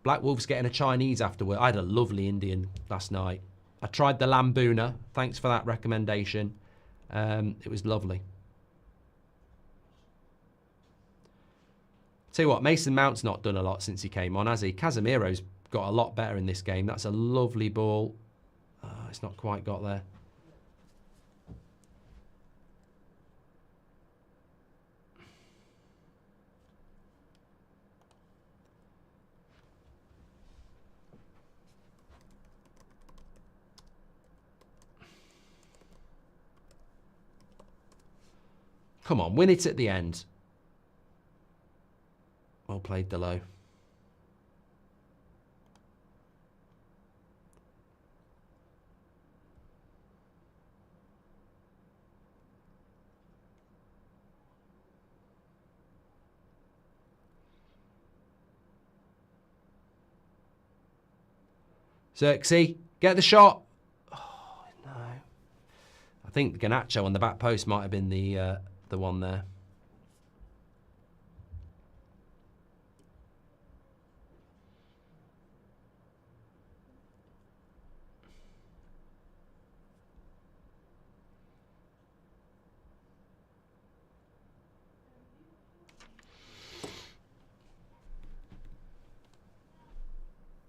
Black Wolves getting a Chinese afterward. I had a lovely Indian last night. I tried the Lambuna. Thanks for that recommendation. It was lovely. Tell you what, Mason Mount's not done a lot since he came on, has he? Casemiro's got a lot better in this game. That's a lovely ball. It's not quite got there. Come on, win it at the end. Well played, Delo. Xerxes, get the shot. Oh, no. I think Garnacho on the back post might have been the one there.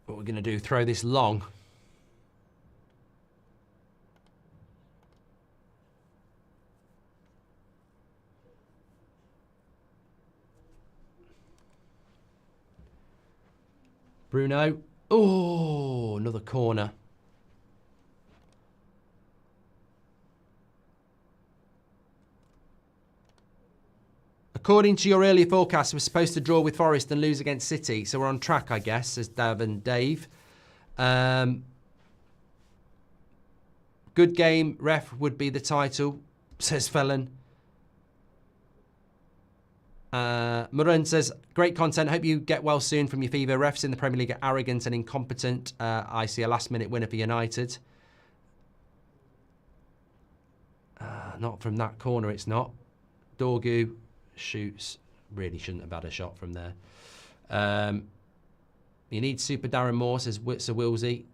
What we're going to do, throw this long. Bruno. Oh, another corner. According to your earlier forecast, we're supposed to draw with Forest and lose against City, so we're on track, I guess, says Dave. Good game, ref would be the title, says Felon. Murren says, great content. Hope you get well soon from your fever. Refs in the Premier League are arrogant and incompetent. I see a last-minute winner for United. Not from that corner, it's not. Dorgu shoots Really shouldn't have had a shot from there. You need Super Darren Moore, says Sir Wilsey.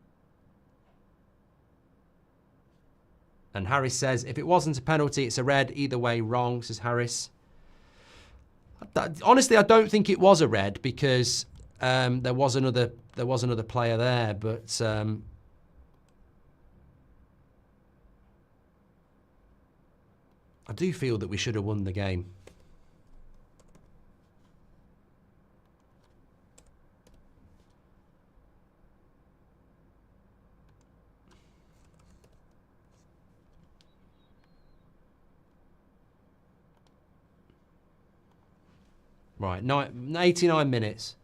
And Harris says, if it wasn't a penalty, it's a red. Either way, wrong, says Harris. Honestly, I don't think it was a red because there was another player there, but I do feel that we should have won the game. Right, 89 minutes.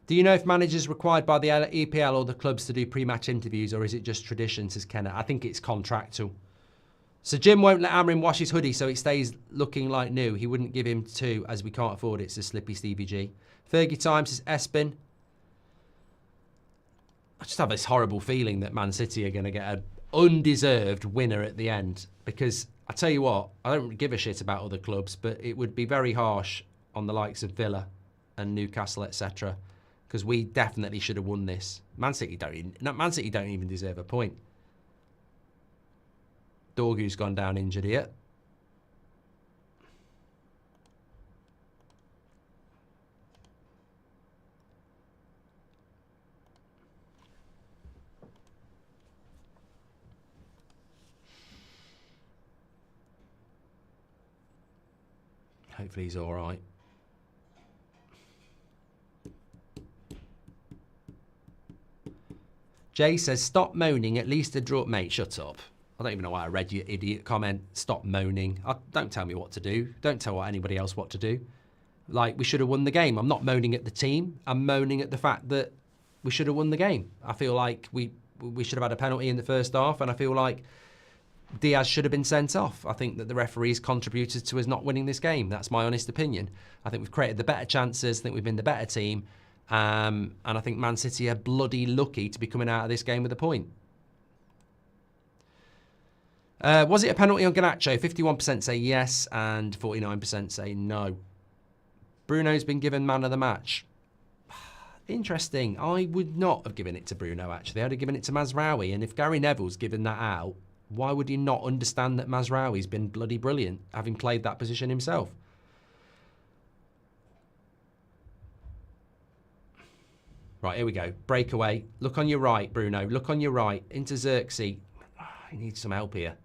Do you know if managers required by the EPL or the clubs to do pre-match interviews, or is it just tradition, says Kenneth? I think it's contractual. So Jim won't let Amrin wash his hoodie so it stays looking like new. He wouldn't give him 2 as we can't afford it, says Slippy Stevie G. Fergie Time, says Espin. I just have this horrible feeling that Man City are going to get an undeserved winner at the end, because I tell you what, I don't give a shit about other clubs, but it would be very harsh on the likes of Villa and Newcastle, etc., because we definitely should have won this. Man City don't even deserve a point. Dorgu's gone down injured here. Hopefully he's all right. Jay says, stop moaning, at least a draw. Mate, shut up. I don't even know why I read your idiot comment. Stop moaning. Don't tell me what to do. Don't tell anybody else what to do. Like, we should have won the game. I'm not moaning at the team. I'm moaning at the fact that we should have won the game. I feel like we should have had a penalty in the first half, and I feel like Diaz should have been sent off. I think that the referees contributed to us not winning this game. That's my honest opinion. I think we've created the better chances. I think we've been the better team. And I think Man City are bloody lucky to be coming out of this game with a point. Was it a penalty on Garnacho? 51% say yes and 49% say no. Bruno's been given man of the match. Interesting. I would not have given it to Bruno, actually. I'd have given it to Mazraoui. And if Gary Neville's given that out, why would you not understand that Mazraoui's been bloody brilliant, having played that position himself? Right, here we go. Breakaway. Look on your right, Bruno. Look on your right. Into Xerxes. Oh, he needs some help here.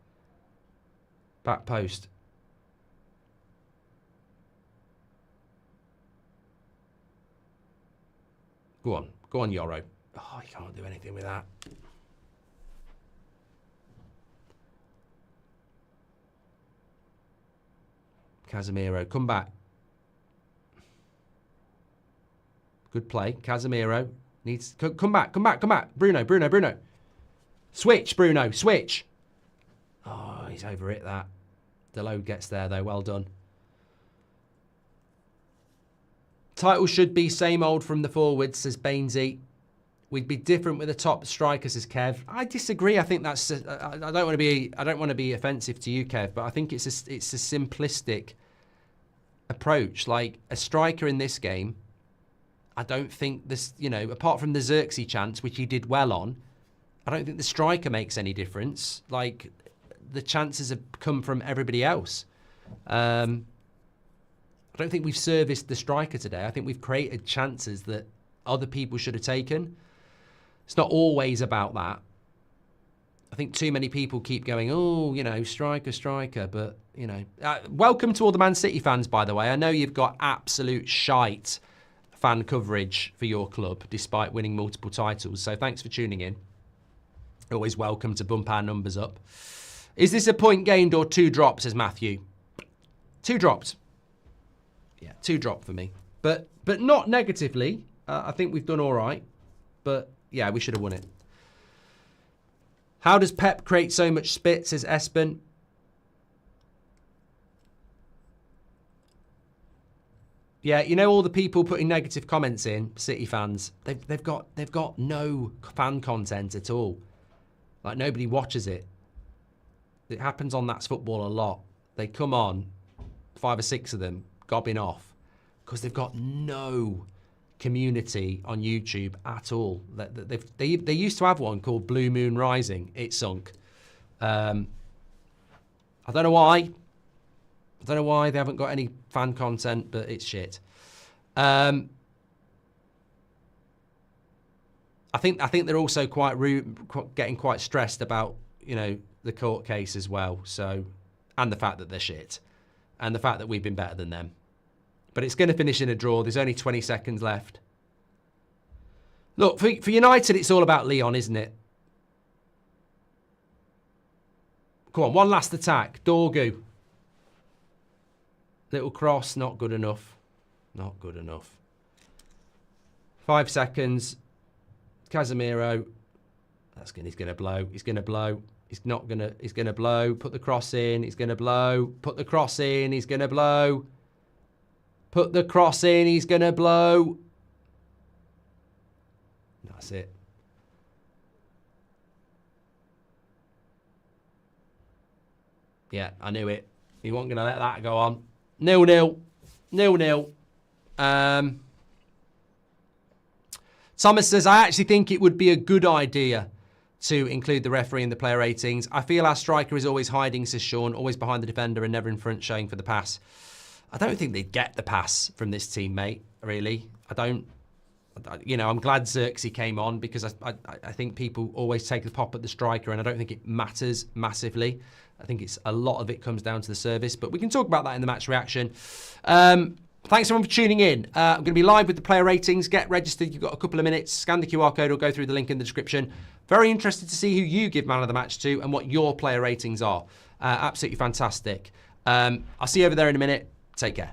Back post. Go on. Go on, Yoro. Oh, you can't do anything with that. Casemiro, come back. Good play. Casemiro needs... Come back, come back, come back. Bruno. Switch, Bruno, switch. Oh, he's over it, that. Delode gets there, though. Well done. Title should be same old from the forwards, says Bainesy. We'd be different with the top striker, says Kev. I disagree. I think that's... I don't want to be offensive to you, Kev, but I think it's a simplistic approach. Like, a striker in this game... I don't think this, apart from the Xerxes chance, which he did well on, I don't think the striker makes any difference. Like, the chances have come from everybody else. I don't think we've serviced the striker today. I think we've created chances that other people should have taken. It's not always about that. I think too many people keep going, oh, striker, but, welcome to all the Man City fans, by the way. I know you've got absolute shite fan coverage for your club, despite winning multiple titles. So thanks for tuning in. Always welcome to bump our numbers up. Is this a point gained or 2 drops, says Matthew? 2 drops. Yeah, 2 drop for me. But not negatively. I think we've done all right. But, yeah, we should have won it. How does Pep create so much spit, says Espen? Yeah, all the people putting negative comments in, City fans, they've got no fan content at all. Like, nobody watches it. It happens on That's Football a lot. They come on, 5 or 6 of them, gobbing off, because they've got no community on YouTube at all. They used to have one called Blue Moon Rising. It sunk. I don't know why. I don't know why they haven't got any fan content, but it's shit. I think they're also getting quite stressed about, you know, the court case as well. So, and the fact that they're shit, and the fact that we've been better than them. But it's going to finish in a draw. There's only 20 seconds left. Look, for United, it's all about Leon, isn't it? Come on, one last attack. Dorgu. Little cross, not good enough. Not good enough. 5 seconds. Casemiro. That's good. He's going to blow. He's going to blow. He's not going to. He's going to blow. Put the cross in. He's going to blow. Put the cross in. He's going to blow. Put the cross in. He's going to blow. That's it. Yeah, I knew it. He wasn't going to let that go on. 0-0. 0-0. Thomas says, I actually think it would be a good idea to include the referee in the player ratings. I feel our striker is always hiding, says Sean, always behind the defender and never in front showing for the pass. I don't think they'd get the pass from this team, mate, really. I don't. You know, I'm glad Xerxes came on because I think people always take the pop at the striker and I don't think it matters massively. I think it's a lot of it comes down to the service, but we can talk about that in the match reaction. Thanks everyone for tuning in. I'm going to be live with the player ratings. Get registered. You've got a couple of minutes. Scan the QR code or go through the link in the description. Very interested to see who you give man of the match to and what your player ratings are. Absolutely fantastic. I'll see you over there in a minute. Take care.